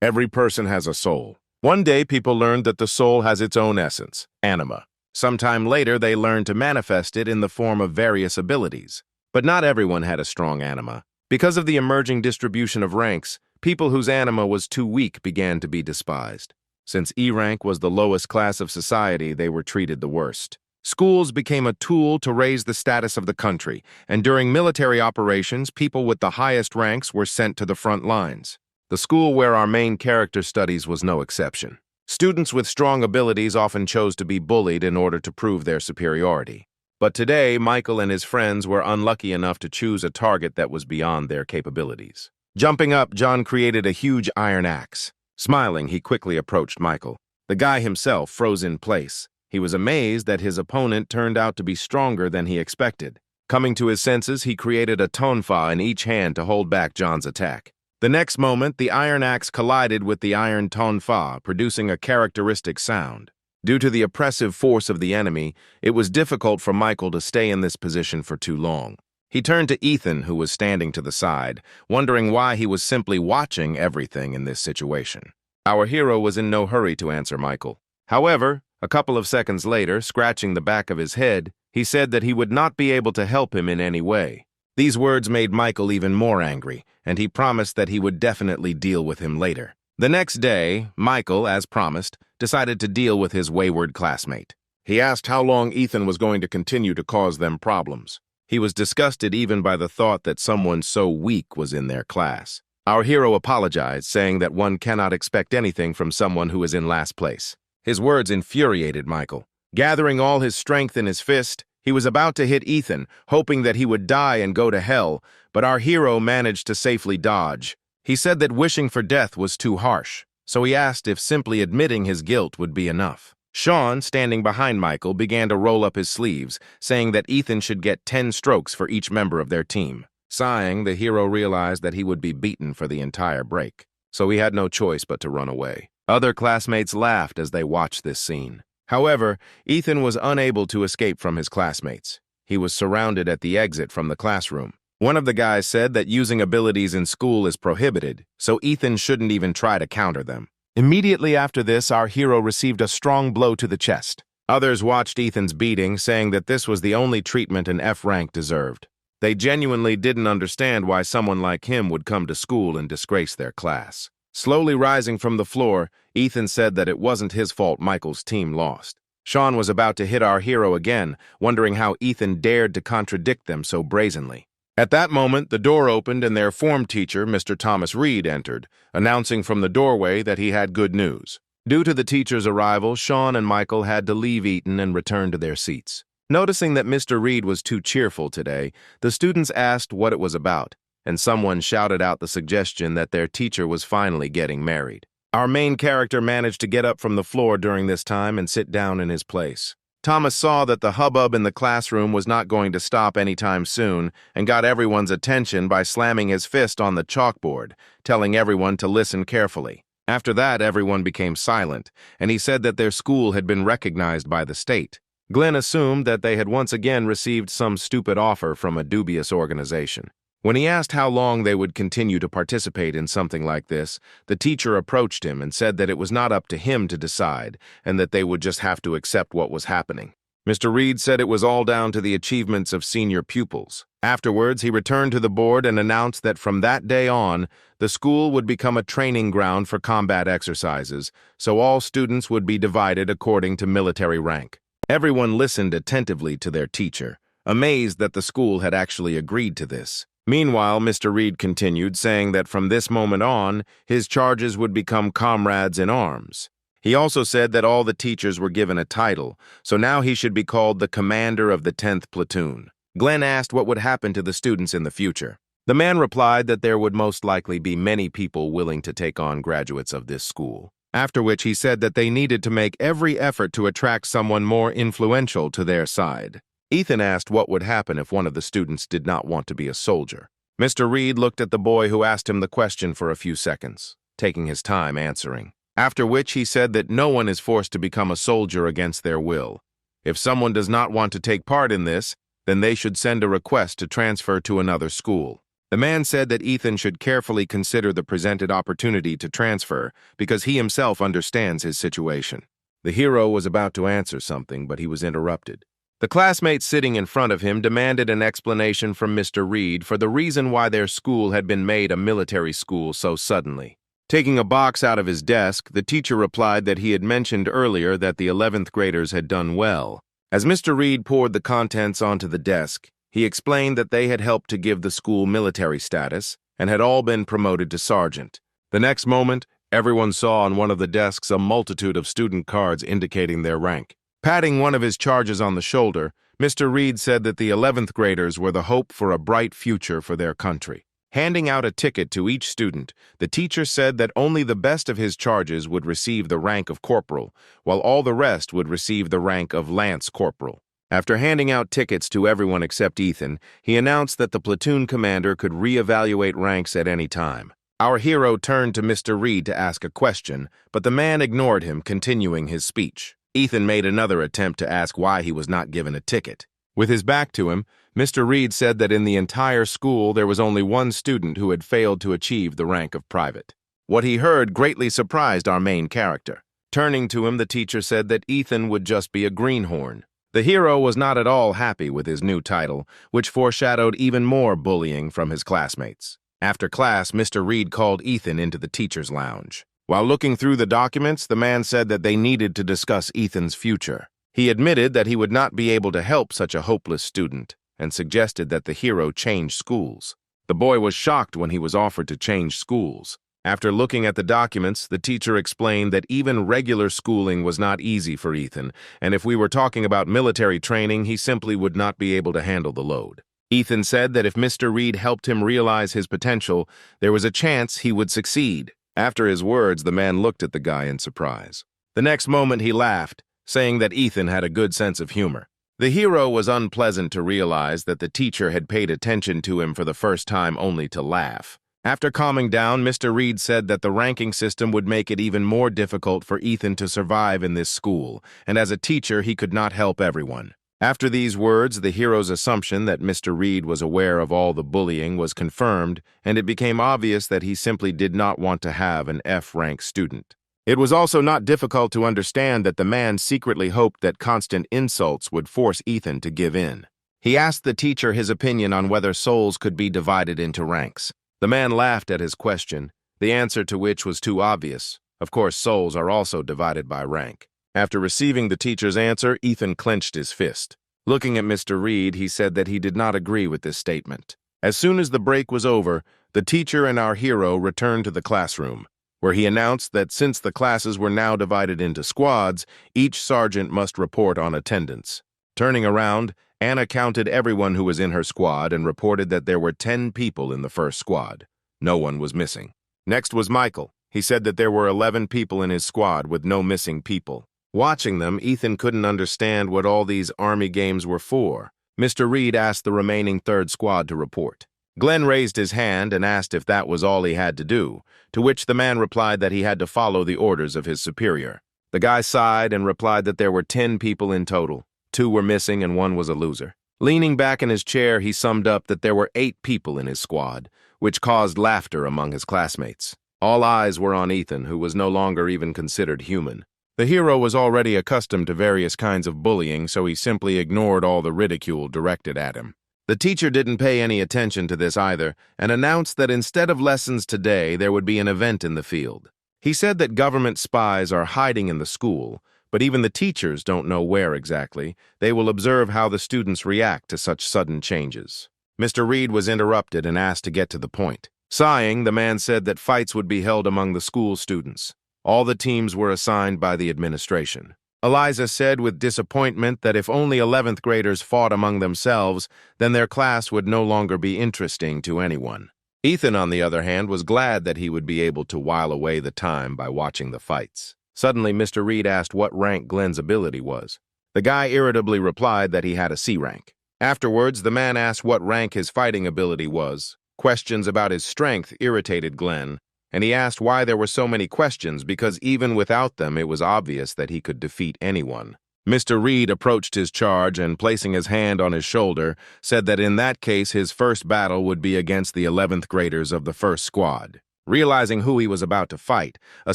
Every person has a soul. One day, people learned that the soul has its own essence, anima. Sometime later, they learned to manifest it in the form of various abilities. But not everyone had a strong anima. Because of the emerging distribution of ranks, people whose anima was too weak began to be despised. Since E rank was the lowest class of society, they were treated the worst. Schools became a tool to raise the status of the country, and during military operations, people with the highest ranks were sent to the front lines. The school where our main character studies was no exception. Students with strong abilities often chose to be bullied in order to prove their superiority. But today, Michael and his friends were unlucky enough to choose a target that was beyond their capabilities. Jumping up, John created a huge iron axe. Smiling, he quickly approached Michael. The guy himself froze in place. He was amazed that his opponent turned out to be stronger than he expected. Coming to his senses, he created a tonfa in each hand to hold back John's attack. The next moment, the iron axe collided with the iron tonfa, producing a characteristic sound. Due to the oppressive force of the enemy, it was difficult for Michael to stay in this position for too long. He turned to Ethan, who was standing to the side, wondering why he was simply watching everything in this situation. Our hero was in no hurry to answer Michael. However, a couple of seconds later, scratching the back of his head, he said that he would not be able to help him in any way. These words made Michael even more angry, and he promised that he would definitely deal with him later. The next day, Michael, as promised, decided to deal with his wayward classmate. He asked how long Ethan was going to continue to cause them problems. He was disgusted even by the thought that someone so weak was in their class. Our hero apologized, saying that one cannot expect anything from someone who is in last place. His words infuriated Michael. Gathering all his strength in his fist, he was about to hit Ethan, hoping that he would die and go to hell, but our hero managed to safely dodge. He said that wishing for death was too harsh, so he asked if simply admitting his guilt would be enough. Sean, standing behind Michael, began to roll up his sleeves, saying that Ethan should get 10 strokes for each member of their team. Sighing, the hero realized that he would be beaten for the entire break, so he had no choice but to run away. Other classmates laughed as they watched this scene. However, Ethan was unable to escape from his classmates. He was surrounded at the exit from the classroom. One of the guys said that using abilities in school is prohibited, so Ethan shouldn't even try to counter them. Immediately after this, our hero received a strong blow to the chest. Others watched Ethan's beating, saying that this was the only treatment an F rank deserved. They genuinely didn't understand why someone like him would come to school and disgrace their class. Slowly rising from the floor, Ethan said that it wasn't his fault Michael's team lost. Sean was about to hit our hero again, wondering how Ethan dared to contradict them so brazenly. At that moment, the door opened and their form teacher, Mr. Thomas Reed, entered, announcing from the doorway that he had good news. Due to the teacher's arrival, Sean and Michael had to leave Eton and return to their seats. Noticing that Mr. Reed was too cheerful today, the students asked what it was about, and someone shouted out the suggestion that their teacher was finally getting married. Our main character managed to get up from the floor during this time and sit down in his place. Thomas saw that the hubbub in the classroom was not going to stop anytime soon and got everyone's attention by slamming his fist on the chalkboard, telling everyone to listen carefully. After that, everyone became silent, and he said that their school had been recognized by the state. Glenn assumed that they had once again received some stupid offer from a dubious organization. When he asked how long they would continue to participate in something like this, the teacher approached him and said that it was not up to him to decide and that they would just have to accept what was happening. Mr. Reed said it was all down to the achievements of senior pupils. Afterwards, he returned to the board and announced that from that day on, the school would become a training ground for combat exercises, so all students would be divided according to military rank. Everyone listened attentively to their teacher, amazed that the school had actually agreed to this. Meanwhile, Mr. Reed continued, saying that from this moment on, his charges would become comrades in arms. He also said that all the teachers were given a title, so now he should be called the commander of the 10th platoon. Glenn asked what would happen to the students in the future. The man replied that there would most likely be many people willing to take on graduates of this school. After which he said that they needed to make every effort to attract someone more influential to their side. Ethan asked what would happen if one of the students did not want to be a soldier. Mr. Reed looked at the boy who asked him the question for a few seconds, taking his time answering. After which he said that no one is forced to become a soldier against their will. If someone does not want to take part in this, then they should send a request to transfer to another school. The man said that Ethan should carefully consider the presented opportunity to transfer because he himself understands his situation. The hero was about to answer something, but he was interrupted. The classmates sitting in front of him demanded an explanation from Mr. Reed for the reason why their school had been made a military school so suddenly. Taking a box out of his desk, the teacher replied that he had mentioned earlier that the 11th graders had done well. As Mr. Reed poured the contents onto the desk, he explained that they had helped to give the school military status and had all been promoted to sergeant. The next moment, everyone saw on one of the desks a multitude of student cards indicating their rank. Patting one of his charges on the shoulder, Mr. Reed said that the 11th graders were the hope for a bright future for their country. Handing out a ticket to each student, the teacher said that only the best of his charges would receive the rank of corporal, while all the rest would receive the rank of lance corporal. After handing out tickets to everyone except Ethan, he announced that the platoon commander could re-evaluate ranks at any time. Our hero turned to Mr. Reed to ask a question, but the man ignored him, continuing his speech. Ethan made another attempt to ask why he was not given a ticket. With his back to him, Mr. Reed said that in the entire school there was only one student who had failed to achieve the rank of private. What he heard greatly surprised our main character. Turning to him, the teacher said that Ethan would just be a greenhorn. The hero was not at all happy with his new title, which foreshadowed even more bullying from his classmates. After class, Mr. Reed called Ethan into the teacher's lounge. While looking through the documents, the man said that they needed to discuss Ethan's future. He admitted that he would not be able to help such a hopeless student and suggested that the hero change schools. The boy was shocked when he was offered to change schools. After looking at the documents, the teacher explained that even regular schooling was not easy for Ethan, and if we were talking about military training, he simply would not be able to handle the load. Ethan said that if Mr. Reed helped him realize his potential, there was a chance he would succeed. After his words, the man looked at the guy in surprise. The next moment he laughed, saying that Ethan had a good sense of humor. The hero was unpleasant to realize that the teacher had paid attention to him for the first time only to laugh. After calming down, Mr. Reed said that the ranking system would make it even more difficult for Ethan to survive in this school, and as a teacher he could not help everyone. After these words, the hero's assumption that Mr. Reed was aware of all the bullying was confirmed, and it became obvious that he simply did not want to have an F-rank student. It was also not difficult to understand that the man secretly hoped that constant insults would force Ethan to give in. He asked the teacher his opinion on whether souls could be divided into ranks. The man laughed at his question, the answer to which was too obvious. Of course, souls are also divided by rank. After receiving the teacher's answer, Ethan clenched his fist. Looking at Mr. Reed, he said that he did not agree with this statement. As soon as the break was over, the teacher and our hero returned to the classroom, where he announced that since the classes were now divided into squads, each sergeant must report on attendance. Turning around, Anna counted everyone who was in her squad and reported that there were 10 people in the first squad. No one was missing. Next was Michael. He said that there were 11 people in his squad with no missing people. Watching them, Ethan couldn't understand what all these army games were for. Mr. Reed asked the remaining third squad to report. Glenn raised his hand and asked if that was all he had to do, to which the man replied that he had to follow the orders of his superior. The guy sighed and replied that there were 10 people in total. 2 were missing and 1 was a loser. Leaning back in his chair, he summed up that there were 8 people in his squad, which caused laughter among his classmates. All eyes were on Ethan, who was no longer even considered human. The hero was already accustomed to various kinds of bullying, so he simply ignored all the ridicule directed at him. The teacher didn't pay any attention to this either, and announced that instead of lessons today, there would be an event in the field. He said that government spies are hiding in the school, but even the teachers don't know where exactly. They will observe how the students react to such sudden changes. Mr. Reed was interrupted and asked to get to the point. Sighing, the man said that fights would be held among the school students. All the teams were assigned by the administration. Eliza said with disappointment that if only 11th graders fought among themselves, then their class would no longer be interesting to anyone. Ethan, on the other hand, was glad that he would be able to while away the time by watching the fights. Suddenly, Mr. Reed asked what rank Glenn's ability was. The guy irritably replied that he had a C rank. Afterwards, the man asked what rank his fighting ability was. Questions about his strength irritated Glenn, and he asked why there were so many questions because even without them, it was obvious that he could defeat anyone. Mr. Reed approached his charge and, placing his hand on his shoulder, said that in that case his first battle would be against the 11th graders of the first squad. Realizing who he was about to fight, a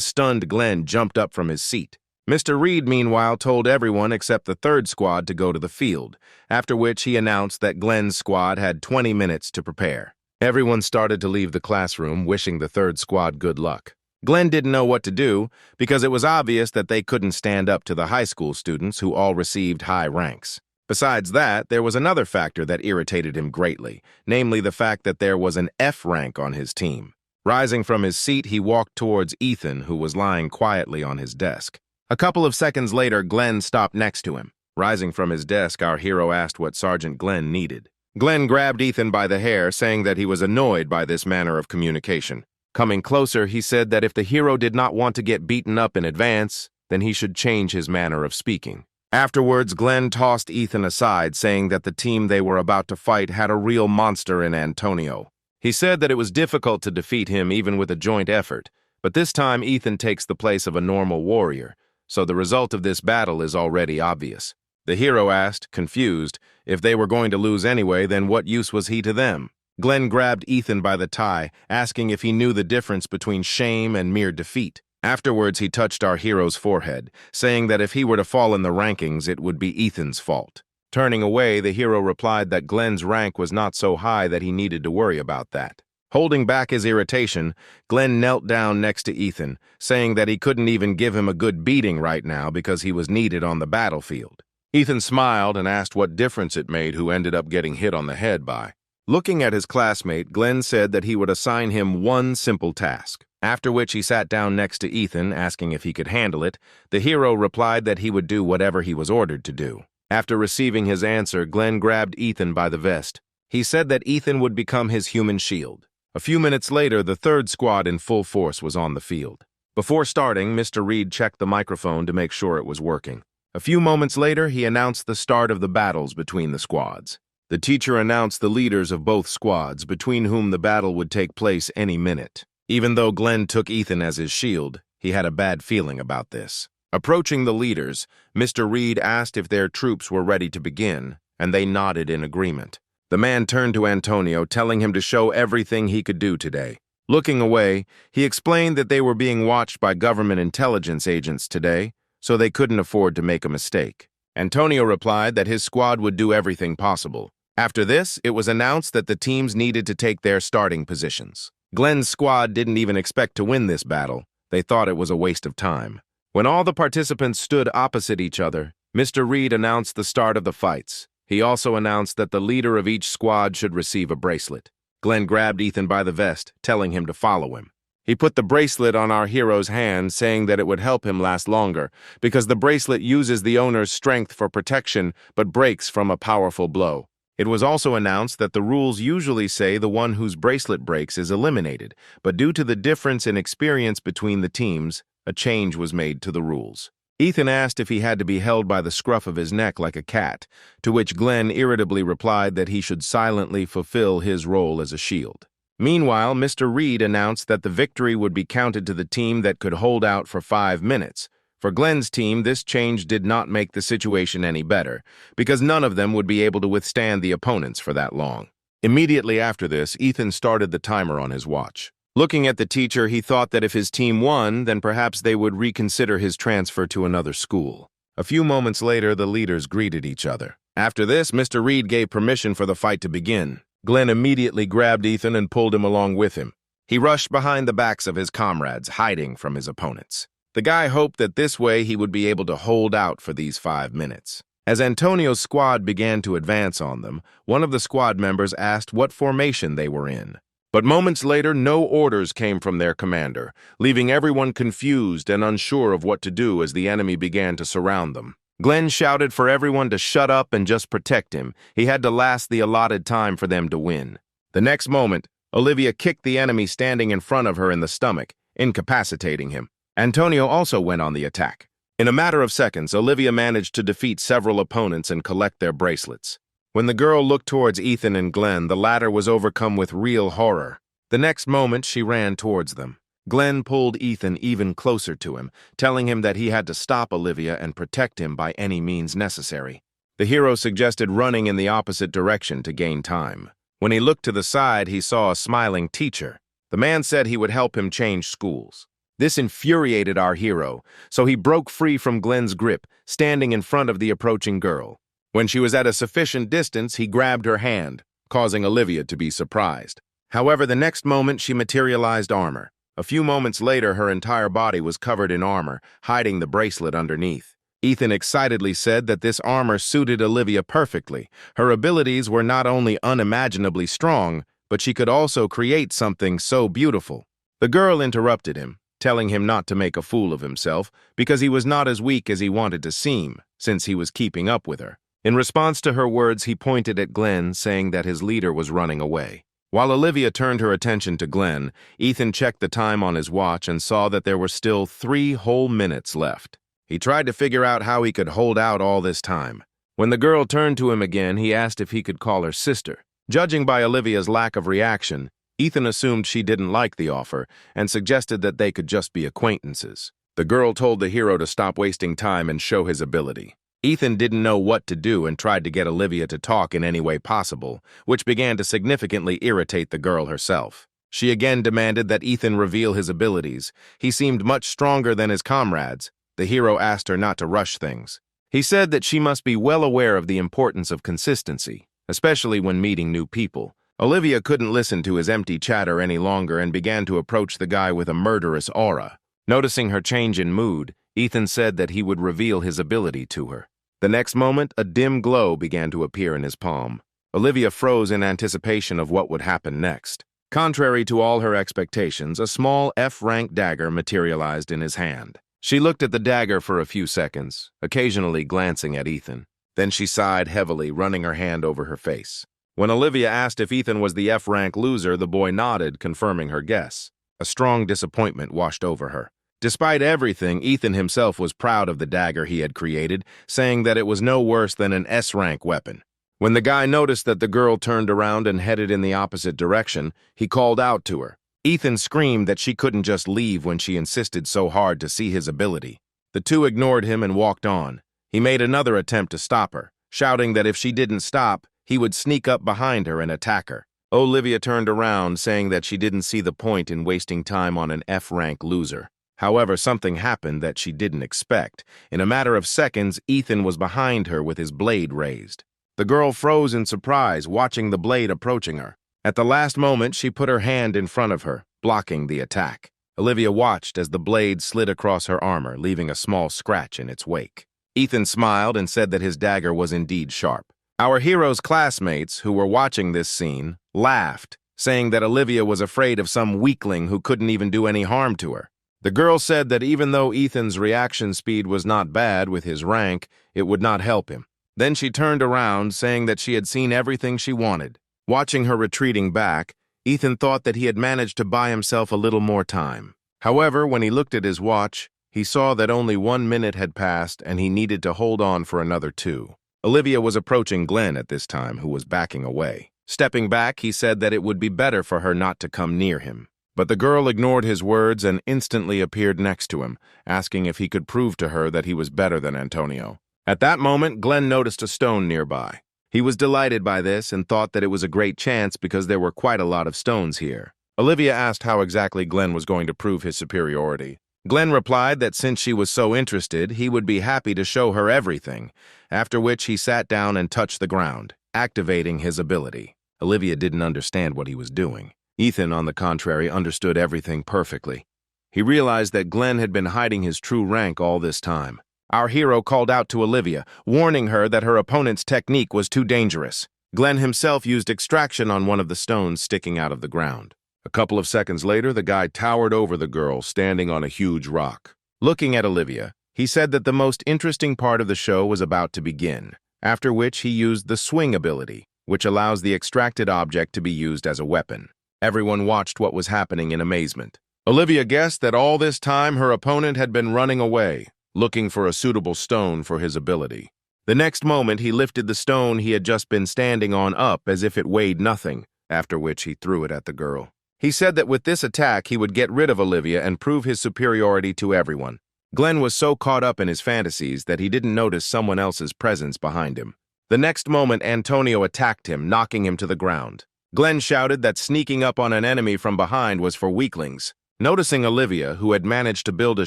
stunned Glenn jumped up from his seat. Mr. Reed, meanwhile, told everyone except the third squad to go to the field, after which he announced that Glenn's squad had 20 minutes to prepare. Everyone started to leave the classroom, wishing the third squad good luck. Glenn didn't know what to do because it was obvious that they couldn't stand up to the high school students who all received high ranks. Besides that, there was another factor that irritated him greatly, namely the fact that there was an F rank on his team. Rising from his seat, he walked towards Ethan, who was lying quietly on his desk. A couple of seconds later, Glenn stopped next to him. Rising from his desk, our hero asked what Sergeant Glenn needed. Glenn grabbed Ethan by the hair, saying that he was annoyed by this manner of communication. Coming closer, he said that if the hero did not want to get beaten up in advance, then he should change his manner of speaking. Afterwards, Glenn tossed Ethan aside, saying that the team they were about to fight had a real monster in Antonio. He said that it was difficult to defeat him even with a joint effort, but this time Ethan takes the place of a normal warrior, so the result of this battle is already obvious. The hero asked, confused, if they were going to lose anyway, then what use was he to them? Glenn grabbed Ethan by the tie, asking if he knew the difference between shame and mere defeat. Afterwards, he touched our hero's forehead, saying that if he were to fall in the rankings, it would be Ethan's fault. Turning away, the hero replied that Glenn's rank was not so high that he needed to worry about that. Holding back his irritation, Glenn knelt down next to Ethan, saying that he couldn't even give him a good beating right now because he was needed on the battlefield. Ethan smiled and asked what difference it made who ended up getting hit on the head by. Looking at his classmate, Glenn said that he would assign him one simple task. After which he sat down next to Ethan, asking if he could handle it. The hero replied that he would do whatever he was ordered to do. After receiving his answer, Glenn grabbed Ethan by the vest. He said that Ethan would become his human shield. A few minutes later, the third squad in full force was on the field. Before starting, Mr. Reed checked the microphone to make sure it was working. A few moments later, he announced the start of the battles between the squads. The teacher announced the leaders of both squads, between whom the battle would take place any minute. Even though Glenn took Ethan as his shield, he had a bad feeling about this. Approaching the leaders, Mr. Reed asked if their troops were ready to begin, and they nodded in agreement. The man turned to Antonio, telling him to show everything he could do today. Looking away, he explained that they were being watched by government intelligence agents today, so they couldn't afford to make a mistake. Antonio replied that his squad would do everything possible. After this, it was announced that the teams needed to take their starting positions. Glenn's squad didn't even expect to win this battle. They thought it was a waste of time. When all the participants stood opposite each other, Mr. Reed announced the start of the fights. He also announced that the leader of each squad should receive a bracelet. Glenn grabbed Ethan by the vest, telling him to follow him. He put the bracelet on our hero's hand, saying that it would help him last longer, because the bracelet uses the owner's strength for protection but breaks from a powerful blow. It was also announced that the rules usually say the one whose bracelet breaks is eliminated, but due to the difference in experience between the teams, a change was made to the rules. Ethan asked if he had to be held by the scruff of his neck like a cat, to which Glenn irritably replied that he should silently fulfill his role as a shield. Meanwhile, Mr. Reed announced that the victory would be counted to the team that could hold out for 5 minutes. For Glenn's team, this change did not make the situation any better, because none of them would be able to withstand the opponents for that long. Immediately after this, Ethan started the timer on his watch. Looking at the teacher, he thought that if his team won, then perhaps they would reconsider his transfer to another school. A few moments later, the leaders greeted each other. After this, Mr. Reed gave permission for the fight to begin. Glenn immediately grabbed Ethan and pulled him along with him. He rushed behind the backs of his comrades, hiding from his opponents. The guy hoped that this way he would be able to hold out for these 5 minutes. As Antonio's squad began to advance on them, one of the squad members asked what formation they were in. But moments later, no orders came from their commander, leaving everyone confused and unsure of what to do as the enemy began to surround them. Glenn shouted for everyone to shut up and just protect him. He had to last the allotted time for them to win. The next moment, Olivia kicked the enemy standing in front of her in the stomach, incapacitating him. Antonio also went on the attack. In a matter of seconds, Olivia managed to defeat several opponents and collect their bracelets. When the girl looked towards Ethan and Glenn, the latter was overcome with real horror. The next moment, she ran towards them. Glenn pulled Ethan even closer to him, telling him that he had to stop Olivia and protect him by any means necessary. The hero suggested running in the opposite direction to gain time. When he looked to the side, he saw a smiling teacher. The man said he would help him change schools. This infuriated our hero, so he broke free from Glenn's grip, standing in front of the approaching girl. When she was at a sufficient distance, he grabbed her hand, causing Olivia to be surprised. However, the next moment she materialized armor. A few moments later, her entire body was covered in armor, hiding the bracelet underneath. Ethan excitedly said that this armor suited Olivia perfectly. Her abilities were not only unimaginably strong, but she could also create something so beautiful. The girl interrupted him, telling him not to make a fool of himself because he was not as weak as he wanted to seem, since he was keeping up with her. In response to her words, he pointed at Glenn, saying that his leader was running away. While Olivia turned her attention to Glenn, Ethan checked the time on his watch and saw that there were still 3 whole minutes left. He tried to figure out how he could hold out all this time. When the girl turned to him again, he asked if he could call her sister. Judging by Olivia's lack of reaction, Ethan assumed she didn't like the offer and suggested that they could just be acquaintances. The girl told the hero to stop wasting time and show his ability. Ethan didn't know what to do and tried to get Olivia to talk in any way possible, which began to significantly irritate the girl herself. She again demanded that Ethan reveal his abilities. He seemed much stronger than his comrades. The hero asked her not to rush things. He said that she must be well aware of the importance of consistency, especially when meeting new people. Olivia couldn't listen to his empty chatter any longer and began to approach the guy with a murderous aura. Noticing her change in mood, Ethan said that he would reveal his ability to her. The next moment, a dim glow began to appear in his palm. Olivia froze in anticipation of what would happen next. Contrary to all her expectations, a small F-rank dagger materialized in his hand. She looked at the dagger for a few seconds, occasionally glancing at Ethan. Then she sighed heavily, running her hand over her face. When Olivia asked if Ethan was the F-rank loser, the boy nodded, confirming her guess. A strong disappointment washed over her. Despite everything, Ethan himself was proud of the dagger he had created, saying that it was no worse than an S-rank weapon. When the guy noticed that the girl turned around and headed in the opposite direction, he called out to her. Ethan screamed that she couldn't just leave when she insisted so hard to see his ability. The two ignored him and walked on. He made another attempt to stop her, shouting that if she didn't stop, he would sneak up behind her and attack her. Olivia turned around, saying that she didn't see the point in wasting time on an F-rank loser. However, something happened that she didn't expect. In a matter of seconds, Ethan was behind her with his blade raised. The girl froze in surprise, watching the blade approaching her. At the last moment, she put her hand in front of her, blocking the attack. Olivia watched as the blade slid across her armor, leaving a small scratch in its wake. Ethan smiled and said that his dagger was indeed sharp. Our hero's classmates, who were watching this scene, laughed, saying that Olivia was afraid of some weakling who couldn't even do any harm to her. The girl said that even though Ethan's reaction speed was not bad with his rank, it would not help him. Then she turned around, saying that she had seen everything she wanted. Watching her retreating back, Ethan thought that he had managed to buy himself a little more time. However, when he looked at his watch, he saw that only 1 minute had passed and he needed to hold on for another 2. Olivia was approaching Glenn at this time, who was backing away. Stepping back, he said that it would be better for her not to come near him. But the girl ignored his words and instantly appeared next to him, asking if he could prove to her that he was better than Antonio. At that moment, Glenn noticed a stone nearby. He was delighted by this and thought that it was a great chance because there were quite a lot of stones here. Olivia asked how exactly Glenn was going to prove his superiority. Glenn replied that since she was so interested, he would be happy to show her everything, after which he sat down and touched the ground, activating his ability. Olivia didn't understand what he was doing. Ethan, on the contrary, understood everything perfectly. He realized that Glenn had been hiding his true rank all this time. Our hero called out to Olivia, warning her that her opponent's technique was too dangerous. Glenn himself used extraction on one of the stones sticking out of the ground. A couple of seconds later, the guy towered over the girl, standing on a huge rock. Looking at Olivia, he said that the most interesting part of the show was about to begin, after which he used the swing ability, which allows the extracted object to be used as a weapon. Everyone watched what was happening in amazement. Olivia guessed that all this time her opponent had been running away, looking for a suitable stone for his ability. The next moment, he lifted the stone he had just been standing on up as if it weighed nothing, after which he threw it at the girl. He said that with this attack he would get rid of Olivia and prove his superiority to everyone. Glenn was so caught up in his fantasies that he didn't notice someone else's presence behind him. The next moment, Antonio attacked him, knocking him to the ground. Glenn shouted that sneaking up on an enemy from behind was for weaklings. Noticing Olivia, who had managed to build a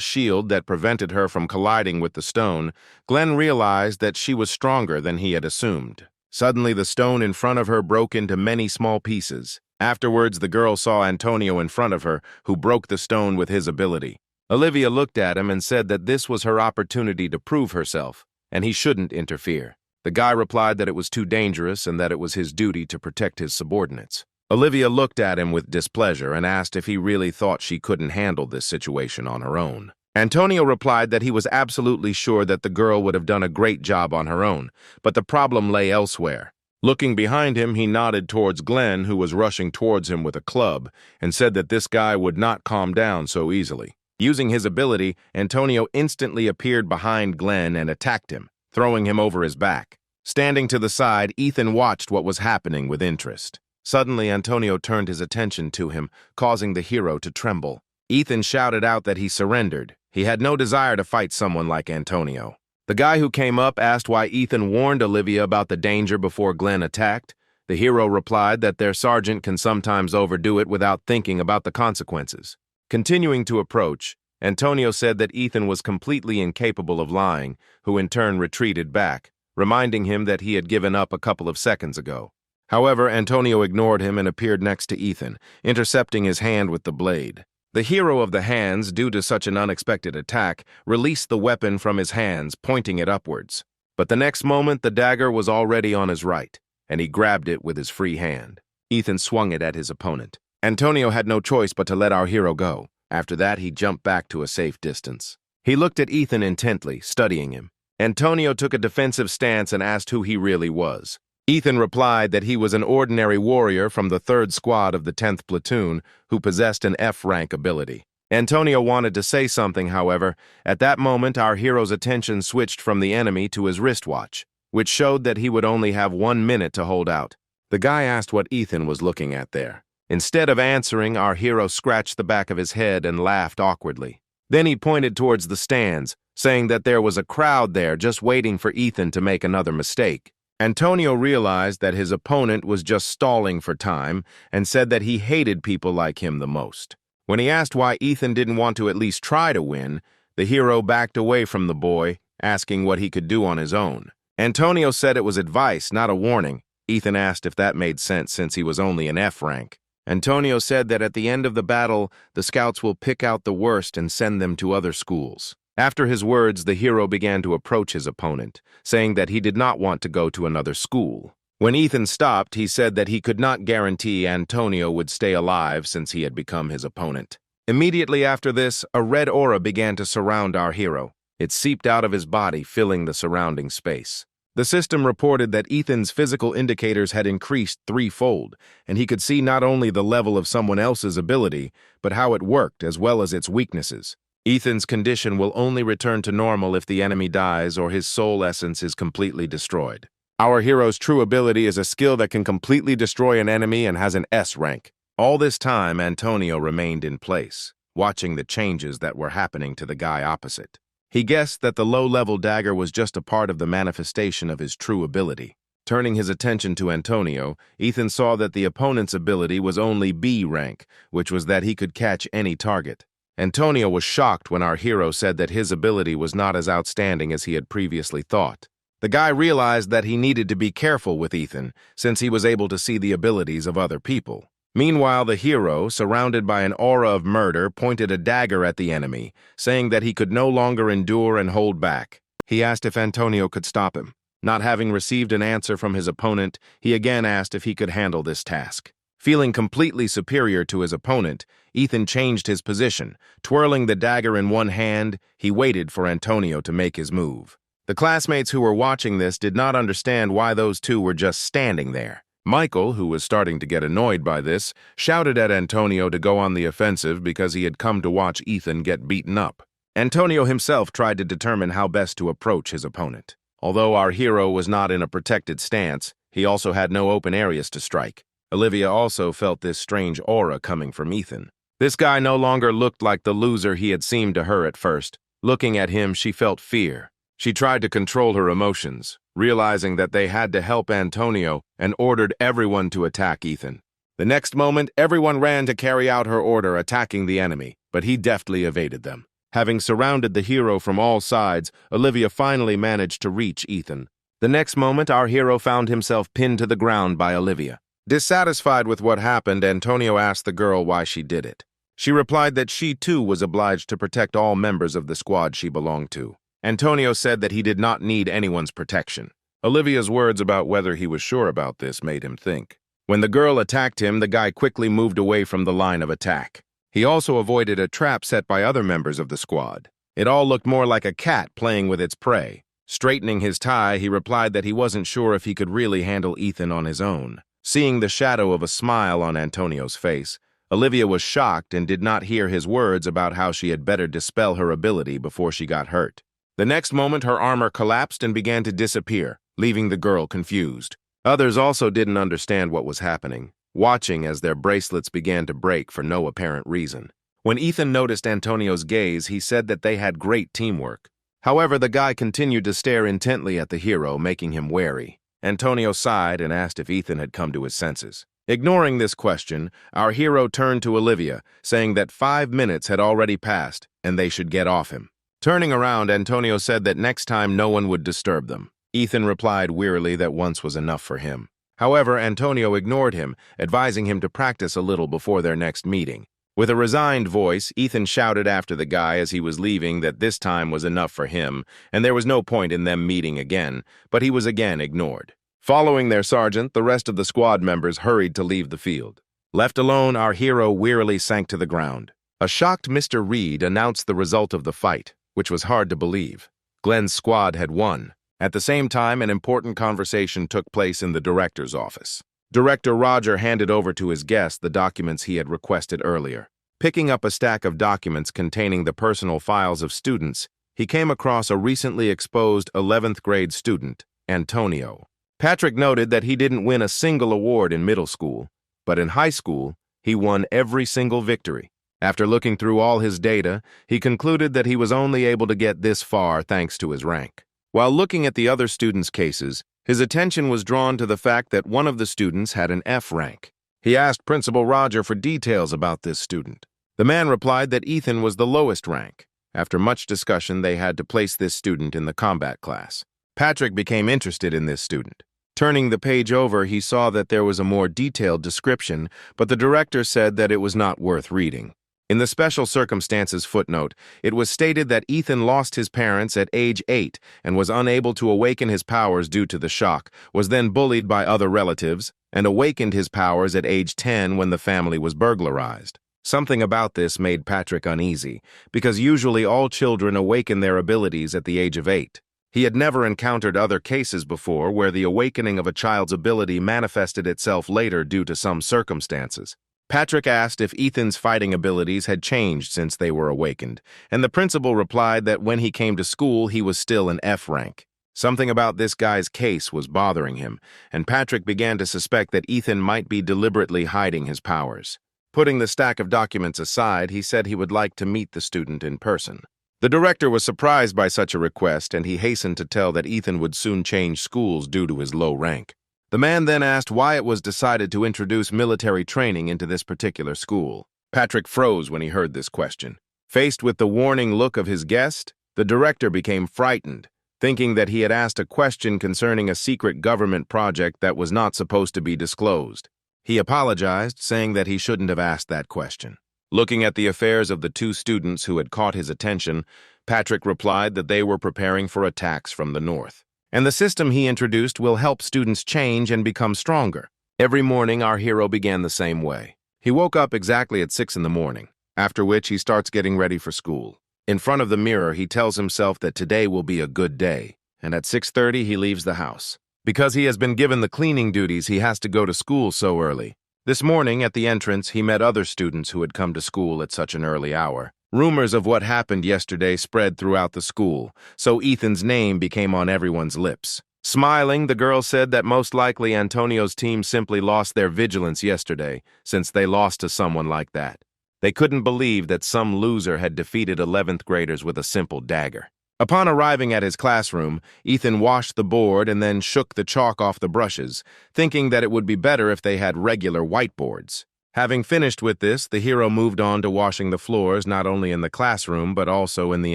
shield that prevented her from colliding with the stone, Glenn realized that she was stronger than he had assumed. Suddenly, the stone in front of her broke into many small pieces. Afterwards, the girl saw Antonio in front of her, who broke the stone with his ability. Olivia looked at him and said that this was her opportunity to prove herself, and he shouldn't interfere. The guy replied that it was too dangerous and that it was his duty to protect his subordinates. Olivia looked at him with displeasure and asked if he really thought she couldn't handle this situation on her own. Antonio replied that he was absolutely sure that the girl would have done a great job on her own, but the problem lay elsewhere. Looking behind him, he nodded towards Glenn, who was rushing towards him with a club, and said that this guy would not calm down so easily. Using his ability, Antonio instantly appeared behind Glenn and attacked him, throwing him over his back. Standing to the side, Ethan watched what was happening with interest. Suddenly, Antonio turned his attention to him, causing the hero to tremble. Ethan shouted out that he surrendered. He had no desire to fight someone like Antonio. The guy who came up asked why Ethan warned Olivia about the danger before Glenn attacked. The hero replied that their sergeant can sometimes overdo it without thinking about the consequences. Continuing to approach, Antonio said that Ethan was completely incapable of lying, who in turn retreated back, reminding him that he had given up a couple of seconds ago. However, Antonio ignored him and appeared next to Ethan, intercepting his hand with the blade. The hero of the hands, due to such an unexpected attack, released the weapon from his hands, pointing it upwards. But the next moment, the dagger was already on his right, and he grabbed it with his free hand. Ethan swung it at his opponent. Antonio had no choice but to let our hero go. After that, he jumped back to a safe distance. He looked at Ethan intently, studying him. Antonio took a defensive stance and asked who he really was. Ethan replied that he was an ordinary warrior from the 3rd Squad of the 10th Platoon who possessed an F-rank ability. Antonio wanted to say something, however. At that moment, our hero's attention switched from the enemy to his wristwatch, which showed that he would only have 1 minute to hold out. The guy asked what Ethan was looking at there. Instead of answering, our hero scratched the back of his head and laughed awkwardly. Then he pointed towards the stands, saying that there was a crowd there just waiting for Ethan to make another mistake. Antonio realized that his opponent was just stalling for time and said that he hated people like him the most. When he asked why Ethan didn't want to at least try to win, the hero backed away from the boy, asking what he could do on his own. Antonio said it was advice, not a warning. Ethan asked if that made sense since he was only an F rank. Antonio said that at the end of the battle, the scouts will pick out the worst and send them to other schools. After his words, the hero began to approach his opponent, saying that he did not want to go to another school. When Ethan stopped, he said that he could not guarantee Antonio would stay alive since he had become his opponent. Immediately after this, a red aura began to surround our hero. It seeped out of his body, filling the surrounding space. The system reported that Ethan's physical indicators had increased 3-fold, and he could see not only the level of someone else's ability, but how it worked as well as its weaknesses. Ethan's condition will only return to normal if the enemy dies or his soul essence is completely destroyed. Our hero's true ability is a skill that can completely destroy an enemy and has an S rank. All this time, Antonio remained in place, watching the changes that were happening to the guy opposite. He guessed that the low-level dagger was just a part of the manifestation of his true ability. Turning his attention to Antonio, Ethan saw that the opponent's ability was only B rank, which was that he could catch any target. Antonio was shocked when our hero said that his ability was not as outstanding as he had previously thought. The guy realized that he needed to be careful with Ethan, since he was able to see the abilities of other people. Meanwhile, the hero, surrounded by an aura of murder, pointed a dagger at the enemy, saying that he could no longer endure and hold back. He asked if Antonio could stop him. Not having received an answer from his opponent, he again asked if he could handle this task. Feeling completely superior to his opponent, Ethan changed his position. Twirling the dagger in one hand, he waited for Antonio to make his move. The classmates who were watching this did not understand why those two were just standing there. Michael, who was starting to get annoyed by this, shouted at Antonio to go on the offensive because he had come to watch Ethan get beaten up. Antonio himself tried to determine how best to approach his opponent. Although our hero was not in a protected stance, he also had no open areas to strike. Olivia also felt this strange aura coming from Ethan. This guy no longer looked like the loser he had seemed to her at first. Looking at him, she felt fear. She tried to control her emotions, realizing that they had to help Antonio, and ordered everyone to attack Ethan. The next moment, everyone ran to carry out her order, attacking the enemy, but he deftly evaded them. Having surrounded the hero from all sides, Olivia finally managed to reach Ethan. The next moment, our hero found himself pinned to the ground by Olivia. Dissatisfied with what happened, Antonio asked the girl why she did it. She replied that she too was obliged to protect all members of the squad she belonged to. Antonio said that he did not need anyone's protection. Olivia's words about whether he was sure about this made him think. When the girl attacked him, the guy quickly moved away from the line of attack. He also avoided a trap set by other members of the squad. It all looked more like a cat playing with its prey. Straightening his tie, he replied that he wasn't sure if he could really handle Ethan on his own. Seeing the shadow of a smile on Antonio's face, Olivia was shocked and did not hear his words about how she had better dispel her ability before she got hurt. The next moment, her armor collapsed and began to disappear, leaving the girl confused. Others also didn't understand what was happening, watching as their bracelets began to break for no apparent reason. When Ethan noticed Antonio's gaze, he said that they had great teamwork. However, the guy continued to stare intently at the hero, making him wary. Antonio sighed and asked if Ethan had come to his senses. Ignoring this question, our hero turned to Olivia, saying that 5 minutes had already passed and they should get off him. Turning around, Antonio said that next time no one would disturb them. Ethan replied wearily that once was enough for him. However, Antonio ignored him, advising him to practice a little before their next meeting. With a resigned voice, Ethan shouted after the guy as he was leaving that this time was enough for him, and there was no point in them meeting again, but he was again ignored. Following their sergeant, the rest of the squad members hurried to leave the field. Left alone, our hero wearily sank to the ground. A shocked Mr. Reed announced the result of the fight, which was hard to believe. Glenn's squad had won. At the same time, an important conversation took place in the director's office. Director Roger handed over to his guest the documents he had requested earlier. Picking up a stack of documents containing the personal files of students, he came across a recently exposed 11th grade student, Antonio. Patrick noted that he didn't win a single award in middle school, but in high school, he won every single victory. After looking through all his data, he concluded that he was only able to get this far thanks to his rank. While looking at the other students' cases, his attention was drawn to the fact that one of the students had an F rank. He asked Principal Roger for details about this student. The man replied that Ethan was the lowest rank. After much discussion, they had to place this student in the combat class. Patrick became interested in this student. Turning the page over, he saw that there was a more detailed description, but the director said that it was not worth reading. In the special circumstances footnote, it was stated that Ethan lost his parents at age 8 and was unable to awaken his powers due to the shock, was then bullied by other relatives, and awakened his powers at age 10 when the family was burglarized. Something about this made Patrick uneasy, because usually all children awaken their abilities at the age of 8. He had never encountered other cases before where the awakening of a child's ability manifested itself later due to some circumstances. Patrick asked if Ethan's fighting abilities had changed since they were awakened, and the principal replied that when he came to school, he was still an F rank. Something about this guy's case was bothering him, and Patrick began to suspect that Ethan might be deliberately hiding his powers. Putting the stack of documents aside, he said he would like to meet the student in person. The director was surprised by such a request, and he hastened to tell that Ethan would soon change schools due to his low rank. The man then asked why it was decided to introduce military training into this particular school. Patrick froze when he heard this question. Faced with the warning look of his guest, the director became frightened, thinking that he had asked a question concerning a secret government project that was not supposed to be disclosed. He apologized, saying that he shouldn't have asked that question. Looking at the affairs of the two students who had caught his attention, Patrick replied that they were preparing for attacks from the north. And the system he introduced will help students change and become stronger. Every morning, our hero began the same way. He woke up exactly at 6 in the morning, after which he starts getting ready for school. In front of the mirror, he tells himself that today will be a good day, and at 6:30 he leaves the house. Because he has been given the cleaning duties, he has to go to school so early. This morning, at the entrance, he met other students who had come to school at such an early hour. Rumors of what happened yesterday spread throughout the school, so Ethan's name became on everyone's lips. Smiling, the girl said that most likely Antonio's team simply lost their vigilance yesterday, since they lost to someone like that. They couldn't believe that some loser had defeated 11th graders with a simple dagger. Upon arriving at his classroom, Ethan washed the board and then shook the chalk off the brushes, thinking that it would be better if they had regular whiteboards. Having finished with this, the hero moved on to washing the floors not only in the classroom but also in the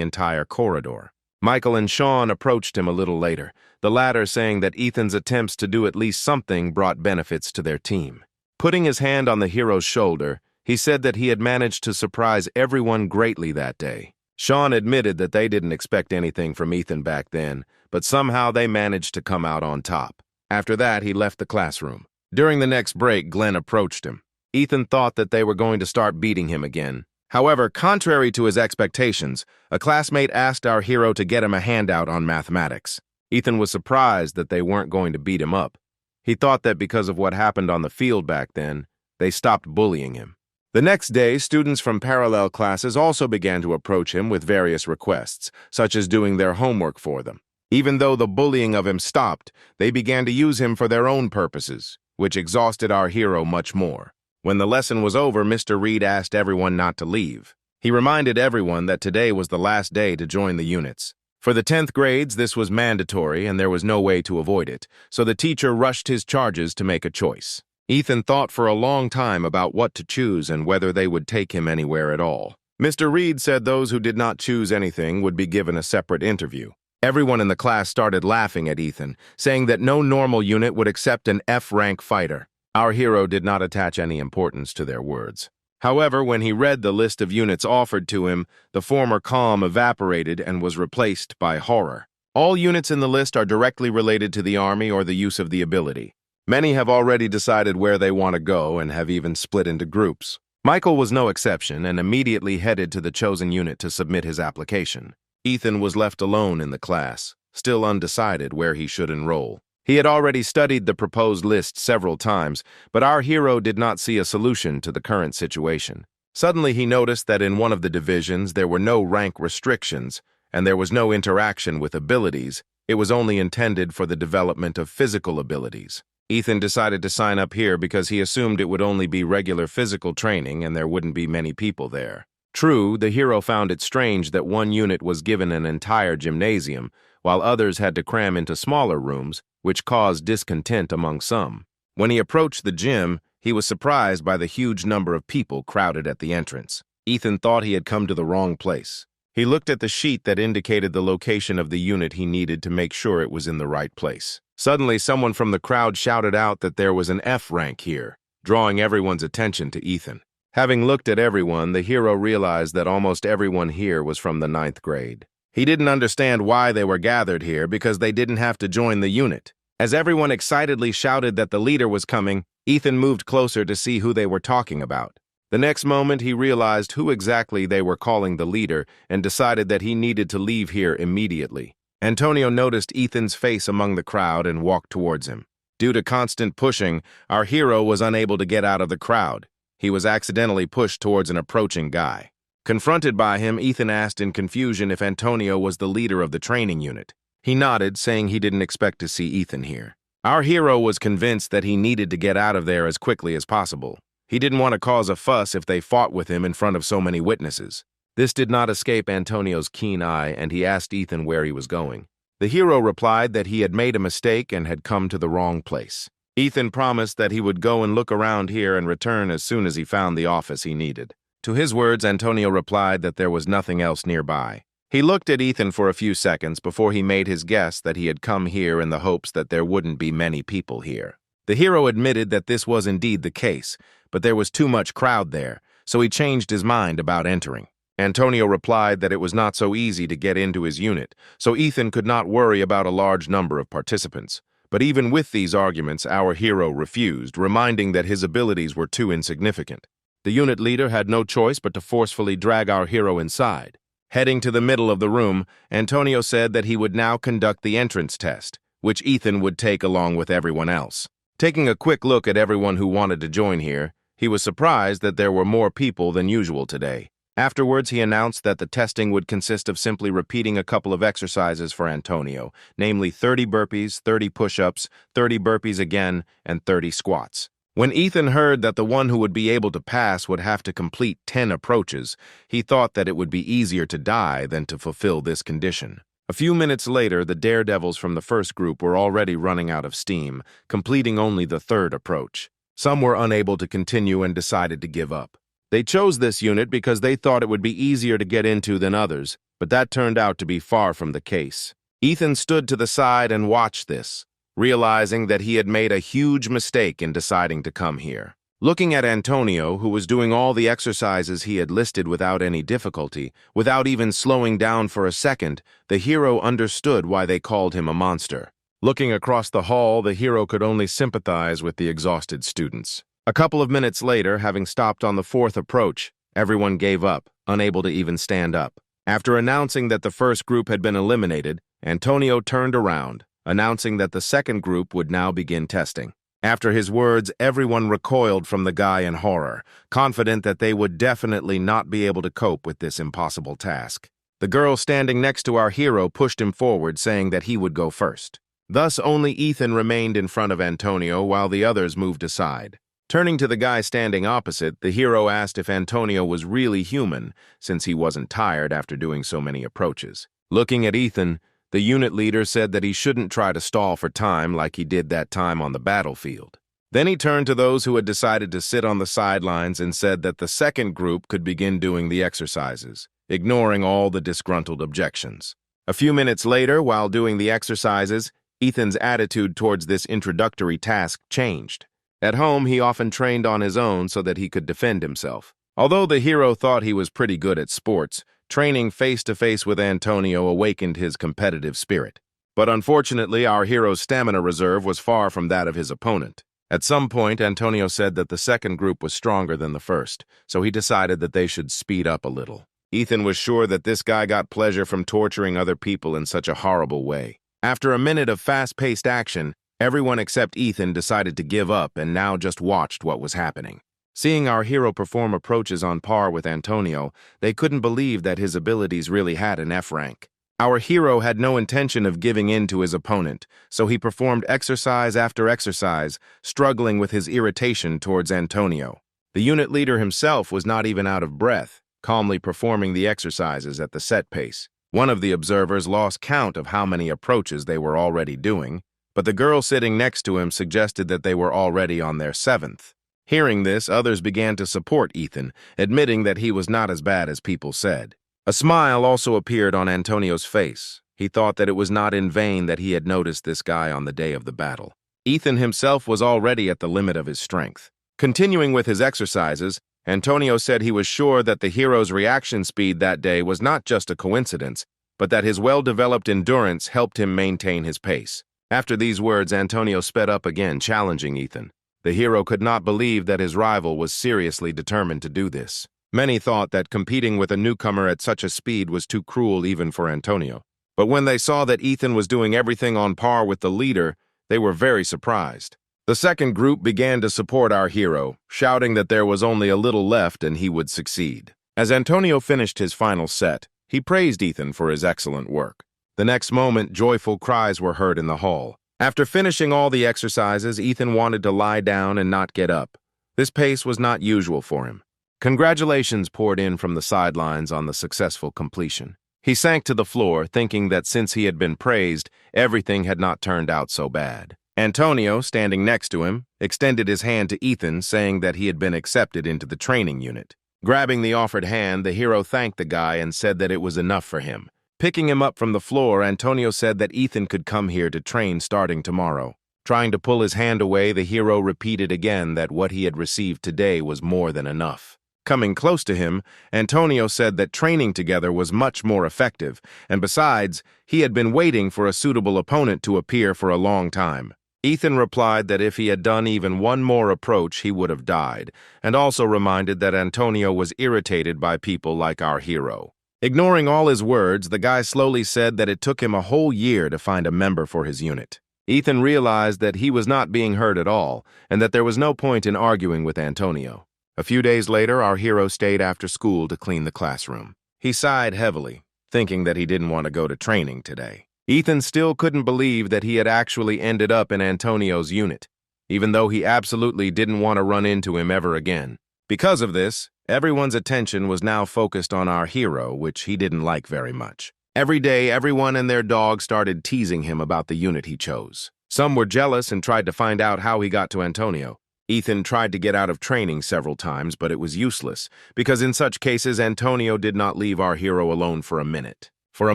entire corridor. Michael and Sean approached him a little later, the latter saying that Ethan's attempts to do at least something brought benefits to their team. Putting his hand on the hero's shoulder, he said that he had managed to surprise everyone greatly that day. Sean admitted that they didn't expect anything from Ethan back then, but somehow they managed to come out on top. After that, he left the classroom. During the next break, Glenn approached him. Ethan thought that they were going to start beating him again. However, contrary to his expectations, a classmate asked our hero to get him a handout on mathematics. Ethan was surprised that they weren't going to beat him up. He thought that because of what happened on the field back then, they stopped bullying him. The next day, students from parallel classes also began to approach him with various requests, such as doing their homework for them. Even though the bullying of him stopped, they began to use him for their own purposes, which exhausted our hero much more. When the lesson was over, Mr. Reed asked everyone not to leave. He reminded everyone that today was the last day to join the units. For the 10th grades, this was mandatory and there was no way to avoid it, so the teacher rushed his charges to make a choice. Ethan thought for a long time about what to choose and whether they would take him anywhere at all. Mr. Reed said those who did not choose anything would be given a separate interview. Everyone in the class started laughing at Ethan, saying that no normal unit would accept an F-rank fighter. Our hero did not attach any importance to their words. However, when he read the list of units offered to him, the former calm evaporated and was replaced by horror. All units in the list are directly related to the Army or the use of the ability. Many have already decided where they want to go and have even split into groups. Michael was no exception and immediately headed to the chosen unit to submit his application. Ethan was left alone in the class, still undecided where he should enroll. He had already studied the proposed list several times, but our hero did not see a solution to the current situation. Suddenly he noticed that in one of the divisions there were no rank restrictions, and there was no interaction with abilities. It was only intended for the development of physical abilities. Ethan decided to sign up here because he assumed it would only be regular physical training and there wouldn't be many people there. True, the hero found it strange that one unit was given an entire gymnasium, while others had to cram into smaller rooms, which caused discontent among some. When he approached the gym, he was surprised by the huge number of people crowded at the entrance. Ethan thought he had come to the wrong place. He looked at the sheet that indicated the location of the unit he needed to make sure it was in the right place. Suddenly, someone from the crowd shouted out that there was an F rank here, drawing everyone's attention to Ethan. Having looked at everyone, the hero realized that almost everyone here was from the 9th grade. He didn't understand why they were gathered here because they didn't have to join the unit. As everyone excitedly shouted that the leader was coming, Ethan moved closer to see who they were talking about. The next moment, he realized who exactly they were calling the leader and decided that he needed to leave here immediately. Antonio noticed Ethan's face among the crowd and walked towards him. Due to constant pushing, our hero was unable to get out of the crowd. He was accidentally pushed towards an approaching guy. Confronted by him, Ethan asked in confusion if Antonio was the leader of the training unit. He nodded, saying he didn't expect to see Ethan here. Our hero was convinced that he needed to get out of there as quickly as possible. He didn't want to cause a fuss if they fought with him in front of so many witnesses. This did not escape Antonio's keen eye, and he asked Ethan where he was going. The hero replied that he had made a mistake and had come to the wrong place. Ethan promised that he would go and look around here and return as soon as he found the office he needed. To his words, Antonio replied that there was nothing else nearby. He looked at Ethan for a few seconds before he made his guess that he had come here in the hopes that there wouldn't be many people here. The hero admitted that this was indeed the case, but there was too much crowd there, so he changed his mind about entering. Antonio replied that it was not so easy to get into his unit, so Ethan could not worry about a large number of participants. But even with these arguments, our hero refused, reminding that his abilities were too insignificant. The unit leader had no choice but to forcefully drag our hero inside. Heading to the middle of the room, Antonio said that he would now conduct the entrance test, which Ethan would take along with everyone else. Taking a quick look at everyone who wanted to join here, he was surprised that there were more people than usual today. Afterwards, he announced that the testing would consist of simply repeating a couple of exercises for Antonio, namely 30 burpees, 30 push-ups, 30 burpees again, and 30 squats. When Ethan heard that the one who would be able to pass would have to complete 10 approaches, he thought that it would be easier to die than to fulfill this condition. A few minutes later, the daredevils from the first group were already running out of steam, completing only the third approach. Some were unable to continue and decided to give up. They chose this unit because they thought it would be easier to get into than others, but that turned out to be far from the case. Ethan stood to the side and watched this, realizing that he had made a huge mistake in deciding to come here. Looking at Antonio, who was doing all the exercises he had listed without any difficulty, without even slowing down for a second, the hero understood why they called him a monster. Looking across the hall, the hero could only sympathize with the exhausted students. A couple of minutes later, having stopped on the fourth approach, everyone gave up, unable to even stand up. After announcing that the first group had been eliminated, Antonio turned around, announcing that the second group would now begin testing. After his words, everyone recoiled from the guy in horror, confident that they would definitely not be able to cope with this impossible task. The girl standing next to our hero pushed him forward, saying that he would go first. Thus, only Ethan remained in front of Antonio while the others moved aside. Turning to the guy standing opposite, the hero asked if Antonio was really human, since he wasn't tired after doing so many approaches. Looking at Ethan, the unit leader said that he shouldn't try to stall for time like he did that time on the battlefield. Then he turned to those who had decided to sit on the sidelines and said that the second group could begin doing the exercises, ignoring all the disgruntled objections. A few minutes later, while doing the exercises, Ethan's attitude towards this introductory task changed. At home, he often trained on his own so that he could defend himself. Although the hero thought he was pretty good at sports, training face-to-face with Antonio awakened his competitive spirit. But unfortunately, our hero's stamina reserve was far from that of his opponent. At some point, Antonio said that the second group was stronger than the first, so he decided that they should speed up a little. Ethan was sure that this guy got pleasure from torturing other people in such a horrible way. After a minute of fast-paced action, everyone except Ethan decided to give up and now just watched what was happening. Seeing our hero perform approaches on par with Antonio, they couldn't believe that his abilities really had an F rank. Our hero had no intention of giving in to his opponent, so he performed exercise after exercise, struggling with his irritation towards Antonio. The unit leader himself was not even out of breath, calmly performing the exercises at the set pace. One of the observers lost count of how many approaches they were already doing, but the girl sitting next to him suggested that they were already on their 7th. Hearing this, others began to support Ethan, admitting that he was not as bad as people said. A smile also appeared on Antonio's face. He thought that it was not in vain that he had noticed this guy on the day of the battle. Ethan himself was already at the limit of his strength. Continuing with his exercises, Antonio said he was sure that the hero's reaction speed that day was not just a coincidence, but that his well-developed endurance helped him maintain his pace. After these words, Antonio sped up again, challenging Ethan. The hero could not believe that his rival was seriously determined to do this. Many thought that competing with a newcomer at such a speed was too cruel even for Antonio. But when they saw that Ethan was doing everything on par with the leader, they were very surprised. The second group began to support our hero, shouting that there was only a little left and he would succeed. As Antonio finished his final set, he praised Ethan for his excellent work. The next moment, joyful cries were heard in the hall. After finishing all the exercises, Ethan wanted to lie down and not get up. This pace was not usual for him. Congratulations poured in from the sidelines on the successful completion. He sank to the floor, thinking that since he had been praised, everything had not turned out so bad. Antonio, standing next to him, extended his hand to Ethan, saying that he had been accepted into the training unit. Grabbing the offered hand, the hero thanked the guy and said that it was enough for him. Picking him up from the floor, Antonio said that Ethan could come here to train starting tomorrow. Trying to pull his hand away, the hero repeated again that what he had received today was more than enough. Coming close to him, Antonio said that training together was much more effective, and besides, he had been waiting for a suitable opponent to appear for a long time. Ethan replied that if he had done even one more approach, he would have died, and also reminded that Antonio was irritated by people like our hero. Ignoring all his words, the guy slowly said that it took him a whole year to find a member for his unit. Ethan realized that he was not being heard at all, and that there was no point in arguing with Antonio. A few days later, our hero stayed after school to clean the classroom. He sighed heavily, thinking that he didn't want to go to training today. Ethan still couldn't believe that he had actually ended up in Antonio's unit, even though he absolutely didn't want to run into him ever again. Because of this, everyone's attention was now focused on our hero, which he didn't like very much. Every day, everyone and their dog started teasing him about the unit he chose. Some were jealous and tried to find out how he got to Antonio. Ethan tried to get out of training several times, but it was useless, because in such cases, Antonio did not leave our hero alone for a minute. For a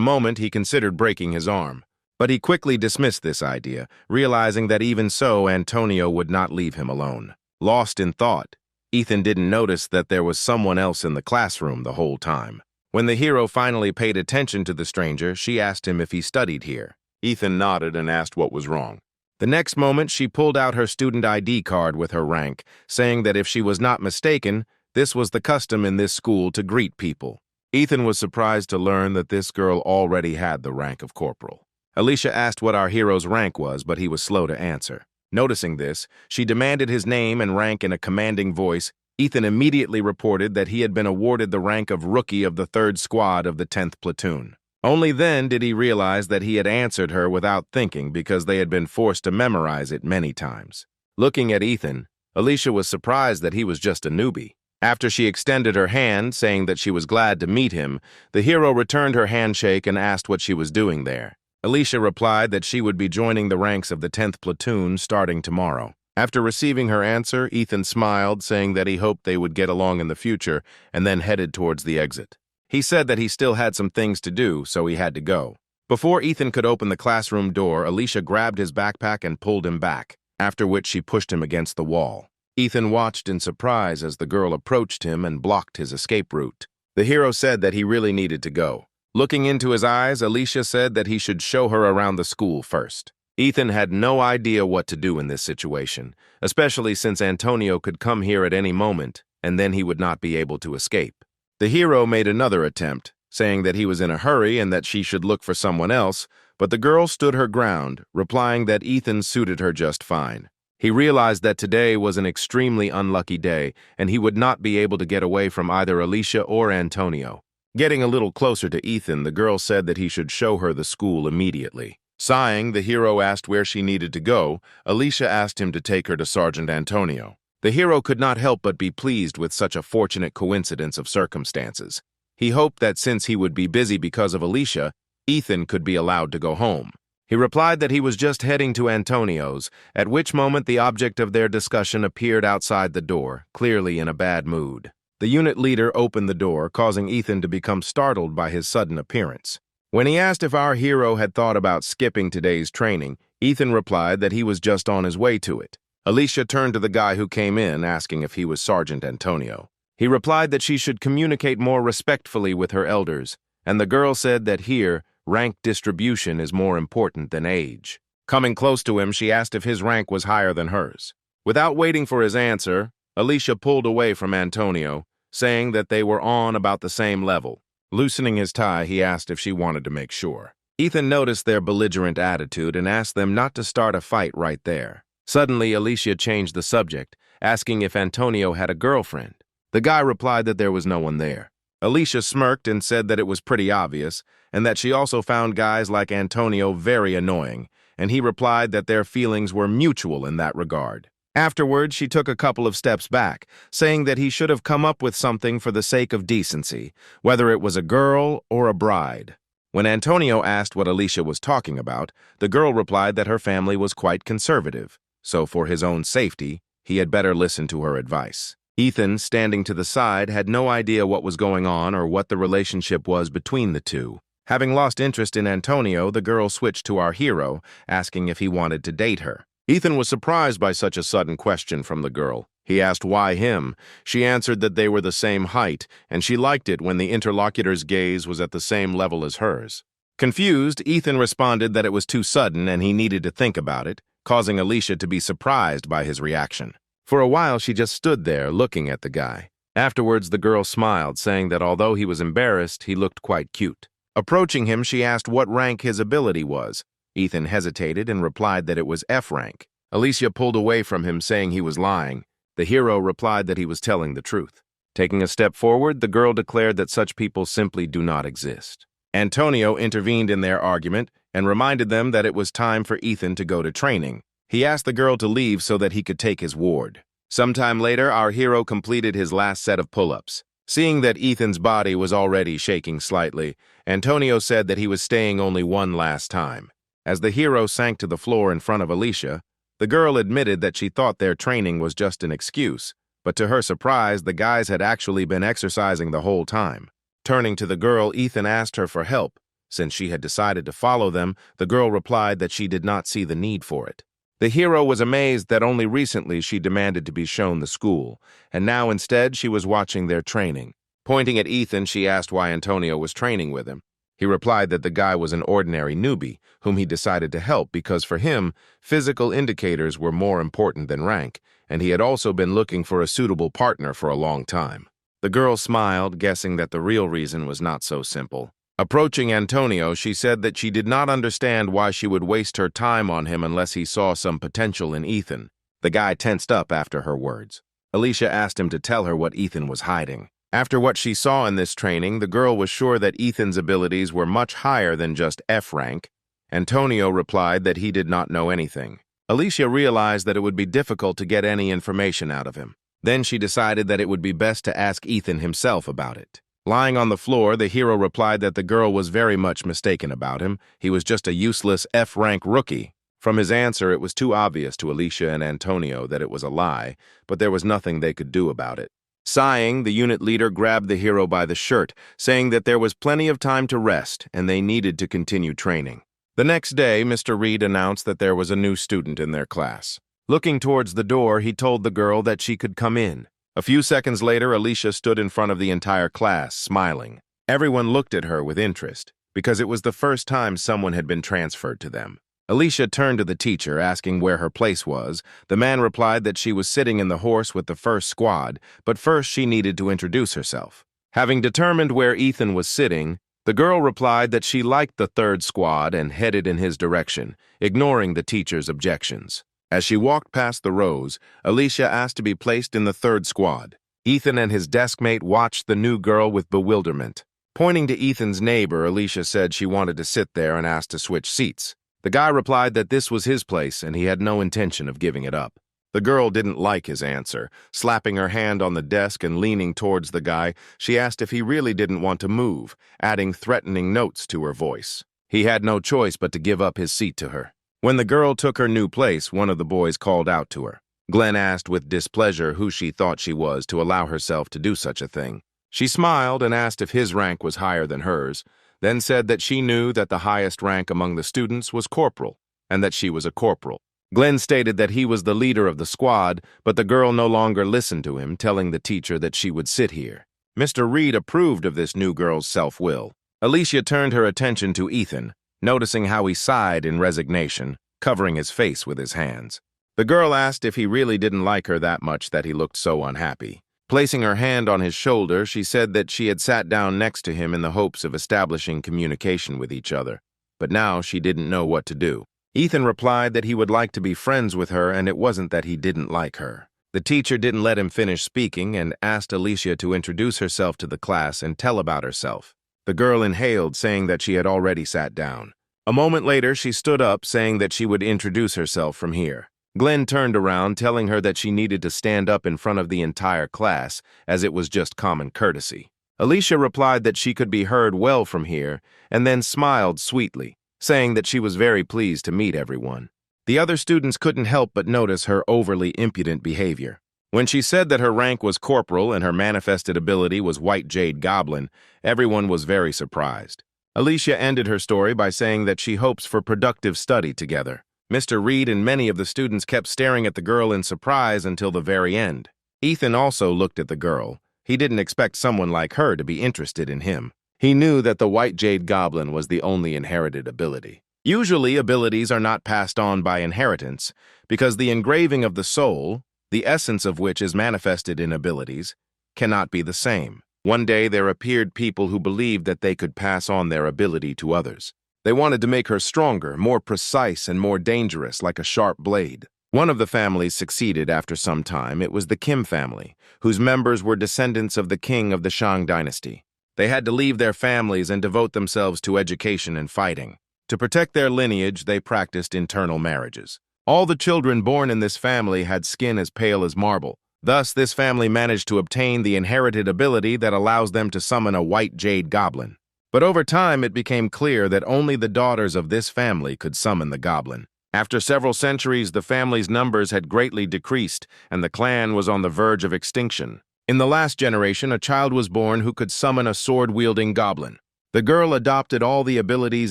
moment, he considered breaking his arm, but he quickly dismissed this idea, realizing that even so, Antonio would not leave him alone. Lost in thought, Ethan didn't notice that there was someone else in the classroom the whole time. When the hero finally paid attention to the stranger, she asked him if he studied here. Ethan nodded and asked what was wrong. The next moment, she pulled out her student ID card with her rank, saying that if she was not mistaken, this was the custom in this school to greet people. Ethan was surprised to learn that this girl already had the rank of corporal. Alicia asked what our hero's rank was, but he was slow to answer. Noticing this, she demanded his name and rank in a commanding voice. Ethan immediately reported that he had been awarded the rank of Rookie of the 3rd Squad of the 10th Platoon. Only then did he realize that he had answered her without thinking because they had been forced to memorize it many times. Looking at Ethan, Alicia was surprised that he was just a newbie. After she extended her hand, saying that she was glad to meet him, the hero returned her handshake and asked what she was doing there. Alicia replied that she would be joining the ranks of the 10th Platoon starting tomorrow. After receiving her answer, Ethan smiled, saying that he hoped they would get along in the future, and then headed towards the exit. He said that he still had some things to do, so he had to go. Before Ethan could open the classroom door, Alicia grabbed his backpack and pulled him back, after which she pushed him against the wall. Ethan watched in surprise as the girl approached him and blocked his escape route. The hero said that he really needed to go. Looking into his eyes, Alicia said that he should show her around the school first. Ethan had no idea what to do in this situation, especially since Antonio could come here at any moment, and then he would not be able to escape. The hero made another attempt, saying that he was in a hurry and that she should look for someone else, but the girl stood her ground, replying that Ethan suited her just fine. He realized that today was an extremely unlucky day, and he would not be able to get away from either Alicia or Antonio. Getting a little closer to Ethan, the girl said that he should show her the school immediately. Sighing, the hero asked where she needed to go. Alicia asked him to take her to Sergeant Antonio. The hero could not help but be pleased with such a fortunate coincidence of circumstances. He hoped that since he would be busy because of Alicia, Ethan could be allowed to go home. He replied that he was just heading to Antonio's, at which moment the object of their discussion appeared outside the door, clearly in a bad mood. The unit leader opened the door, causing Ethan to become startled by his sudden appearance. When he asked if our hero had thought about skipping today's training, Ethan replied that he was just on his way to it. Alicia turned to the guy who came in, asking if he was Sergeant Antonio. He replied that she should communicate more respectfully with her elders, and the girl said that here, rank distribution is more important than age. Coming close to him, she asked if his rank was higher than hers. Without waiting for his answer, Alicia pulled away from Antonio, saying that they were on about the same level. Loosening his tie, he asked if she wanted to make sure. Ethan noticed their belligerent attitude and asked them not to start a fight right there. Suddenly, Alicia changed the subject, asking if Antonio had a girlfriend. The guy replied that there was no one there. Alicia smirked and said that it was pretty obvious, and that she also found guys like Antonio very annoying, and he replied that their feelings were mutual in that regard. Afterwards, she took a couple of steps back, saying that he should have come up with something for the sake of decency, whether it was a girl or a bride. When Antonio asked what Alicia was talking about, the girl replied that her family was quite conservative, so for his own safety, he had better listen to her advice. Ethan, standing to the side, had no idea what was going on or what the relationship was between the two. Having lost interest in Antonio, the girl switched to our hero, asking if he wanted to date her. Ethan was surprised by such a sudden question from the girl. He asked why him. She answered that they were the same height, and she liked it when the interlocutor's gaze was at the same level as hers. Confused, Ethan responded that it was too sudden and he needed to think about it, causing Alicia to be surprised by his reaction. For a while, she just stood there looking at the guy. Afterwards, the girl smiled, saying that although he was embarrassed, he looked quite cute. Approaching him, she asked what rank his ability was. Ethan hesitated and replied that it was F rank. Alicia pulled away from him, saying he was lying. The hero replied that he was telling the truth. Taking a step forward, the girl declared that such people simply do not exist. Antonio intervened in their argument and reminded them that it was time for Ethan to go to training. He asked the girl to leave so that he could take his ward. Sometime later, our hero completed his last set of pull-ups. Seeing that Ethan's body was already shaking slightly, Antonio said that he was staying only one last time. As the hero sank to the floor in front of Alicia, the girl admitted that she thought their training was just an excuse, but to her surprise, the guys had actually been exercising the whole time. Turning to the girl, Ethan asked her for help. Since she had decided to follow them, the girl replied that she did not see the need for it. The hero was amazed that only recently she demanded to be shown the school, and now instead she was watching their training. Pointing at Ethan, she asked why Antonio was training with him. He replied that the guy was an ordinary newbie, whom he decided to help because for him, physical indicators were more important than rank, and he had also been looking for a suitable partner for a long time. The girl smiled, guessing that the real reason was not so simple. Approaching Antonio, she said that she did not understand why she would waste her time on him unless he saw some potential in Ethan. The guy tensed up after her words. Alicia asked him to tell her what Ethan was hiding. After what she saw in this training, the girl was sure that Ethan's abilities were much higher than just F rank. Antonio replied that he did not know anything. Alicia realized that it would be difficult to get any information out of him. Then she decided that it would be best to ask Ethan himself about it. Lying on the floor, the hero replied that the girl was very much mistaken about him. He was just a useless F-rank rookie. From his answer, it was too obvious to Alicia and Antonio that it was a lie, but there was nothing they could do about it. Sighing, the unit leader grabbed the hero by the shirt, saying that there was plenty of time to rest and they needed to continue training. The next day, Mr. Reed announced that there was a new student in their class. Looking towards the door, he told the girl that she could come in. A few seconds later, Alicia stood in front of the entire class, smiling. Everyone looked at her with interest, because it was the first time someone had been transferred to them. Alicia turned to the teacher, asking where her place was. The man replied that she was sitting in the horse with the first squad, but first she needed to introduce herself. Having determined where Ethan was sitting, the girl replied that she liked the third squad and headed in his direction, ignoring the teacher's objections. As she walked past the rows, Alicia asked to be placed in the third squad. Ethan and his deskmate watched the new girl with bewilderment. Pointing to Ethan's neighbor, Alicia said she wanted to sit there and asked to switch seats. The guy replied that this was his place and he had no intention of giving it up. The girl didn't like his answer. Slapping her hand on the desk and leaning towards the guy, she asked if he really didn't want to move, adding threatening notes to her voice. He had no choice but to give up his seat to her. When the girl took her new place, one of the boys called out to her. Glenn asked with displeasure who she thought she was to allow herself to do such a thing. She smiled and asked if his rank was higher than hers, then said that she knew that the highest rank among the students was corporal, and that she was a corporal. Glenn stated that he was the leader of the squad, but the girl no longer listened to him, telling the teacher that she would sit here. Mr. Reed approved of this new girl's self-will. Alicia turned her attention to Ethan, noticing how he sighed in resignation, covering his face with his hands. The girl asked if he really didn't like her that much that he looked so unhappy. Placing her hand on his shoulder, she said that she had sat down next to him in the hopes of establishing communication with each other, but now she didn't know what to do. Ethan replied that he would like to be friends with her and it wasn't that he didn't like her. The teacher didn't let him finish speaking and asked Alicia to introduce herself to the class and tell about herself. The girl inhaled, saying that she had already sat down. A moment later, she stood up, saying that she would introduce herself from here. Glenn turned around, telling her that she needed to stand up in front of the entire class, as it was just common courtesy. Alicia replied that she could be heard well from here, and then smiled sweetly, saying that she was very pleased to meet everyone. The other students couldn't help but notice her overly impudent behavior. When she said that her rank was corporal and her manifested ability was White Jade Goblin, everyone was very surprised. Alicia ended her story by saying that she hopes for productive study together. Mr. Reed and many of the students kept staring at the girl in surprise until the very end. Ethan also looked at the girl. He didn't expect someone like her to be interested in him. He knew that the White Jade Goblin was the only inherited ability. Usually, abilities are not passed on by inheritance because the engraving of the soul, the essence of which is manifested in abilities, cannot be the same. One day there appeared people who believed that they could pass on their ability to others. They wanted to make her stronger, more precise, and more dangerous, like a sharp blade. One of the families succeeded after some time. It was the Kim family, whose members were descendants of the king of the Shang dynasty. They had to leave their families and devote themselves to education and fighting. To protect their lineage, they practiced internal marriages. All the children born in this family had skin as pale as marble. Thus, this family managed to obtain the inherited ability that allows them to summon a white jade goblin. But over time, it became clear that only the daughters of this family could summon the goblin. After several centuries, the family's numbers had greatly decreased, and the clan was on the verge of extinction. In the last generation, a child was born who could summon a sword-wielding goblin. The girl adopted all the abilities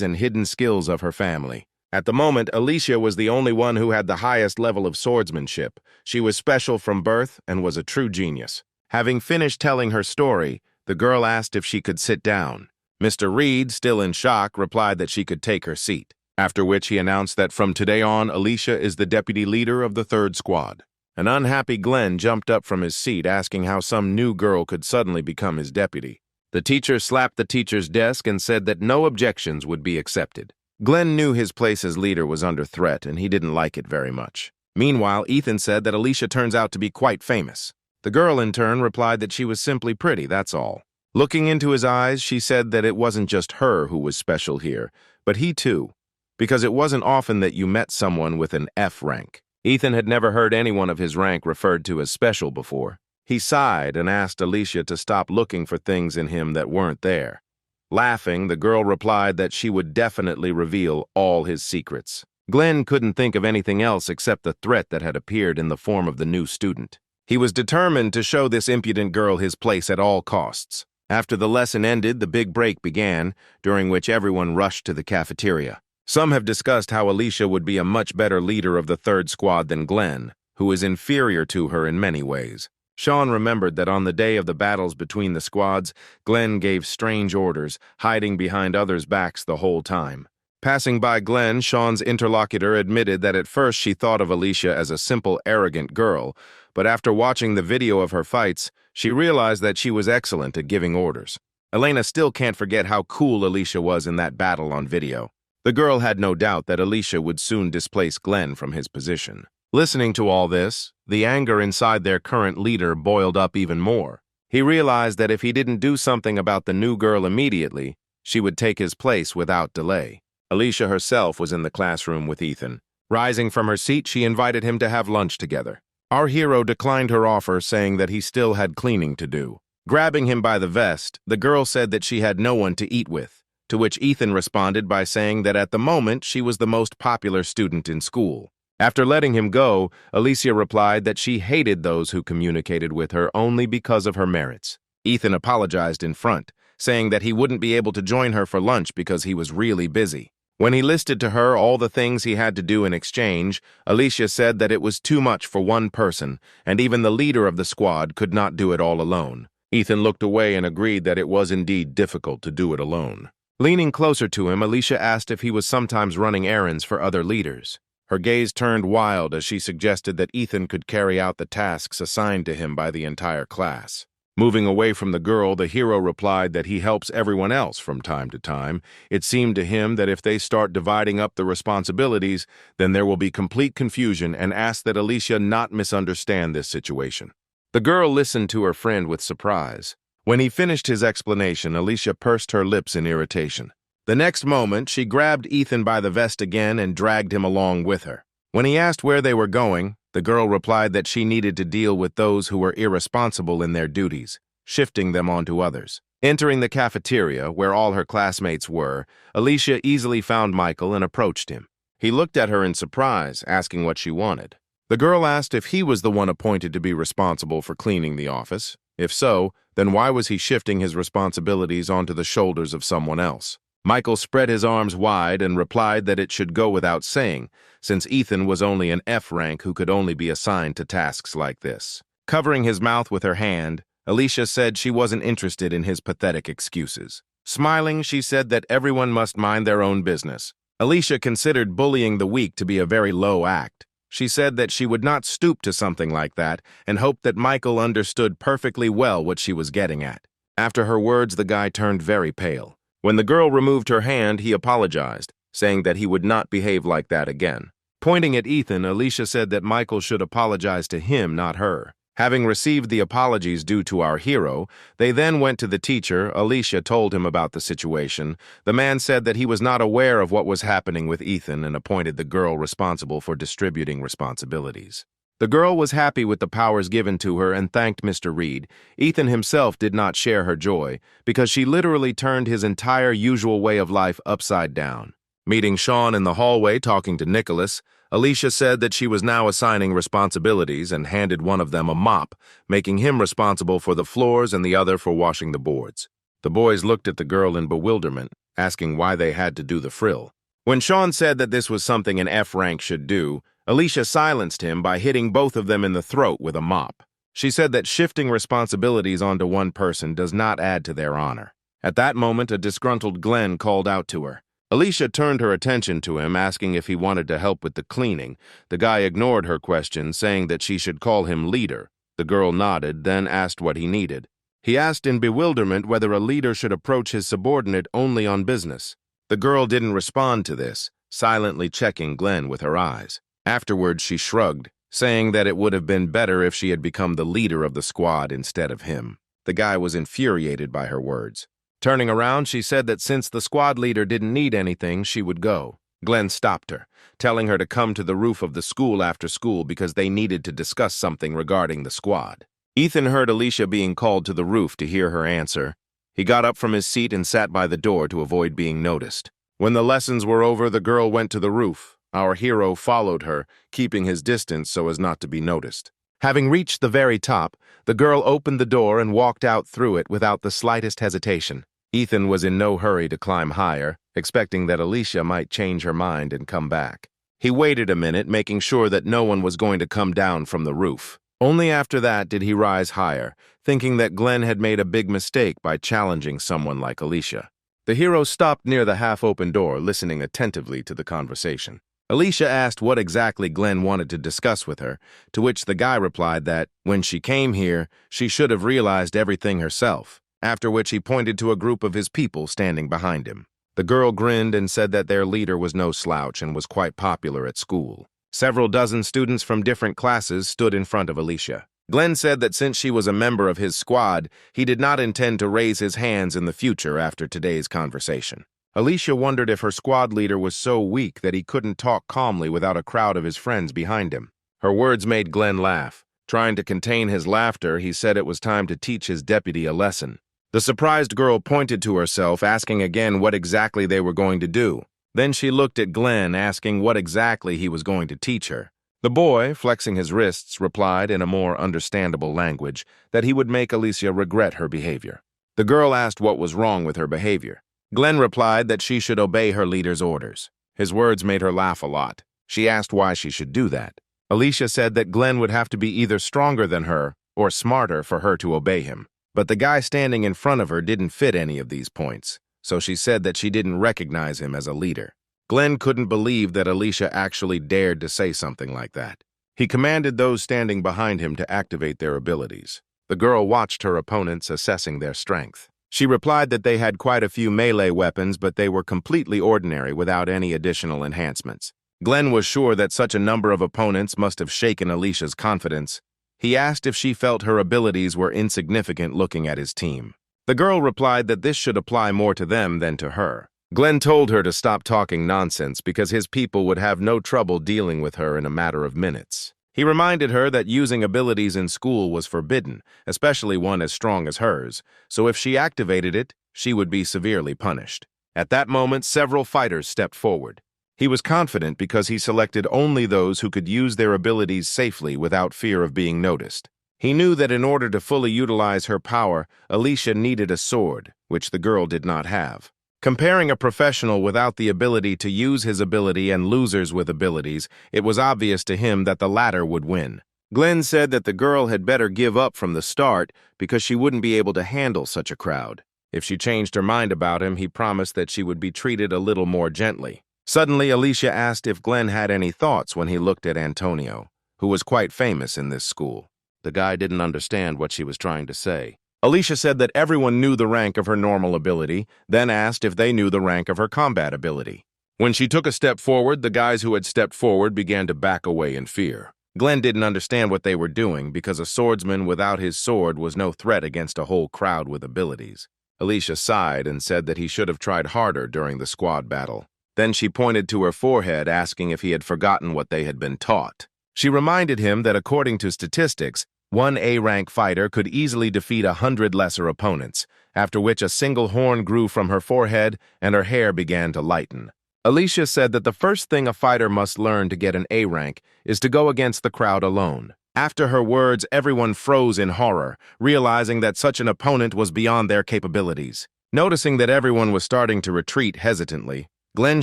and hidden skills of her family. At the moment, Alicia was the only one who had the highest level of swordsmanship. She was special from birth and was a true genius. Having finished telling her story, the girl asked if she could sit down. Mr. Reed, still in shock, replied that she could take her seat, after which he announced that from today on, Alicia is the deputy leader of the third squad. An unhappy Glenn jumped up from his seat, asking how some new girl could suddenly become his deputy. The teacher slapped the teacher's desk and said that no objections would be accepted. Glenn knew his place as leader was under threat, and he didn't like it very much. Meanwhile, Ethan said that Alicia turns out to be quite famous. The girl, in turn, replied that she was simply pretty, that's all. Looking into his eyes, she said that it wasn't just her who was special here, but he too, because it wasn't often that you met someone with an F rank. Ethan had never heard anyone of his rank referred to as special before. He sighed and asked Alicia to stop looking for things in him that weren't there. Laughing, the girl replied that she would definitely reveal all his secrets. Glenn couldn't think of anything else except the threat that had appeared in the form of the new student. He was determined to show this impudent girl his place at all costs. After the lesson ended, the big break began, during which everyone rushed to the cafeteria. Some have discussed how Alicia would be a much better leader of the third squad than Glenn, who is inferior to her in many ways. Sean remembered that on the day of the battles between the squads, Glenn gave strange orders, hiding behind others' backs the whole time. Passing by Glenn, Sean's interlocutor admitted that at first she thought of Alicia as a simple, arrogant girl, but after watching the video of her fights, she realized that she was excellent at giving orders. Elena still can't forget how cool Alicia was in that battle on video. The girl had no doubt that Alicia would soon displace Glenn from his position. Listening to all this, the anger inside their current leader boiled up even more. He realized that if he didn't do something about the new girl immediately, she would take his place without delay. Alicia herself was in the classroom with Ethan. Rising from her seat, she invited him to have lunch together. Our hero declined her offer, saying that he still had cleaning to do. Grabbing him by the vest, the girl said that she had no one to eat with, to which Ethan responded by saying that at the moment she was the most popular student in school. After letting him go, Alicia replied that she hated those who communicated with her only because of her merits. Ethan apologized in front, saying that he wouldn't be able to join her for lunch because he was really busy. When he listed to her all the things he had to do in exchange, Alicia said that it was too much for one person, and even the leader of the squad could not do it all alone. Ethan looked away and agreed that it was indeed difficult to do it alone. Leaning closer to him, Alicia asked if he was sometimes running errands for other leaders. Her gaze turned wild as she suggested that Ethan could carry out the tasks assigned to him by the entire class. Moving away from the girl, the hero replied that he helps everyone else from time to time. It seemed to him that if they start dividing up the responsibilities, then there will be complete confusion, and asked that Alicia not misunderstand this situation. The girl listened to her friend with surprise. When he finished his explanation, Alicia pursed her lips in irritation. The next moment, she grabbed Ethan by the vest again and dragged him along with her. When he asked where they were going, the girl replied that she needed to deal with those who were irresponsible in their duties, shifting them onto others. Entering the cafeteria, where all her classmates were, Alicia easily found Michael and approached him. He looked at her in surprise, asking what she wanted. The girl asked if he was the one appointed to be responsible for cleaning the office. If so, then why was he shifting his responsibilities onto the shoulders of someone else? Michael spread his arms wide and replied that it should go without saying, since Ethan was only an F rank who could only be assigned to tasks like this. Covering his mouth with her hand, Alicia said she wasn't interested in his pathetic excuses. Smiling, she said that everyone must mind their own business. Alicia considered bullying the weak to be a very low act. She said that she would not stoop to something like that and hoped that Michael understood perfectly well what she was getting at. After her words, the guy turned very pale. When the girl removed her hand, he apologized, saying that he would not behave like that again. Pointing at Ethan, Alicia said that Michael should apologize to him, not her. Having received the apologies due to our hero, they then went to the teacher. Alicia told him about the situation. The man said that he was not aware of what was happening with Ethan and appointed the girl responsible for distributing responsibilities. The girl was happy with the powers given to her and thanked Mr. Reed. Ethan himself did not share her joy because she literally turned his entire usual way of life upside down. Meeting Sean in the hallway talking to Nicholas, Alicia said that she was now assigning responsibilities and handed one of them a mop, making him responsible for the floors and the other for washing the boards. The boys looked at the girl in bewilderment, asking why they had to do the frill. When Sean said that this was something an F rank should do, Alicia silenced him by hitting both of them in the throat with a mop. She said that shifting responsibilities onto one person does not add to their honor. At that moment, a disgruntled Glenn called out to her. Alicia turned her attention to him, asking if he wanted to help with the cleaning. The guy ignored her question, saying that she should call him leader. The girl nodded, then asked what he needed. He asked in bewilderment whether a leader should approach his subordinate only on business. The girl didn't respond to this, silently checking Glenn with her eyes. Afterwards, she shrugged, saying that it would have been better if she had become the leader of the squad instead of him. The guy was infuriated by her words. Turning around, she said that since the squad leader didn't need anything, she would go. Glenn stopped her, telling her to come to the roof of the school after school because they needed to discuss something regarding the squad. Ethan heard Alicia being called to the roof to hear her answer. He got up from his seat and sat by the door to avoid being noticed. When the lessons were over, the girl went to the roof. Our hero followed her, keeping his distance so as not to be noticed. Having reached the very top, the girl opened the door and walked out through it without the slightest hesitation. Ethan was in no hurry to climb higher, expecting that Alicia might change her mind and come back. He waited a minute, making sure that no one was going to come down from the roof. Only after that did he rise higher, thinking that Glenn had made a big mistake by challenging someone like Alicia. The hero stopped near the half-open door, listening attentively to the conversation. Alicia asked what exactly Glenn wanted to discuss with her, to which the guy replied that, when she came here, she should have realized everything herself, after which he pointed to a group of his people standing behind him. The girl grinned and said that their leader was no slouch and was quite popular at school. Several dozen students from different classes stood in front of Alicia. Glenn said that since she was a member of his squad, he did not intend to raise his hands in the future after today's conversation. Alicia wondered if her squad leader was so weak that he couldn't talk calmly without a crowd of his friends behind him. Her words made Glenn laugh. Trying to contain his laughter, he said it was time to teach his deputy a lesson. The surprised girl pointed to herself, asking again what exactly they were going to do. Then she looked at Glenn, asking what exactly he was going to teach her. The boy, flexing his wrists, replied in a more understandable language that he would make Alicia regret her behavior. The girl asked what was wrong with her behavior. Glenn replied that she should obey her leader's orders. His words made her laugh a lot. She asked why she should do that. Alicia said that Glenn would have to be either stronger than her or smarter for her to obey him. But the guy standing in front of her didn't fit any of these points, so she said that she didn't recognize him as a leader. Glenn couldn't believe that Alicia actually dared to say something like that. He commanded those standing behind him to activate their abilities. The girl watched her opponents assessing their strength. She replied that they had quite a few melee weapons, but they were completely ordinary without any additional enhancements. Glenn was sure that such a number of opponents must have shaken Alicia's confidence. He asked if she felt her abilities were insignificant looking at his team. The girl replied that this should apply more to them than to her. Glenn told her to stop talking nonsense because his people would have no trouble dealing with her in a matter of minutes. He reminded her that using abilities in school was forbidden, especially one as strong as hers, so if she activated it, she would be severely punished. At that moment, several fighters stepped forward. He was confident because he selected only those who could use their abilities safely without fear of being noticed. He knew that in order to fully utilize her power, Alicia needed a sword, which the girl did not have. Comparing a professional without the ability to use his ability and losers with abilities, it was obvious to him that the latter would win. Glenn said that the girl had better give up from the start because she wouldn't be able to handle such a crowd. If she changed her mind about him, he promised that she would be treated a little more gently. Suddenly, Alicia asked if Glenn had any thoughts when he looked at Antonio, who was quite famous in this school. The guy didn't understand what she was trying to say. Alicia said that everyone knew the rank of her normal ability, then asked if they knew the rank of her combat ability. When she took a step forward, the guys who had stepped forward began to back away in fear. Glenn didn't understand what they were doing because a swordsman without his sword was no threat against a whole crowd with abilities. Alicia sighed and said that he should have tried harder during the squad battle. Then she pointed to her forehead, asking if he had forgotten what they had been taught. She reminded him that according to statistics, one A-rank fighter could easily defeat 100 lesser opponents, after which a single horn grew from her forehead and her hair began to lighten. Alicia said that the first thing a fighter must learn to get an A rank is to go against the crowd alone. After her words, everyone froze in horror, realizing that such an opponent was beyond their capabilities. Noticing that everyone was starting to retreat hesitantly, Glenn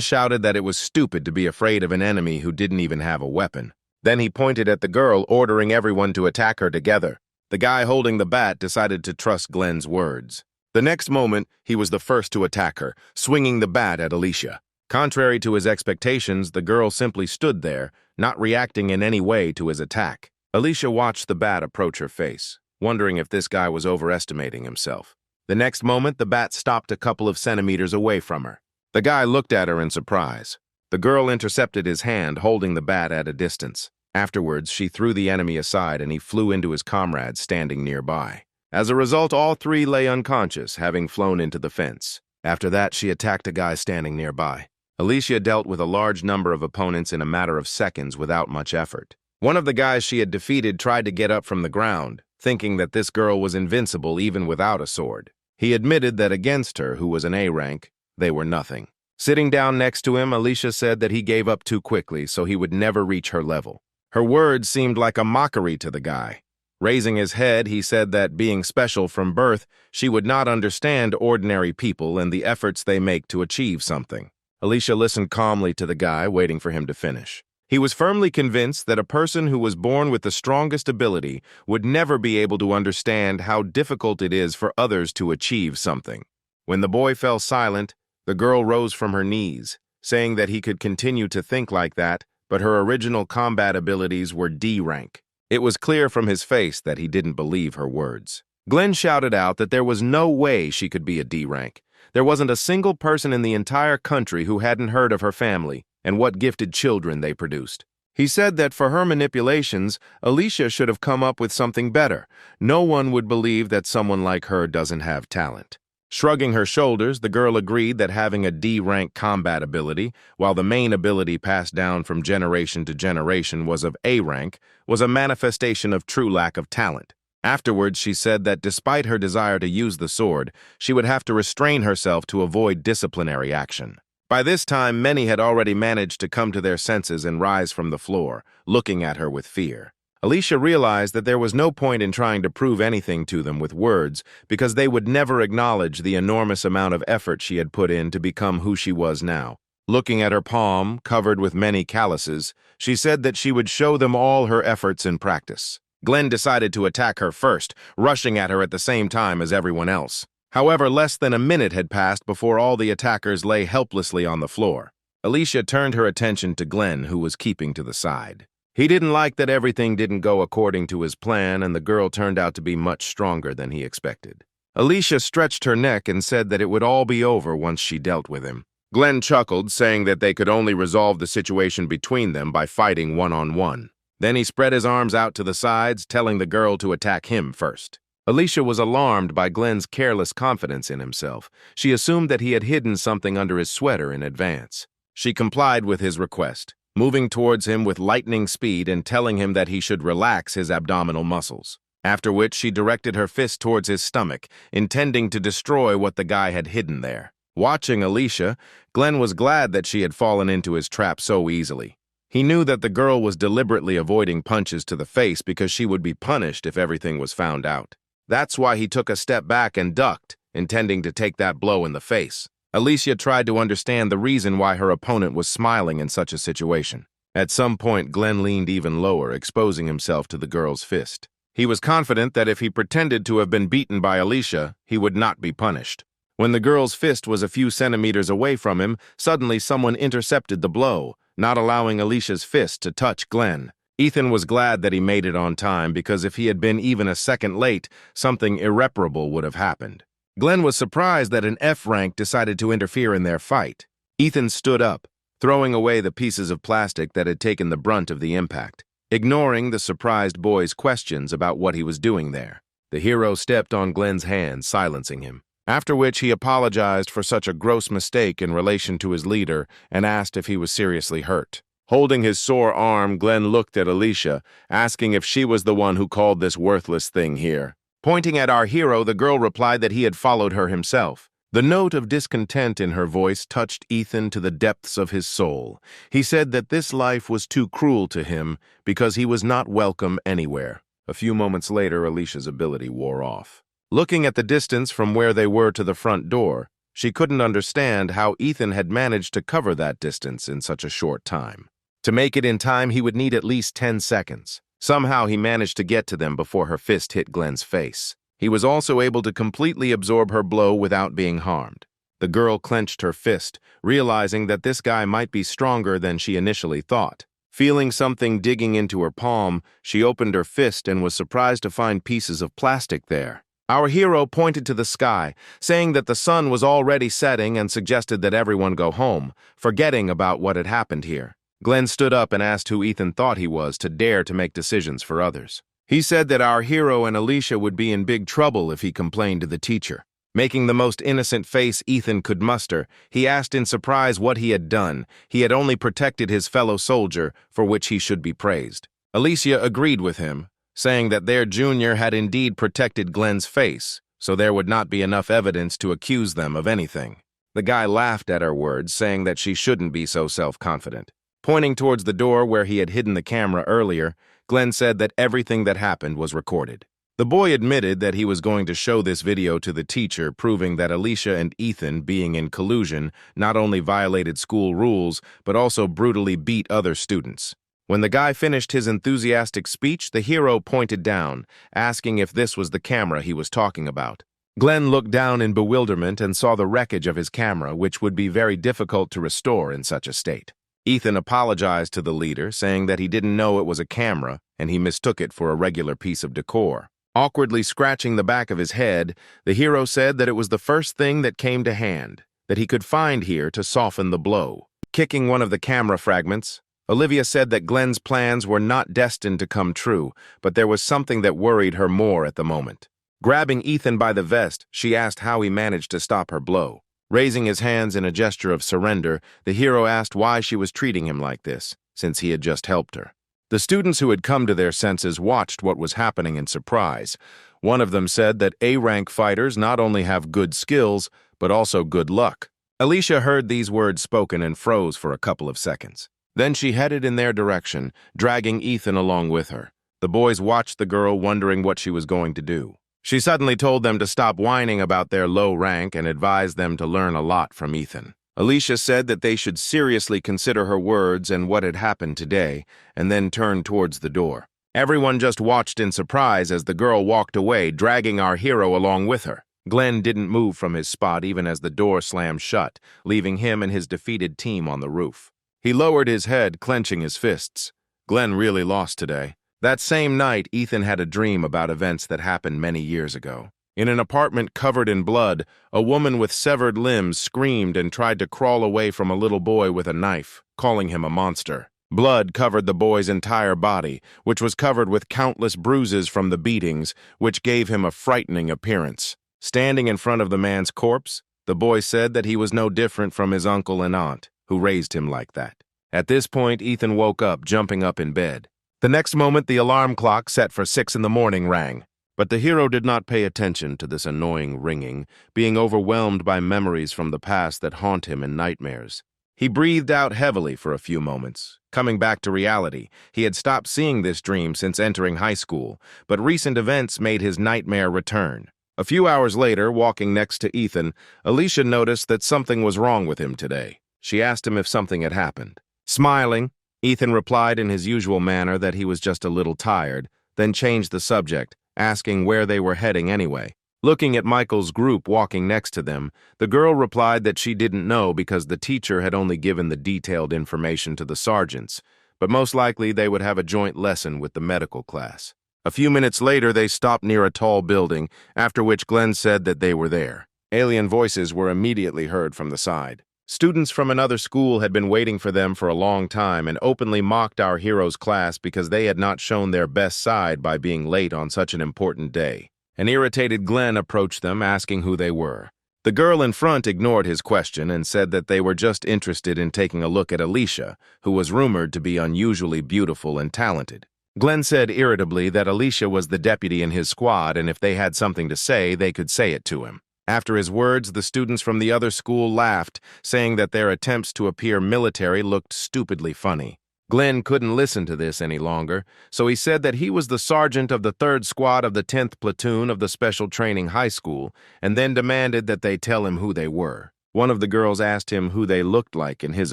shouted that it was stupid to be afraid of an enemy who didn't even have a weapon. Then he pointed at the girl, ordering everyone to attack her together. The guy holding the bat decided to trust Glenn's words. The next moment, he was the first to attack her, swinging the bat at Alicia. Contrary to his expectations, the girl simply stood there, not reacting in any way to his attack. Alicia watched the bat approach her face, wondering if this guy was overestimating himself. The next moment, the bat stopped a couple of centimeters away from her. The guy looked at her in surprise. The girl intercepted his hand, holding the bat at a distance. Afterwards, she threw the enemy aside and he flew into his comrades standing nearby. As a result, all three lay unconscious, having flown into the fence. After that, she attacked a guy standing nearby. Alicia dealt with a large number of opponents in a matter of seconds without much effort. One of the guys she had defeated tried to get up from the ground, thinking that this girl was invincible even without a sword. He admitted that against her, who was an A rank, they were nothing. Sitting down next to him, Alicia said that he gave up too quickly, so he would never reach her level. Her words seemed like a mockery to the guy. Raising his head, he said that being special from birth, she would not understand ordinary people and the efforts they make to achieve something. Alicia listened calmly to the guy, waiting for him to finish. He was firmly convinced that a person who was born with the strongest ability would never be able to understand how difficult it is for others to achieve something. When the boy fell silent, the girl rose from her knees, saying that he could continue to think like that, but her original combat abilities were D rank. It was clear from his face that he didn't believe her words. Glenn shouted out that there was no way she could be a D rank. There wasn't a single person in the entire country who hadn't heard of her family and what gifted children they produced. He said that for her manipulations, Alicia should have come up with something better. No one would believe that someone like her doesn't have talent. Shrugging her shoulders, the girl agreed that having a D-rank combat ability, while the main ability passed down from generation to generation was of A rank, was a manifestation of true lack of talent. Afterwards, she said that despite her desire to use the sword, she would have to restrain herself to avoid disciplinary action. By this time, many had already managed to come to their senses and rise from the floor, looking at her with fear. Alicia realized that there was no point in trying to prove anything to them with words because they would never acknowledge the enormous amount of effort she had put in to become who she was now. Looking at her palm, covered with many calluses, she said that she would show them all her efforts in practice. Glenn decided to attack her first, rushing at her at the same time as everyone else. However, less than a minute had passed before all the attackers lay helplessly on the floor. Alicia turned her attention to Glenn, who was keeping to the side. He didn't like that everything didn't go according to his plan, and the girl turned out to be much stronger than he expected. Alicia stretched her neck and said that it would all be over once she dealt with him. Glenn chuckled, saying that they could only resolve the situation between them by fighting one-on-one. Then he spread his arms out to the sides, telling the girl to attack him first. Alicia was alarmed by Glenn's careless confidence in himself. She assumed that he had hidden something under his sweater in advance. She complied with his request, moving towards him with lightning speed and telling him that he should relax his abdominal muscles. After which she directed her fist towards his stomach, intending to destroy what the guy had hidden there. Watching Alicia, Glenn was glad that she had fallen into his trap so easily. He knew that the girl was deliberately avoiding punches to the face because she would be punished if everything was found out. That's why he took a step back and ducked, intending to take that blow in the face. Alicia tried to understand the reason why her opponent was smiling in such a situation. At some point, Glenn leaned even lower, exposing himself to the girl's fist. He was confident that if he pretended to have been beaten by Alicia, he would not be punished. When the girl's fist was a few centimeters away from him, suddenly someone intercepted the blow, not allowing Alicia's fist to touch Glenn. Ethan was glad that he made it on time because if he had been even a second late, something irreparable would have happened. Glenn was surprised that an F rank decided to interfere in their fight. Ethan stood up, throwing away the pieces of plastic that had taken the brunt of the impact, ignoring the surprised boy's questions about what he was doing there. The hero stepped on Glenn's hand, silencing him, after which he apologized for such a gross mistake in relation to his leader and asked if he was seriously hurt. Holding his sore arm, Glenn looked at Alicia, asking if she was the one who called this worthless thing here. Pointing at our hero, the girl replied that he had followed her himself. The note of discontent in her voice touched Ethan to the depths of his soul. He said that this life was too cruel to him because he was not welcome anywhere. A few moments later, Alicia's ability wore off. Looking at the distance from where they were to the front door, she couldn't understand how Ethan had managed to cover that distance in such a short time. To make it in time, he would need at least 10 seconds. Somehow he managed to get to them before her fist hit Glenn's face. He was also able to completely absorb her blow without being harmed. The girl clenched her fist, realizing that this guy might be stronger than she initially thought. Feeling something digging into her palm, she opened her fist and was surprised to find pieces of plastic there. Our hero pointed to the sky, saying that the sun was already setting and suggested that everyone go home, forgetting about what had happened here. Glenn stood up and asked who Ethan thought he was to dare to make decisions for others. He said that our hero and Alicia would be in big trouble if he complained to the teacher. Making the most innocent face Ethan could muster, he asked in surprise what he had done. He had only protected his fellow soldier, for which he should be praised. Alicia agreed with him, saying that their junior had indeed protected Glenn's face, so there would not be enough evidence to accuse them of anything. The guy laughed at her words, saying that she shouldn't be so self-confident. Pointing towards the door where he had hidden the camera earlier, Glenn said that everything that happened was recorded. The boy admitted that he was going to show this video to the teacher, proving that Alicia and Ethan, being in collusion, not only violated school rules, but also brutally beat other students. When the guy finished his enthusiastic speech, the hero pointed down, asking if this was the camera he was talking about. Glenn looked down in bewilderment and saw the wreckage of his camera, which would be very difficult to restore in such a state. Ethan apologized to the leader, saying that he didn't know it was a camera and he mistook it for a regular piece of decor. Awkwardly scratching the back of his head, the hero said that it was the first thing that came to hand, that he could find here to soften the blow. Kicking one of the camera fragments, Olivia said that Glenn's plans were not destined to come true, but there was something that worried her more at the moment. Grabbing Ethan by the vest, she asked how he managed to stop her blow. Raising his hands in a gesture of surrender, the hero asked why she was treating him like this, since he had just helped her. The students who had come to their senses watched what was happening in surprise. One of them said that A-rank fighters not only have good skills, but also good luck. Alicia heard these words spoken and froze for a couple of seconds. Then she headed in their direction, dragging Ethan along with her. The boys watched the girl, wondering what she was going to do. She suddenly told them to stop whining about their low rank and advised them to learn a lot from Ethan. Alicia said that they should seriously consider her words and what had happened today, and then turned towards the door. Everyone just watched in surprise as the girl walked away, dragging our hero along with her. Glenn didn't move from his spot even as the door slammed shut, leaving him and his defeated team on the roof. He lowered his head, clenching his fists. Glenn really lost today. That same night, Ethan had a dream about events that happened many years ago. In an apartment covered in blood, a woman with severed limbs screamed and tried to crawl away from a little boy with a knife, calling him a monster. Blood covered the boy's entire body, which was covered with countless bruises from the beatings, which gave him a frightening appearance. Standing in front of the man's corpse, the boy said that he was no different from his uncle and aunt, who raised him like that. At this point, Ethan woke up, jumping up in bed. The next moment, the alarm clock set for 6 in the morning rang. But the hero did not pay attention to this annoying ringing, being overwhelmed by memories from the past that haunt him in nightmares. He breathed out heavily for a few moments. Coming back to reality, he had stopped seeing this dream since entering high school, but recent events made his nightmare return. A few hours later, walking next to Ethan, Alicia noticed that something was wrong with him today. She asked him if something had happened. Smiling, Ethan replied in his usual manner that he was just a little tired, then changed the subject, asking where they were heading anyway. Looking at Michael's group walking next to them, the girl replied that she didn't know because the teacher had only given the detailed information to the sergeants, but most likely they would have a joint lesson with the medical class. A few minutes later, they stopped near a tall building, after which Glenn said that they were there. Alien voices were immediately heard from the side. Students from another school had been waiting for them for a long time and openly mocked our hero's class because they had not shown their best side by being late on such an important day. An irritated Glenn approached them, asking who they were. The girl in front ignored his question and said that they were just interested in taking a look at Alicia, who was rumored to be unusually beautiful and talented. Glenn said irritably that Alicia was the deputy in his squad and if they had something to say, they could say it to him. After his words, the students from the other school laughed, saying that their attempts to appear military looked stupidly funny. Glenn couldn't listen to this any longer, so he said that he was the sergeant of the 3rd Squad of the 10th Platoon of the Special Training High School, and then demanded that they tell him who they were. One of the girls asked him who they looked like in his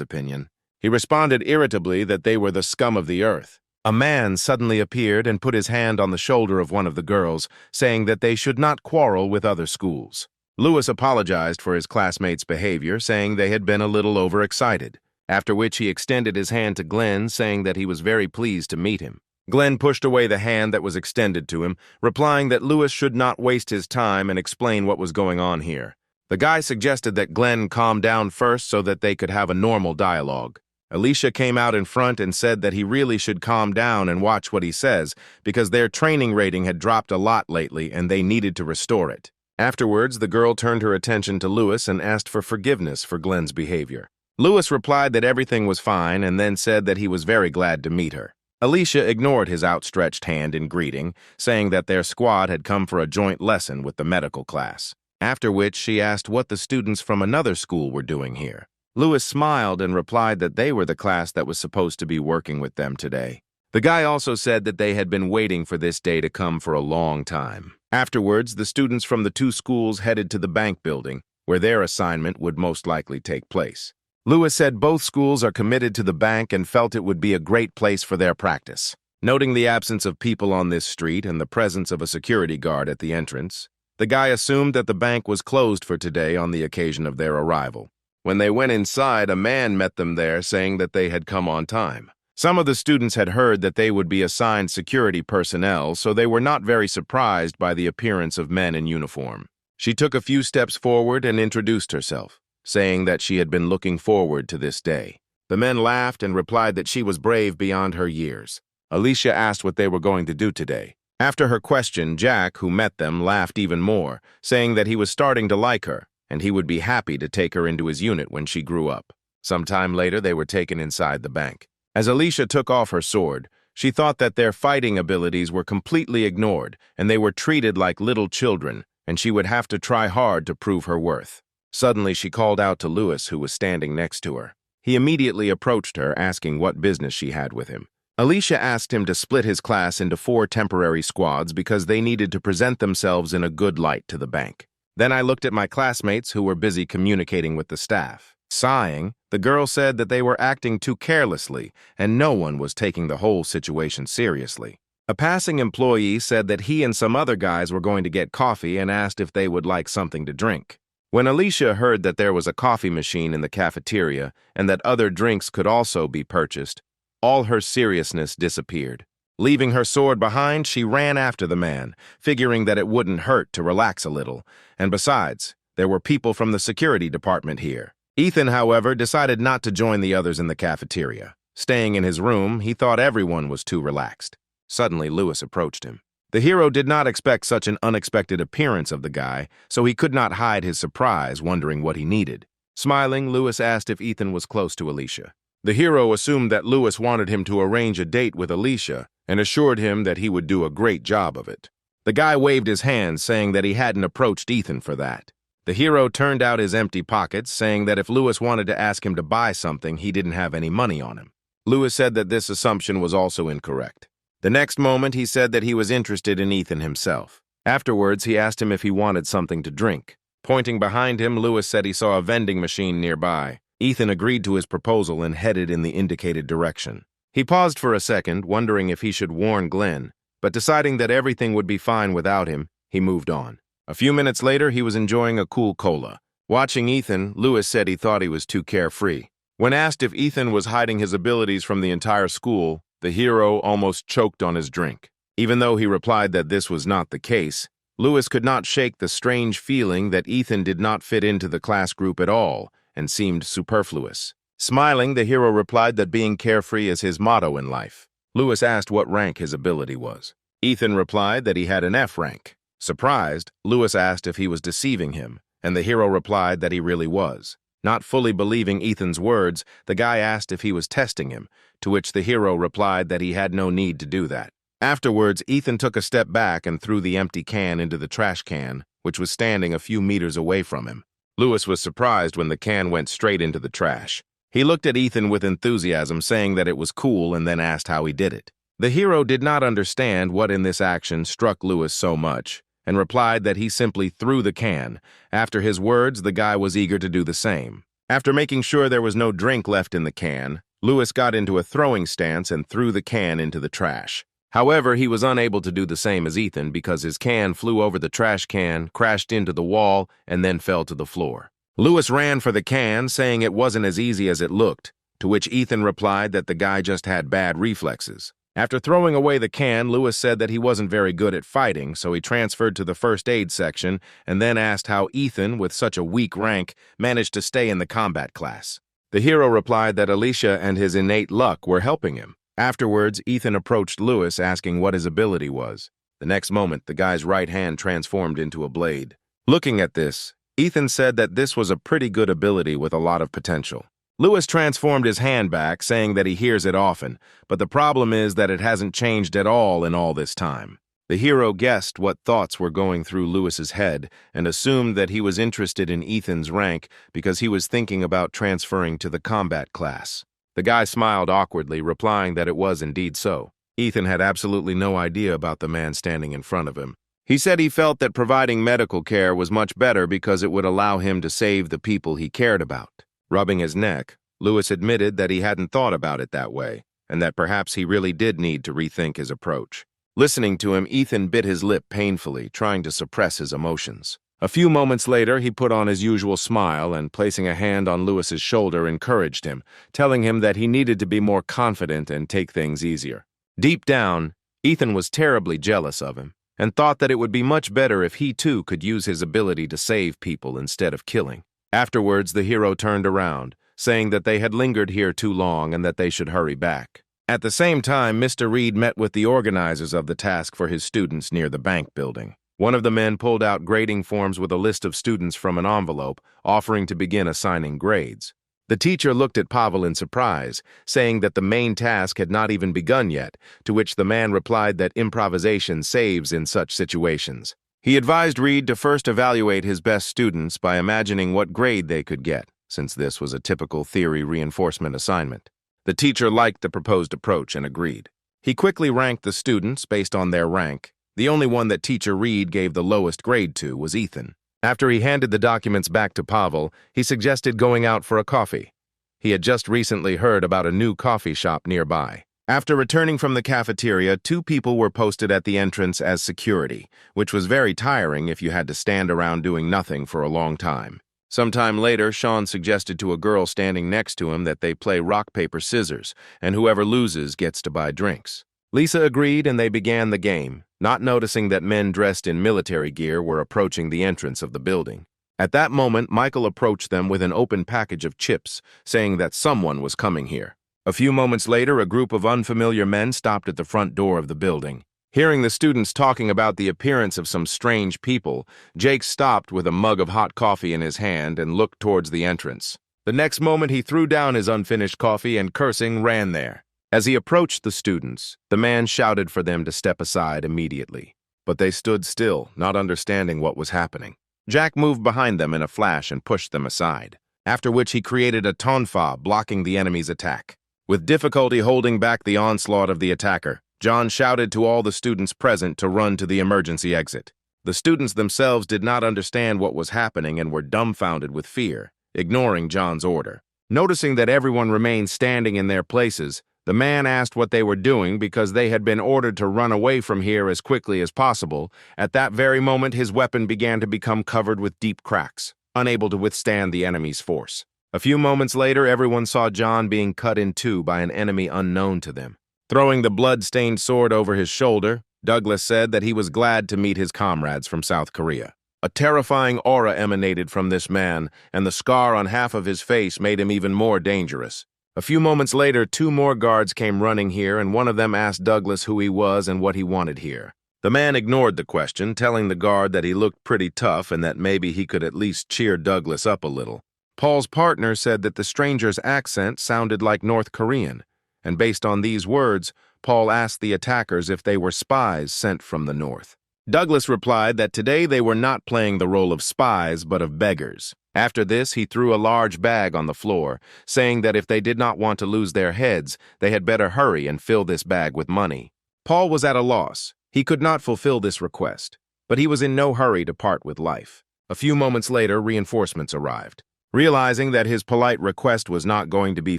opinion. He responded irritably that they were the scum of the earth. A man suddenly appeared and put his hand on the shoulder of one of the girls, saying that they should not quarrel with other schools. Lewis apologized for his classmates' behavior, saying they had been a little overexcited, after which he extended his hand to Glenn, saying that he was very pleased to meet him. Glenn pushed away the hand that was extended to him, replying that Lewis should not waste his time and explain what was going on here. The guy suggested that Glenn calm down first so that they could have a normal dialogue. Alicia came out in front and said that he really should calm down and watch what he says because their training rating had dropped a lot lately and they needed to restore it. Afterwards, the girl turned her attention to Lewis and asked for forgiveness for Glenn's behavior. Lewis replied that everything was fine and then said that he was very glad to meet her. Alicia ignored his outstretched hand in greeting, saying that their squad had come for a joint lesson with the medical class. After which, she asked what the students from another school were doing here. Lewis smiled and replied that they were the class that was supposed to be working with them today. The guy also said that they had been waiting for this day to come for a long time. Afterwards, the students from the 2 schools headed to the bank building, where their assignment would most likely take place. Lewis said both schools are committed to the bank and felt it would be a great place for their practice. Noting the absence of people on this street and the presence of a security guard at the entrance, the guy assumed that the bank was closed for today on the occasion of their arrival. When they went inside, a man met them there saying that they had come on time. Some of the students had heard that they would be assigned security personnel, so they were not very surprised by the appearance of men in uniform. She took a few steps forward and introduced herself, saying that she had been looking forward to this day. The men laughed and replied that she was brave beyond her years. Alicia asked what they were going to do today. After her question, Jack, who met them, laughed even more, saying that he was starting to like her, and he would be happy to take her into his unit when she grew up. Sometime later, they were taken inside the bank. As Alicia took off her sword, she thought that their fighting abilities were completely ignored, and they were treated like little children, and she would have to try hard to prove her worth. Suddenly, she called out to Lewis, who was standing next to her. He immediately approached her, asking what business she had with him. Alicia asked him to split his class into 4 temporary squads because they needed to present themselves in a good light to the bank. Then I looked at my classmates who were busy communicating with the staff. Sighing, the girl said that they were acting too carelessly and no one was taking the whole situation seriously. A passing employee said that he and some other guys were going to get coffee and asked if they would like something to drink. When Alicia heard that there was a coffee machine in the cafeteria and that other drinks could also be purchased, all her seriousness disappeared. Leaving her sword behind, she ran after the man, figuring that it wouldn't hurt to relax a little, and besides, there were people from the security department here. Ethan, however, decided not to join the others in the cafeteria. Staying in his room, he thought everyone was too relaxed. Suddenly, Lewis approached him. The hero did not expect such an unexpected appearance of the guy, so he could not hide his surprise, wondering what he needed. Smiling, Lewis asked if Ethan was close to Alicia. The hero assumed that Lewis wanted him to arrange a date with Alicia and assured him that he would do a great job of it. The guy waved his hand, saying that he hadn't approached Ethan for that. The hero turned out his empty pockets, saying that if Lewis wanted to ask him to buy something, he didn't have any money on him. Lewis said that this assumption was also incorrect. The next moment, he said that he was interested in Ethan himself. Afterwards, he asked him if he wanted something to drink. Pointing behind him, Lewis said he saw a vending machine nearby. Ethan agreed to his proposal and headed in the indicated direction. He paused for a second, wondering if he should warn Glenn, but deciding that everything would be fine without him, he moved on. A few minutes later, he was enjoying a cool cola. Watching Ethan, Lewis said he thought he was too carefree. When asked if Ethan was hiding his abilities from the entire school, the hero almost choked on his drink. Even though he replied that this was not the case, Lewis could not shake the strange feeling that Ethan did not fit into the class group at all, and seemed superfluous. Smiling, the hero replied that being carefree is his motto in life. Lewis asked what rank his ability was. Ethan replied that he had an F rank. Surprised, Lewis asked if he was deceiving him, and the hero replied that he really was. Not fully believing Ethan's words, the guy asked if he was testing him, to which the hero replied that he had no need to do that. Afterwards, Ethan took a step back and threw the empty can into the trash can, which was standing a few meters away from him. Lewis was surprised when the can went straight into the trash. He looked at Ethan with enthusiasm, saying that it was cool, and then asked how he did it. The hero did not understand what in this action struck Lewis so much, and replied that he simply threw the can. After his words, the guy was eager to do the same. After making sure there was no drink left in the can, Lewis got into a throwing stance and threw the can into the trash. However, he was unable to do the same as Ethan because his can flew over the trash can, crashed into the wall, and then fell to the floor. Lewis ran for the can, saying it wasn't as easy as it looked, to which Ethan replied that the guy just had bad reflexes. After throwing away the can, Lewis said that he wasn't very good at fighting, so he transferred to the first aid section and then asked how Ethan, with such a weak rank, managed to stay in the combat class. The hero replied that Alicia and his innate luck were helping him. Afterwards, Ethan approached Lewis, asking what his ability was. The next moment, the guy's right hand transformed into a blade. Looking at this, Ethan said that this was a pretty good ability with a lot of potential. Lewis transformed his hand back, saying that he hears it often, but the problem is that it hasn't changed at all in all this time. The hero guessed what thoughts were going through Lewis's head and assumed that he was interested in Ethan's rank because he was thinking about transferring to the combat class. The guy smiled awkwardly, replying that it was indeed so. Ethan had absolutely no idea about the man standing in front of him. He said he felt that providing medical care was much better because it would allow him to save the people he cared about. Rubbing his neck, Lewis admitted that he hadn't thought about it that way, and that perhaps he really did need to rethink his approach. Listening to him, Ethan bit his lip painfully, trying to suppress his emotions. A few moments later, he put on his usual smile and, placing a hand on Lewis's shoulder, encouraged him, telling him that he needed to be more confident and take things easier. Deep down, Ethan was terribly jealous of him and thought that it would be much better if he too could use his ability to save people instead of killing. Afterwards, the hero turned around, saying that they had lingered here too long and that they should hurry back. At the same time, Mr. Reed met with the organizers of the task for his students near the bank building. One of the men pulled out grading forms with a list of students from an envelope, offering to begin assigning grades. The teacher looked at Pavel in surprise, saying that the main task had not even begun yet, to which the man replied that improvisation saves in such situations. He advised Reed to first evaluate his best students by imagining what grade they could get, since this was a typical theory reinforcement assignment. The teacher liked the proposed approach and agreed. He quickly ranked the students based on their rank. The only one that Teacher Reed gave the lowest grade to was Ethan. After he handed the documents back to Pavel, he suggested going out for a coffee. He had just recently heard about a new coffee shop nearby. After returning from the cafeteria, 2 people were posted at the entrance as security, which was very tiring if you had to stand around doing nothing for a long time. Sometime later, Sean suggested to a girl standing next to him that they play rock, paper, scissors, and whoever loses gets to buy drinks. Lisa agreed and they began the game, not noticing that men dressed in military gear were approaching the entrance of the building. At that moment, Michael approached them with an open package of chips, saying that someone was coming here. A few moments later, a group of unfamiliar men stopped at the front door of the building. Hearing the students talking about the appearance of some strange people, Jake stopped with a mug of hot coffee in his hand and looked towards the entrance. The next moment, he threw down his unfinished coffee and, cursing, ran there. As he approached the students, the man shouted for them to step aside immediately. But they stood still, not understanding what was happening. Jack moved behind them in a flash and pushed them aside, after which he created a tonfa blocking the enemy's attack. With difficulty holding back the onslaught of the attacker, John shouted to all the students present to run to the emergency exit. The students themselves did not understand what was happening and were dumbfounded with fear, ignoring John's order. Noticing that everyone remained standing in their places, the man asked what they were doing because they had been ordered to run away from here as quickly as possible. At that very moment, his weapon began to become covered with deep cracks, unable to withstand the enemy's force. A few moments later, everyone saw John being cut in two by an enemy unknown to them. Throwing the blood-stained sword over his shoulder, Douglas said that he was glad to meet his comrades from South Korea. A terrifying aura emanated from this man, and the scar on half of his face made him even more dangerous. A few moments later, 2 more guards came running here, and one of them asked Douglas who he was and what he wanted here. The man ignored the question, telling the guard that he looked pretty tough and that maybe he could at least cheer Douglas up a little. Paul's partner said that the stranger's accent sounded like North Korean, and based on these words, Paul asked the attackers if they were spies sent from the north. Douglas replied that today they were not playing the role of spies, but of beggars. After this, he threw a large bag on the floor, saying that if they did not want to lose their heads, they had better hurry and fill this bag with money. Paul was at a loss. He could not fulfill this request, but he was in no hurry to part with life. A few moments later, reinforcements arrived. Realizing that his polite request was not going to be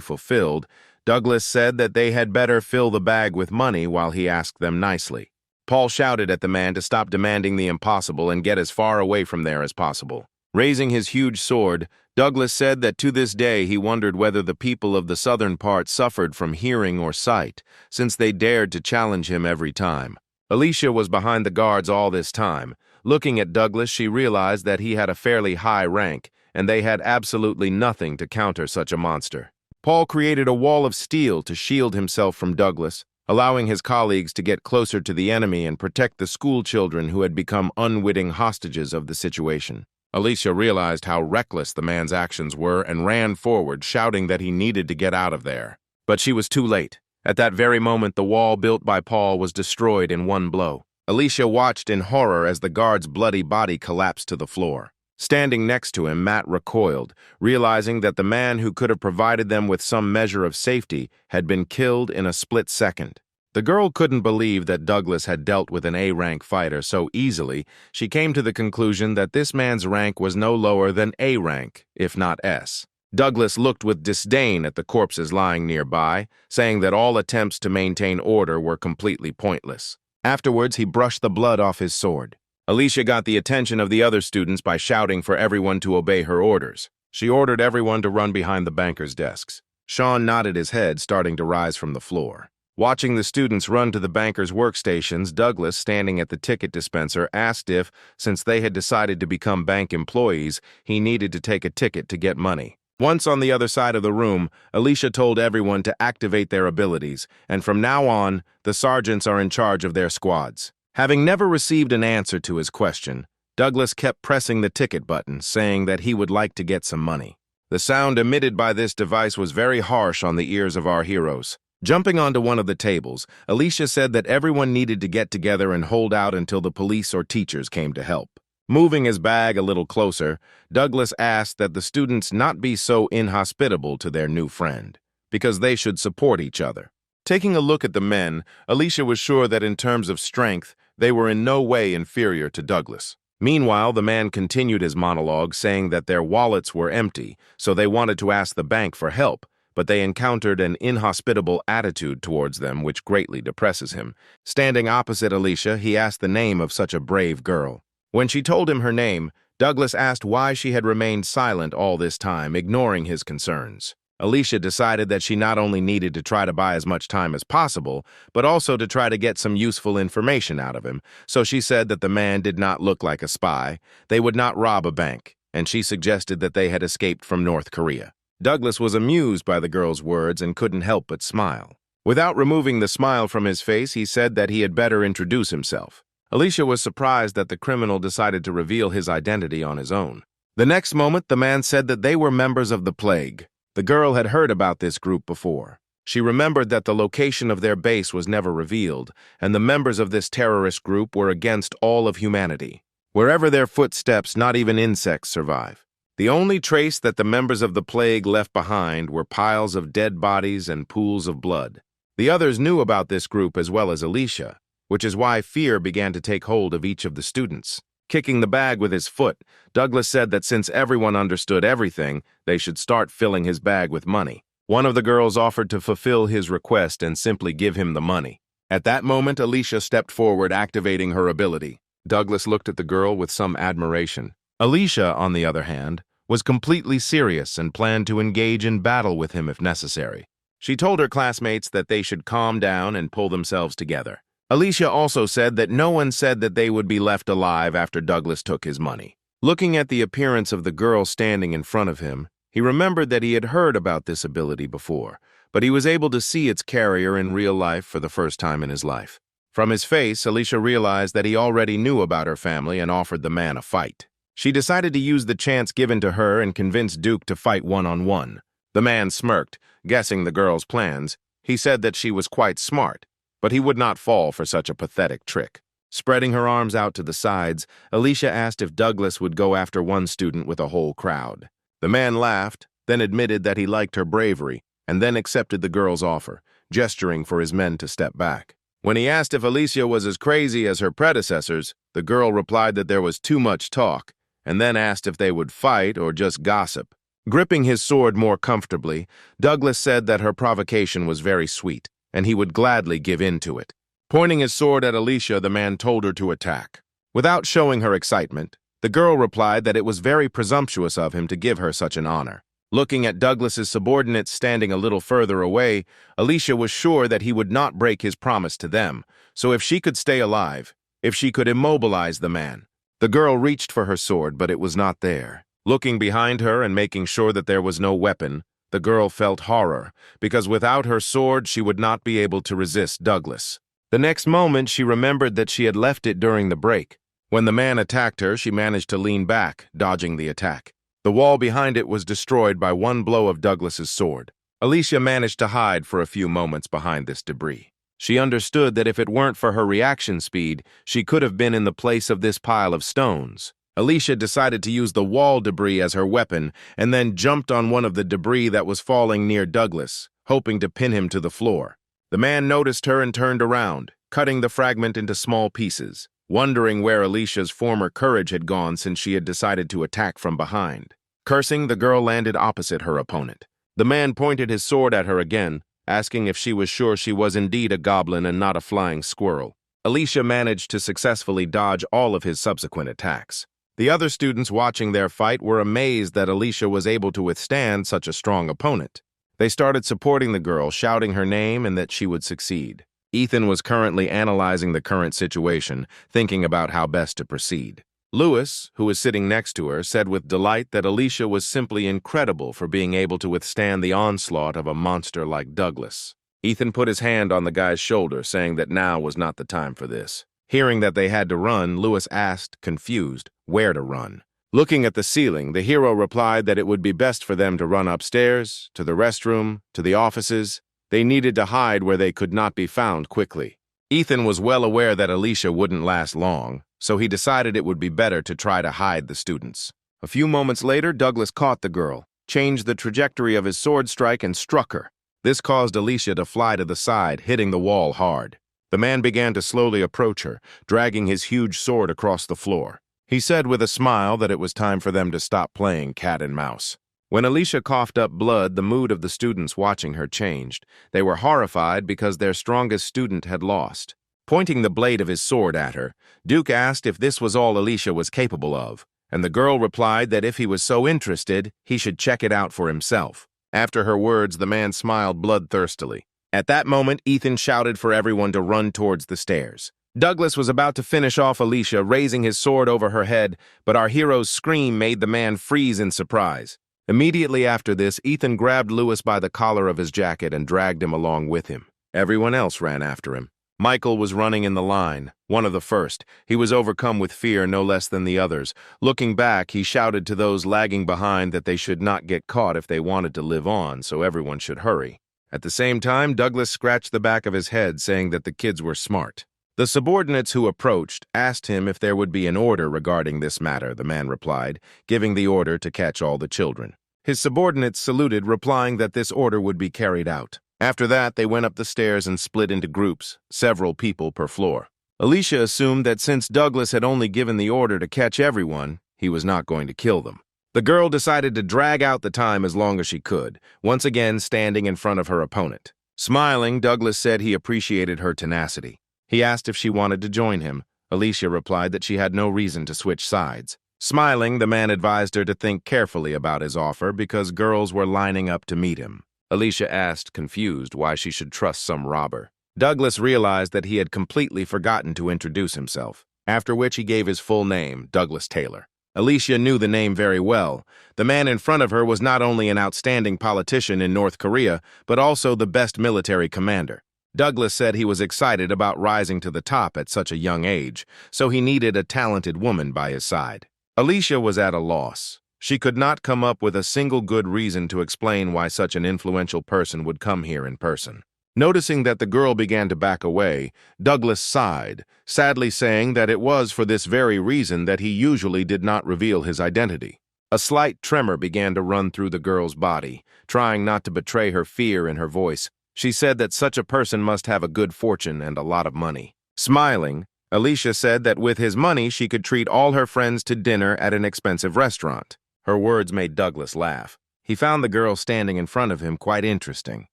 fulfilled, Douglas said that they had better fill the bag with money while he asked them nicely. Paul shouted at the man to stop demanding the impossible and get as far away from there as possible. Raising his huge sword, Douglas said that to this day he wondered whether the people of the southern part suffered from hearing or sight, since they dared to challenge him every time. Alicia was behind the guards all this time. Looking at Douglas, she realized that he had a fairly high rank, and they had absolutely nothing to counter such a monster. Paul created a wall of steel to shield himself from Douglas, allowing his colleagues to get closer to the enemy and protect the school children who had become unwitting hostages of the situation. Alicia realized how reckless the man's actions were and ran forward, shouting that he needed to get out of there. But she was too late. At that very moment, the wall built by Paul was destroyed in one blow. Alicia watched in horror as the guard's bloody body collapsed to the floor. Standing next to him, Matt recoiled, realizing that the man who could have provided them with some measure of safety had been killed in a split second. The girl couldn't believe that Douglas had dealt with an A-rank fighter so easily. She came to the conclusion that this man's rank was no lower than A rank, if not S. Douglas looked with disdain at the corpses lying nearby, saying that all attempts to maintain order were completely pointless. Afterwards, he brushed the blood off his sword. Alicia got the attention of the other students by shouting for everyone to obey her orders. She ordered everyone to run behind the bankers' desks. Sean nodded his head, starting to rise from the floor. Watching the students run to the bankers' workstations, Douglas, standing at the ticket dispenser, asked if, since they had decided to become bank employees, he needed to take a ticket to get money. Once on the other side of the room, Alicia told everyone to activate their abilities, and from now on, the sergeants are in charge of their squads. Having never received an answer to his question, Douglas kept pressing the ticket button, saying that he would like to get some money. The sound emitted by this device was very harsh on the ears of our heroes. Jumping onto one of the tables, Alicia said that everyone needed to get together and hold out until the police or teachers came to help. Moving his bag a little closer, Douglas asked that the students not be so inhospitable to their new friend, because they should support each other. Taking a look at the men, Alicia was sure that in terms of strength, they were in no way inferior to Douglas. Meanwhile, the man continued his monologue, saying that their wallets were empty, so they wanted to ask the bank for help, but they encountered an inhospitable attitude towards them which greatly depresses him. Standing opposite Alicia, he asked the name of such a brave girl. When she told him her name, Douglas asked why she had remained silent all this time, ignoring his concerns. Alicia decided that she not only needed to try to buy as much time as possible, but also to try to get some useful information out of him, so she said that the man did not look like a spy, they would not rob a bank, and she suggested that they had escaped from North Korea. Douglas was amused by the girl's words and couldn't help but smile. Without removing the smile from his face, he said that he had better introduce himself. Alicia was surprised that the criminal decided to reveal his identity on his own. The next moment, the man said that they were members of the Plague. The girl had heard about this group before. She remembered that the location of their base was never revealed, and the members of this terrorist group were against all of humanity. Wherever their footsteps, not even insects survive. The only trace that the members of the Plague left behind were piles of dead bodies and pools of blood. The others knew about this group as well as Alicia, which is why fear began to take hold of each of the students. Kicking the bag with his foot, Douglas said that since everyone understood everything, they should start filling his bag with money. One of the girls offered to fulfill his request and simply give him the money. At that moment, Alicia stepped forward, activating her ability. Douglas looked at the girl with some admiration. Alicia, on the other hand, was completely serious and planned to engage in battle with him if necessary. She told her classmates that they should calm down and pull themselves together. Alicia also said that no one said that they would be left alive after Douglas took his money. Looking at the appearance of the girl standing in front of him, he remembered that he had heard about this ability before, but he was able to see its carrier in real life for the first time in his life. From his face, Alicia realized that he already knew about her family and offered the man a fight. She decided to use the chance given to her and convince Duke to fight one-on-one. The man smirked, guessing the girl's plans. He said that she was quite smart, but he would not fall for such a pathetic trick. Spreading her arms out to the sides, Alicia asked if Douglas would go after one student with a whole crowd. The man laughed, then admitted that he liked her bravery, and then accepted the girl's offer, gesturing for his men to step back. When he asked if Alicia was as crazy as her predecessors, the girl replied that there was too much talk, and then asked if they would fight or just gossip. Gripping his sword more comfortably, Douglas said that her provocation was very sweet, and he would gladly give in to it. Pointing his sword at Alicia, the man told her to attack. Without showing her excitement, the girl replied that it was very presumptuous of him to give her such an honor. Looking at Douglas's subordinates standing a little further away, Alicia was sure that he would not break his promise to them, so if she could stay alive, if she could immobilize the man. The girl reached for her sword, but it was not there. Looking behind her and making sure that there was no weapon, the girl felt horror, because without her sword she would not be able to resist Douglas. The next moment she remembered that she had left it during the break. When the man attacked her, she managed to lean back, dodging the attack. The wall behind it was destroyed by one blow of Douglas's sword. Alicia managed to hide for a few moments behind this debris. She understood that if it weren't for her reaction speed, she could have been in the place of this pile of stones. Alicia decided to use the wall debris as her weapon and then jumped on one of the debris that was falling near Douglas, hoping to pin him to the floor. The man noticed her and turned around, cutting the fragment into small pieces, wondering where Alicia's former courage had gone since she had decided to attack from behind. Cursing, the girl landed opposite her opponent. The man pointed his sword at her again, asking if she was sure she was indeed a goblin and not a flying squirrel. Alicia managed to successfully dodge all of his subsequent attacks. The other students watching their fight were amazed that Alicia was able to withstand such a strong opponent. They started supporting the girl, shouting her name and that she would succeed. Ethan was currently analyzing the current situation, thinking about how best to proceed. Lewis, who was sitting next to her, said with delight that Alicia was simply incredible for being able to withstand the onslaught of a monster like Douglas. Ethan put his hand on the guy's shoulder, saying that now was not the time for this. Hearing that they had to run, Lewis asked, confused, where to run. Looking at the ceiling, the hero replied that it would be best for them to run upstairs, to the restroom, to the offices. They needed to hide where they could not be found quickly. Ethan was well aware that Alicia wouldn't last long, so he decided it would be better to try to hide the students. A few moments later, Douglas caught the girl, changed the trajectory of his sword strike, and struck her. This caused Alicia to fly to the side, hitting the wall hard. The man began to slowly approach her, dragging his huge sword across the floor. He said with a smile that it was time for them to stop playing cat and mouse. When Alicia coughed up blood, the mood of the students watching her changed. They were horrified because their strongest student had lost. Pointing the blade of his sword at her, Duke asked if this was all Alicia was capable of, and the girl replied that if he was so interested, he should check it out for himself. After her words, the man smiled bloodthirstily. At that moment, Ethan shouted for everyone to run towards the stairs. Douglas was about to finish off Alicia, raising his sword over her head, but our hero's scream made the man freeze in surprise. Immediately after this, Ethan grabbed Lewis by the collar of his jacket and dragged him along with him. Everyone else ran after him. Michael was running in the line, one of the first. He was overcome with fear no less than the others. Looking back, he shouted to those lagging behind that they should not get caught if they wanted to live on, so everyone should hurry. At the same time, Douglas scratched the back of his head, saying that the kids were smart. The subordinates who approached asked him if there would be an order regarding this matter, the man replied, giving the order to catch all the children. His subordinates saluted, replying that this order would be carried out. After that, they went up the stairs and split into groups, several people per floor. Alicia assumed that since Douglas had only given the order to catch everyone, he was not going to kill them. The girl decided to drag out the time as long as she could, once again standing in front of her opponent. Smiling, Douglas said he appreciated her tenacity. He asked if she wanted to join him. Alicia replied that she had no reason to switch sides. Smiling, the man advised her to think carefully about his offer because girls were lining up to meet him. Alicia asked, confused, why she should trust some robber. Douglas realized that he had completely forgotten to introduce himself, after which he gave his full name, Douglas Taylor. Alicia knew the name very well. The man in front of her was not only an outstanding politician in North Korea, but also the best military commander. Douglas said he was excited about rising to the top at such a young age, so he needed a talented woman by his side. Alicia was at a loss. She could not come up with a single good reason to explain why such an influential person would come here in person. Noticing that the girl began to back away, Douglas sighed, sadly saying that it was for this very reason that he usually did not reveal his identity. A slight tremor began to run through the girl's body, trying not to betray her fear in her voice. She said that such a person must have a good fortune and a lot of money. Smiling, Alicia said that with his money she could treat all her friends to dinner at an expensive restaurant. Her words made Douglas laugh. He found the girl standing in front of him quite interesting.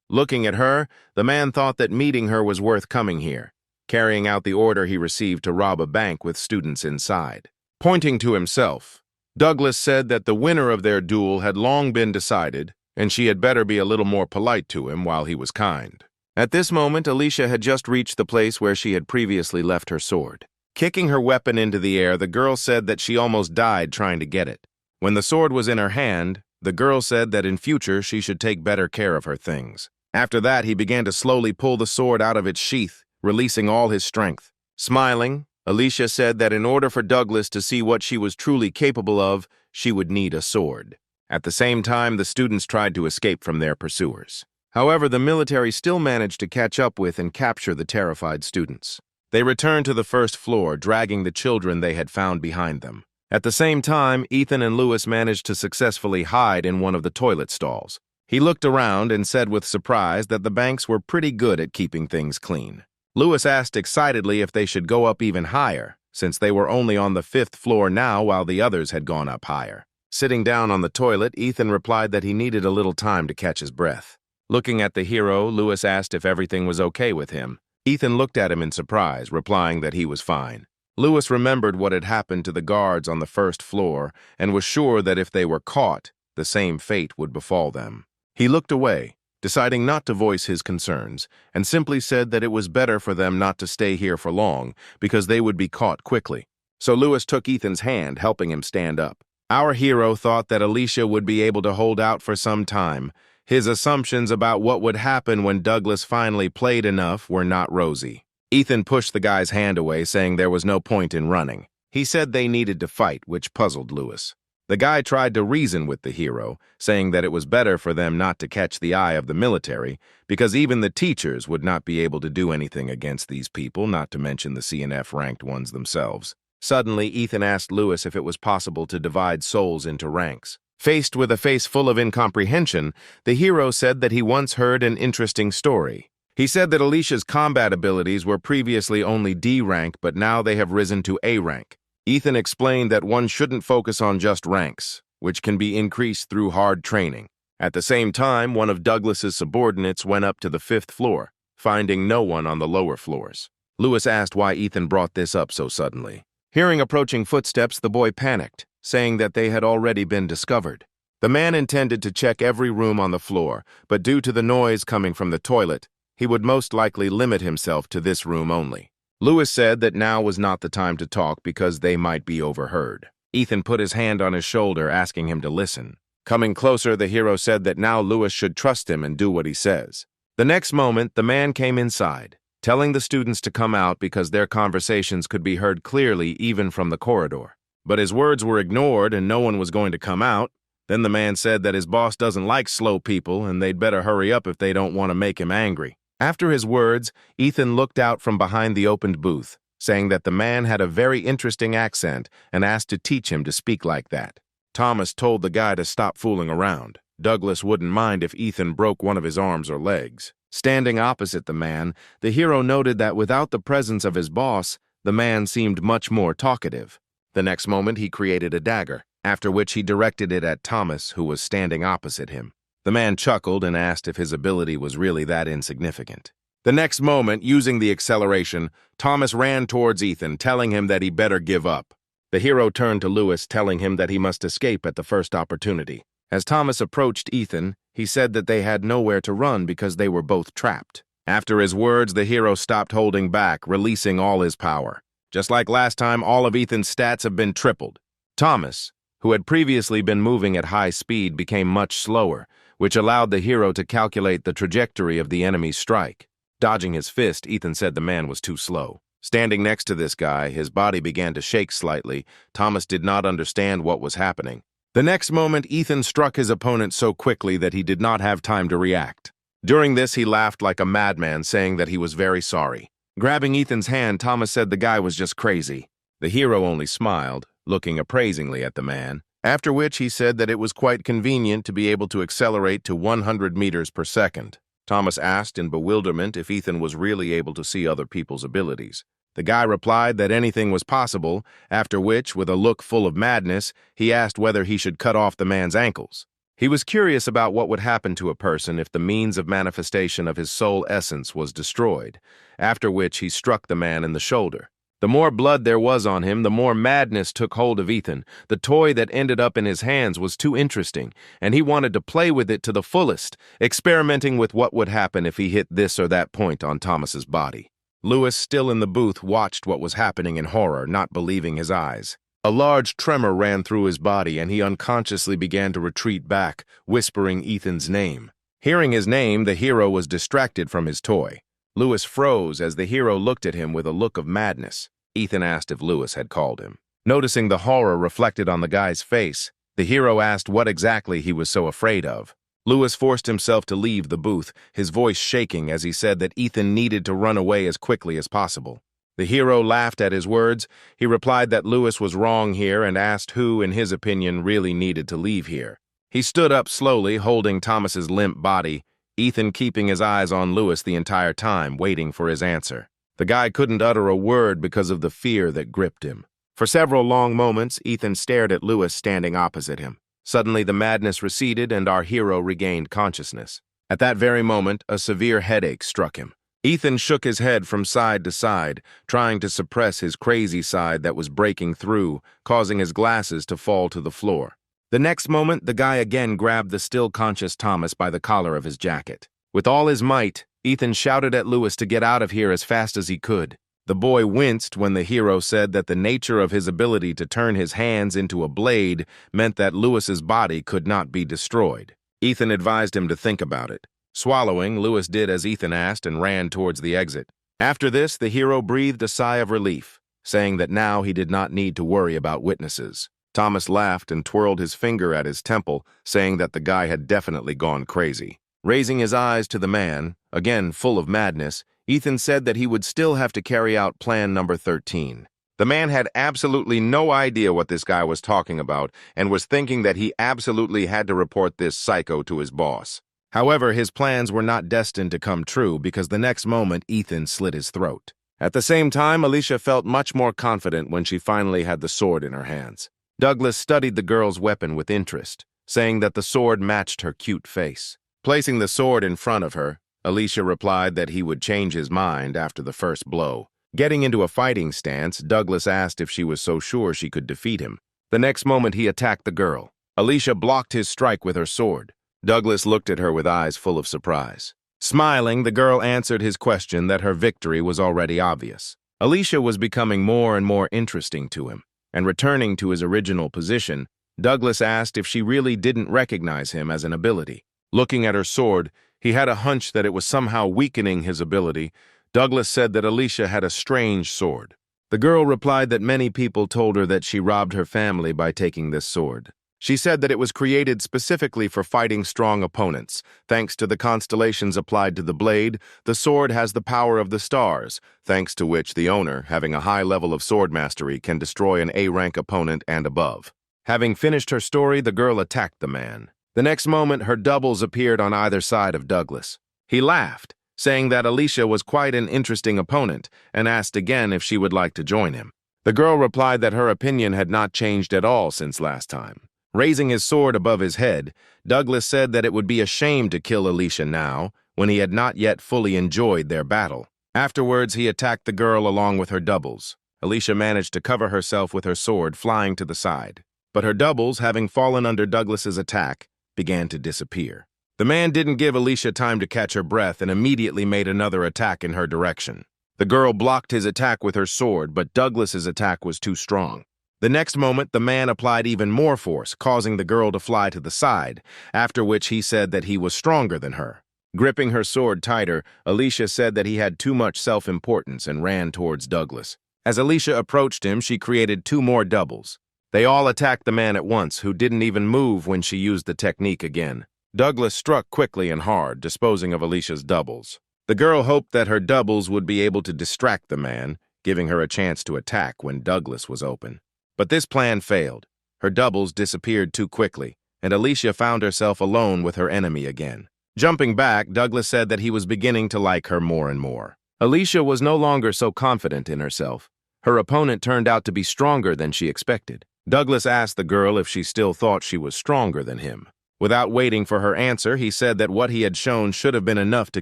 Looking at her, the man thought that meeting her was worth coming here, carrying out the order he received to rob a bank with students inside. Pointing to himself, Douglas said that the winner of their duel had long been decided, and she had better be a little more polite to him while he was kind. At this moment, Alicia had just reached the place where she had previously left her sword. Kicking her weapon into the air, the girl said that she almost died trying to get it. When the sword was in her hand, the girl said that in future she should take better care of her things. After that, he began to slowly pull the sword out of its sheath, releasing all his strength. Smiling, Alicia said that in order for Douglas to see what she was truly capable of, she would need a sword. At the same time, the students tried to escape from their pursuers. However, the military still managed to catch up with and capture the terrified students. They returned to the first floor, dragging the children they had found behind them. At the same time, Ethan and Lewis managed to successfully hide in one of the toilet stalls. He looked around and said with surprise that the banks were pretty good at keeping things clean. Lewis asked excitedly if they should go up even higher, since they were only on the 5th floor now while the others had gone up higher. Sitting down on the toilet, Ethan replied that he needed a little time to catch his breath. Looking at the hero, Lewis asked if everything was okay with him. Ethan looked at him in surprise, replying that he was fine. Lewis remembered what had happened to the guards on the 1st floor and was sure that if they were caught, the same fate would befall them. He looked away, deciding not to voice his concerns, and simply said that it was better for them not to stay here for long because they would be caught quickly. So Lewis took Ethan's hand, helping him stand up. Our hero thought that Alicia would be able to hold out for some time. His assumptions about what would happen when Douglas finally played enough were not rosy. Ethan pushed the guy's hand away, saying there was no point in running. He said they needed to fight, which puzzled Lewis. The guy tried to reason with the hero, saying that it was better for them not to catch the eye of the military, because even the teachers would not be able to do anything against these people, not to mention the C and F-ranked ones themselves. Suddenly, Ethan asked Lewis if it was possible to divide souls into ranks. Faced with a face full of incomprehension, the hero said that he once heard an interesting story. He said that Alicia's combat abilities were previously only D rank, but now they have risen to A rank. Ethan explained that one shouldn't focus on just ranks, which can be increased through hard training. At the same time, one of Douglas's subordinates went up to the 5th floor, finding no one on the lower floors. Lewis asked why Ethan brought this up so suddenly. Hearing approaching footsteps, the boy panicked, saying that they had already been discovered. The man intended to check every room on the floor, but due to the noise coming from the toilet, he would most likely limit himself to this room only. Lewis said that now was not the time to talk because they might be overheard. Ethan put his hand on his shoulder, asking him to listen. Coming closer, the hero said that now Lewis should trust him and do what he says. The next moment, the man came inside, telling the students to come out because their conversations could be heard clearly even from the corridor. But his words were ignored and no one was going to come out. Then the man said that his boss doesn't like slow people and they'd better hurry up if they don't want to make him angry. After his words, Ethan looked out from behind the opened booth, saying that the man had a very interesting accent and asked to teach him to speak like that. Thomas told the guy to stop fooling around. Douglas wouldn't mind if Ethan broke one of his arms or legs. Standing opposite the man, the hero noted that without the presence of his boss, the man seemed much more talkative. The next moment, he created a dagger, after which he directed it at Thomas, who was standing opposite him. The man chuckled and asked if his ability was really that insignificant. The next moment, using the acceleration, Thomas ran towards Ethan, telling him that he better give up. The hero turned to Lewis, telling him that he must escape at the first opportunity. As Thomas approached Ethan, he said that they had nowhere to run because they were both trapped. After his words, the hero stopped holding back, releasing all his power. Just like last time, all of Ethan's stats have been tripled. Thomas, who had previously been moving at high speed, became much slower, which allowed the hero to calculate the trajectory of the enemy's strike. Dodging his fist, Ethan said the man was too slow. Standing next to this guy, his body began to shake slightly. Thomas did not understand what was happening. The next moment, Ethan struck his opponent so quickly that he did not have time to react. During this, he laughed like a madman, saying that he was very sorry. Grabbing Ethan's hand, Thomas said the guy was just crazy. The hero only smiled, looking appraisingly at the man, after which he said that it was quite convenient to be able to accelerate to 100 meters per second. Thomas asked in bewilderment if Ethan was really able to see other people's abilities. The guy replied that anything was possible, after which, with a look full of madness, he asked whether he should cut off the man's ankles. He was curious about what would happen to a person if the means of manifestation of his soul essence was destroyed, after which he struck the man in the shoulder. The more blood there was on him, the more madness took hold of Ethan. The toy that ended up in his hands was too interesting, and he wanted to play with it to the fullest, experimenting with what would happen if he hit this or that point on Thomas's body. Lewis, still in the booth, watched what was happening in horror, not believing his eyes. A large tremor ran through his body, and he unconsciously began to retreat back, whispering Ethan's name. Hearing his name, the hero was distracted from his toy. Lewis froze as the hero looked at him with a look of madness. Ethan asked if Lewis had called him. Noticing the horror reflected on the guy's face, the hero asked what exactly he was so afraid of. Lewis forced himself to leave the booth, his voice shaking as he said that Ethan needed to run away as quickly as possible. The hero laughed at his words. He replied that Lewis was wrong here and asked who, in his opinion, really needed to leave here. He stood up slowly, holding Thomas's limp body, Ethan keeping his eyes on Lewis the entire time, waiting for his answer. The guy couldn't utter a word because of the fear that gripped him. For several long moments, Ethan stared at Lewis standing opposite him. Suddenly, the madness receded and our hero regained consciousness. At that very moment, a severe headache struck him. Ethan shook his head from side to side, trying to suppress his crazy side that was breaking through, causing his glasses to fall to the floor. The next moment, the guy again grabbed the still conscious Thomas by the collar of his jacket. With all his might, Ethan shouted at Lewis to get out of here as fast as he could. The boy winced when the hero said that the nature of his ability to turn his hands into a blade meant that Lewis's body could not be destroyed. Ethan advised him to think about it. Swallowing, Lewis did as Ethan asked and ran towards the exit. After this, the hero breathed a sigh of relief, saying that now he did not need to worry about witnesses. Thomas laughed and twirled his finger at his temple, saying that the guy had definitely gone crazy. Raising his eyes to the man, again full of madness, Ethan said that he would still have to carry out plan number 13. The man had absolutely no idea what this guy was talking about and was thinking that he absolutely had to report this psycho to his boss. However, his plans were not destined to come true because the next moment Ethan slit his throat. At the same time, Alicia felt much more confident when she finally had the sword in her hands. Douglas studied the girl's weapon with interest, saying that the sword matched her cute face. Placing the sword in front of her, Alicia replied that he would change his mind after the first blow. Getting into a fighting stance, Douglas asked if she was so sure she could defeat him. The next moment, he attacked the girl. Alicia blocked his strike with her sword. Douglas looked at her with eyes full of surprise. Smiling, the girl answered his question that her victory was already obvious. Alicia was becoming more and more interesting to him, and returning to his original position, Douglas asked if she really didn't recognize him as an ability. Looking at her sword, he had a hunch that it was somehow weakening his ability. Douglas said that Alicia had a strange sword. The girl replied that many people told her that she robbed her family by taking this sword. She said that it was created specifically for fighting strong opponents. Thanks to the constellations applied to the blade, the sword has the power of the stars, thanks to which the owner, having a high level of sword mastery, can destroy an A-rank opponent and above. Having finished her story, the girl attacked the man. The next moment, her doubles appeared on either side of Douglas. He laughed, saying that Alicia was quite an interesting opponent, and asked again if she would like to join him. The girl replied that her opinion had not changed at all since last time. Raising his sword above his head, Douglas said that it would be a shame to kill Alicia now, when he had not yet fully enjoyed their battle. Afterwards, he attacked the girl along with her doubles. Alicia managed to cover herself with her sword, flying to the side. But her doubles, having fallen under Douglas's attack, began to disappear. The man didn't give Alicia time to catch her breath and immediately made another attack in her direction. The girl blocked his attack with her sword, but Douglas's attack was too strong. The next moment, the man applied even more force, causing the girl to fly to the side, after which he said that he was stronger than her. Gripping her sword tighter, Alicia said that he had too much self-importance and ran towards Douglas. As Alicia approached him, she created two more doubles. They all attacked the man at once, who didn't even move when she used the technique again. Douglas struck quickly and hard, disposing of Alicia's doubles. The girl hoped that her doubles would be able to distract the man, giving her a chance to attack when Douglas was open. But this plan failed. Her doubles disappeared too quickly, and Alicia found herself alone with her enemy again. Jumping back, Douglas said that he was beginning to like her more and more. Alicia was no longer so confident in herself. Her opponent turned out to be stronger than she expected. Douglas asked the girl if she still thought she was stronger than him. Without waiting for her answer, he said that what he had shown should have been enough to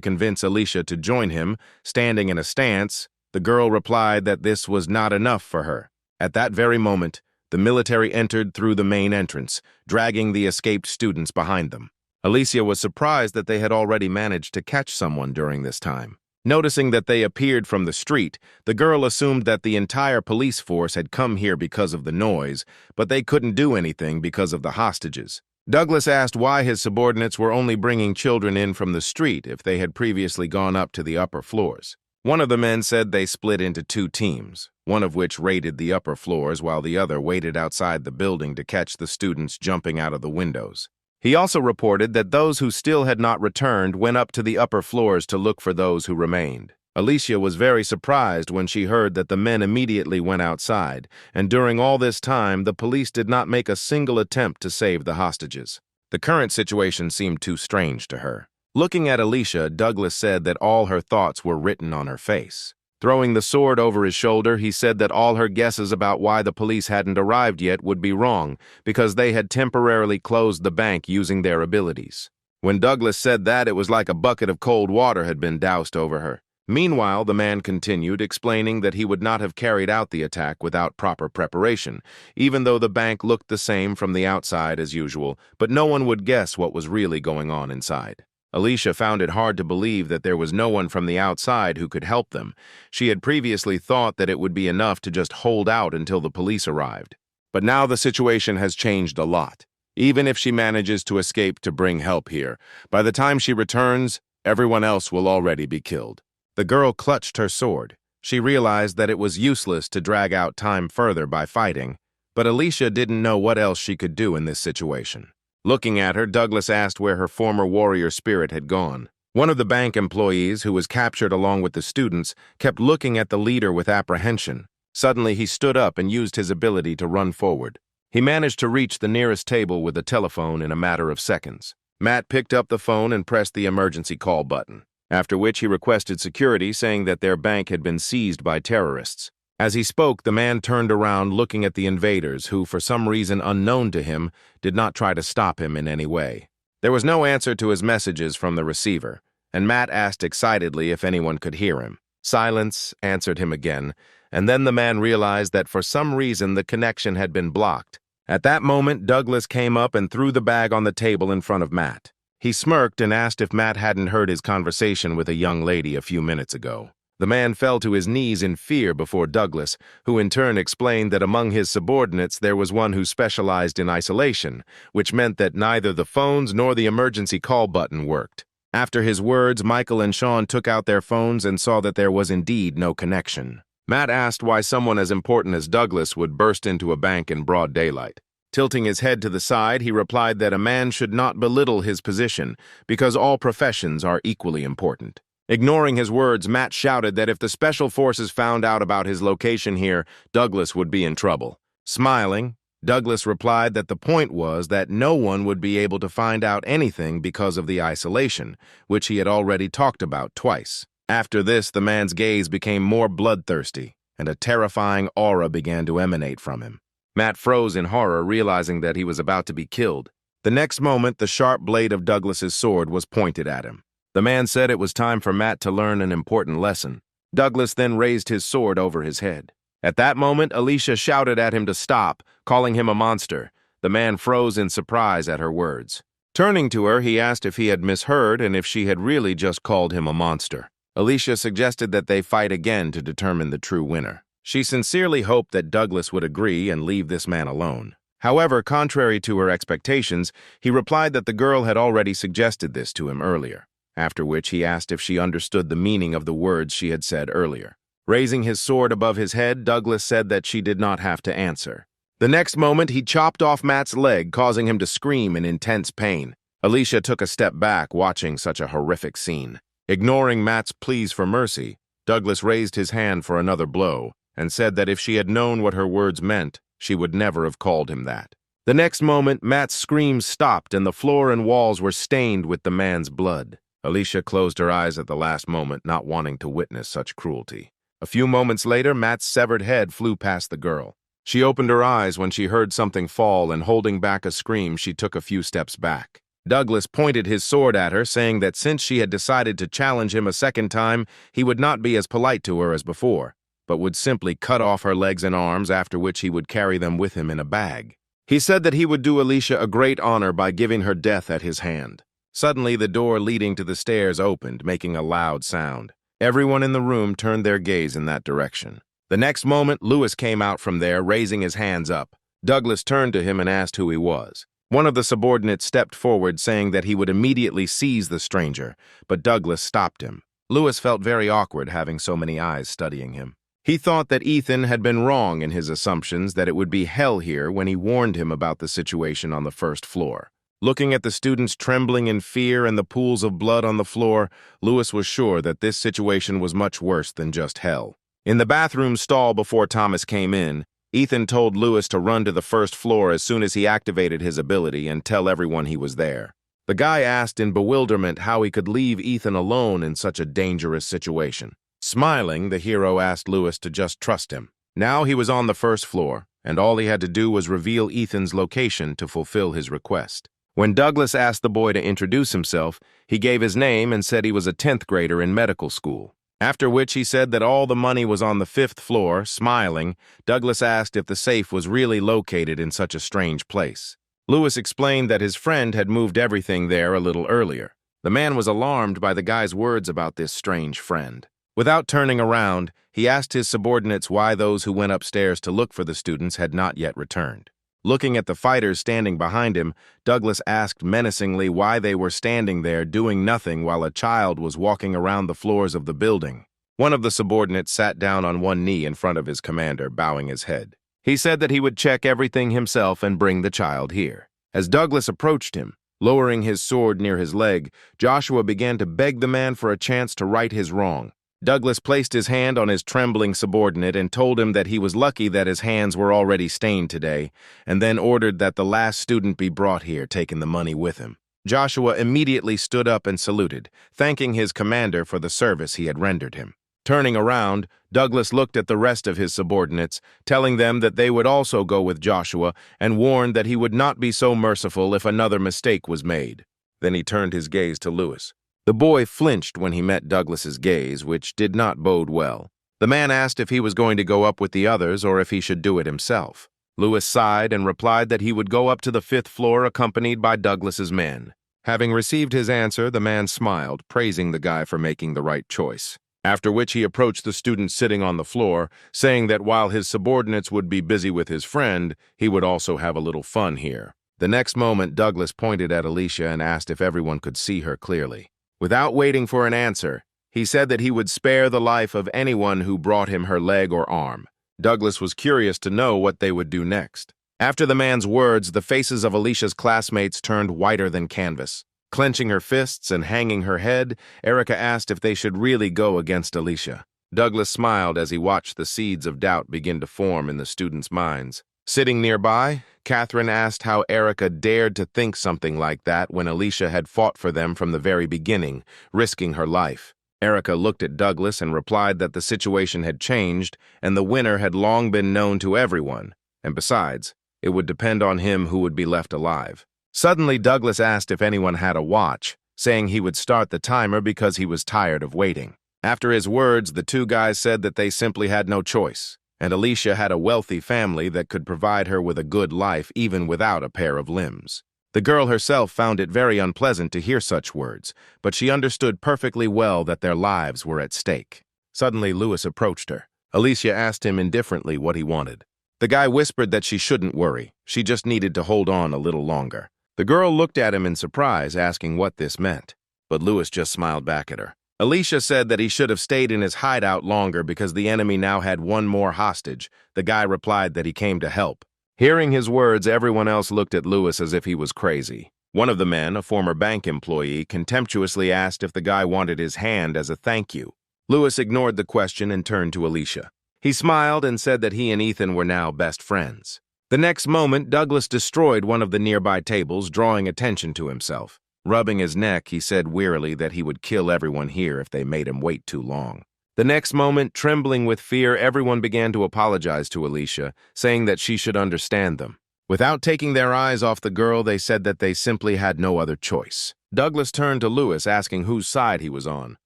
convince Alicia to join him, standing in a stance. The girl replied that this was not enough for her. At that very moment, the military entered through the main entrance, dragging the escaped students behind them. Alicia was surprised that they had already managed to catch someone during this time. Noticing that they appeared from the street, the girl assumed that the entire police force had come here because of the noise, but they couldn't do anything because of the hostages. Douglas asked why his subordinates were only bringing children in from the street if they had previously gone up to the upper floors. One of the men said they split into two teams, one of which raided the upper floors while the other waited outside the building to catch the students jumping out of the windows. He also reported that those who still had not returned went up to the upper floors to look for those who remained. Alicia was very surprised when she heard that the men immediately went outside, and during all this time, the police did not make a single attempt to save the hostages. The current situation seemed too strange to her. Looking at Alicia, Douglas said that all her thoughts were written on her face. Throwing the sword over his shoulder, he said that all her guesses about why the police hadn't arrived yet would be wrong, because they had temporarily closed the bank using their abilities. When Douglas said that, it was like a bucket of cold water had been doused over her. Meanwhile, the man continued, explaining that he would not have carried out the attack without proper preparation, even though the bank looked the same from the outside as usual, but no one would guess what was really going on inside. Alicia found it hard to believe that there was no one from the outside who could help them. She had previously thought that it would be enough to just hold out until the police arrived. But now the situation has changed a lot. Even if she manages to escape to bring help here, by the time she returns, everyone else will already be killed. The girl clutched her sword. She realized that it was useless to drag out time further by fighting, but Alicia didn't know what else she could do in this situation. Looking at her, Douglas asked where her former warrior spirit had gone. One of the bank employees, who was captured along with the students, kept looking at the leader with apprehension. Suddenly, he stood up and used his ability to run forward. He managed to reach the nearest table with a telephone in a matter of seconds. Matt picked up the phone and pressed the emergency call button, after which he requested security, saying that their bank had been seized by terrorists. As he spoke, the man turned around looking at the invaders who, for some reason unknown to him, did not try to stop him in any way. There was no answer to his messages from the receiver, and Matt asked excitedly if anyone could hear him. Silence answered him again, and then the man realized that for some reason the connection had been blocked. At that moment, Douglas came up and threw the bag on the table in front of Matt. He smirked and asked if Matt hadn't heard his conversation with a young lady a few minutes ago. The man fell to his knees in fear before Douglas, who in turn explained that among his subordinates there was one who specialized in isolation, which meant that neither the phones nor the emergency call button worked. After his words, Michael and Sean took out their phones and saw that there was indeed no connection. Matt asked why someone as important as Douglas would burst into a bank in broad daylight. Tilting his head to the side, he replied that a man should not belittle his position because all professions are equally important. Ignoring his words, Matt shouted that if the special forces found out about his location here, Douglas would be in trouble. Smiling, Douglas replied that the point was that no one would be able to find out anything because of the isolation, which he had already talked about twice. After this, the man's gaze became more bloodthirsty, and a terrifying aura began to emanate from him. Matt froze in horror, realizing that he was about to be killed. The next moment, the sharp blade of Douglas's sword was pointed at him. The man said it was time for Matt to learn an important lesson. Douglas then raised his sword over his head. At that moment, Alicia shouted at him to stop, calling him a monster. The man froze in surprise at her words. Turning to her, he asked if he had misheard and if she had really just called him a monster. Alicia suggested that they fight again to determine the true winner. She sincerely hoped that Douglas would agree and leave this man alone. However, contrary to her expectations, he replied that the girl had already suggested this to him earlier, after which he asked if she understood the meaning of the words she had said earlier. Raising his sword above his head, Douglas said that she did not have to answer. The next moment, he chopped off Matt's leg, causing him to scream in intense pain. Alicia took a step back, watching such a horrific scene. Ignoring Matt's pleas for mercy, Douglas raised his hand for another blow and said that if she had known what her words meant, she would never have called him that. The next moment, Matt's screams stopped and the floor and walls were stained with the man's blood. Alicia closed her eyes at the last moment, not wanting to witness such cruelty. A few moments later, Matt's severed head flew past the girl. She opened her eyes when she heard something fall, and holding back a scream, she took a few steps back. Douglas pointed his sword at her, saying that since she had decided to challenge him a second time, he would not be as polite to her as before, but would simply cut off her legs and arms, after which he would carry them with him in a bag. He said that he would do Alicia a great honor by giving her death at his hand. Suddenly, the door leading to the stairs opened, making a loud sound. Everyone in the room turned their gaze in that direction. The next moment, Lewis came out from there, raising his hands up. Douglas turned to him and asked who he was. One of the subordinates stepped forward, saying that he would immediately seize the stranger, but Douglas stopped him. Lewis felt very awkward having so many eyes studying him. He thought that Ethan had been wrong in his assumptions that it would be hell here when he warned him about the situation on the first floor. Looking at the students trembling in fear and the pools of blood on the floor, Lewis was sure that this situation was much worse than just hell. In the bathroom stall before Thomas came in, Ethan told Lewis to run to the first floor as soon as he activated his ability and tell everyone he was there. The guy asked in bewilderment how he could leave Ethan alone in such a dangerous situation. Smiling, the hero asked Lewis to just trust him. Now he was on the first floor, and all he had to do was reveal Ethan's location to fulfill his request. When Douglas asked the boy to introduce himself, he gave his name and said he was a 10th grader in medical school. After which he said that all the money was on the 5th floor. Smiling, Douglas asked if the safe was really located in such a strange place. Lewis explained that his friend had moved everything there a little earlier. The man was alarmed by the guy's words about this strange friend. Without turning around, he asked his subordinates why those who went upstairs to look for the students had not yet returned. Looking at the fighters standing behind him, Douglas asked menacingly why they were standing there doing nothing while a child was walking around the floors of the building. One of the subordinates sat down on one knee in front of his commander, bowing his head. He said that he would check everything himself and bring the child here. As Douglas approached him, lowering his sword near his leg, Joshua began to beg the man for a chance to right his wrong. Douglas placed his hand on his trembling subordinate and told him that he was lucky that his hands were already stained today, and then ordered that the last student be brought here, taking the money with him. Joshua immediately stood up and saluted, thanking his commander for the service he had rendered him. Turning around, Douglas looked at the rest of his subordinates, telling them that they would also go with Joshua, and warned that he would not be so merciful if another mistake was made. Then he turned his gaze to Lewis. The boy flinched when he met Douglas's gaze, which did not bode well. The man asked if he was going to go up with the others or if he should do it himself. Lewis sighed and replied that he would go up to the 5th floor accompanied by Douglas's men. Having received his answer, the man smiled, praising the guy for making the right choice. After which he approached the student sitting on the floor, saying that while his subordinates would be busy with his friend, he would also have a little fun here. The next moment, Douglas pointed at Alicia and asked if everyone could see her clearly. Without waiting for an answer, he said that he would spare the life of anyone who brought him her leg or arm. Douglas was curious to know what they would do next. After the man's words, the faces of Alicia's classmates turned whiter than canvas. Clenching her fists and hanging her head, Erica asked if they should really go against Alicia. Douglas smiled as he watched the seeds of doubt begin to form in the students' minds. Sitting nearby, Catherine asked how Erica dared to think something like that when Alicia had fought for them from the very beginning, risking her life. Erica looked at Douglas and replied that the situation had changed and the winner had long been known to everyone, and besides, it would depend on him who would be left alive. Suddenly, Douglas asked if anyone had a watch, saying he would start the timer because he was tired of waiting. After his words, the two guys said that they simply had no choice, and Alicia had a wealthy family that could provide her with a good life even without a pair of limbs. The girl herself found it very unpleasant to hear such words, but she understood perfectly well that their lives were at stake. Suddenly, Lewis approached her. Alicia asked him indifferently what he wanted. The guy whispered that she shouldn't worry. She just needed to hold on a little longer. The girl looked at him in surprise, asking what this meant, but Lewis just smiled back at her. Alicia said that he should have stayed in his hideout longer because the enemy now had one more hostage. The guy replied that he came to help. Hearing his words, everyone else looked at Lewis as if he was crazy. One of the men, a former bank employee, contemptuously asked if the guy wanted his hand as a thank you. Lewis ignored the question and turned to Alicia. He smiled and said that he and Ethan were now best friends. The next moment, Douglas destroyed one of the nearby tables, drawing attention to himself. Rubbing his neck, he said wearily that he would kill everyone here if they made him wait too long. The next moment, trembling with fear, everyone began to apologize to Alicia, saying that she should understand them. Without taking their eyes off the girl, they said that they simply had no other choice. Douglas turned to Lewis, asking whose side he was on.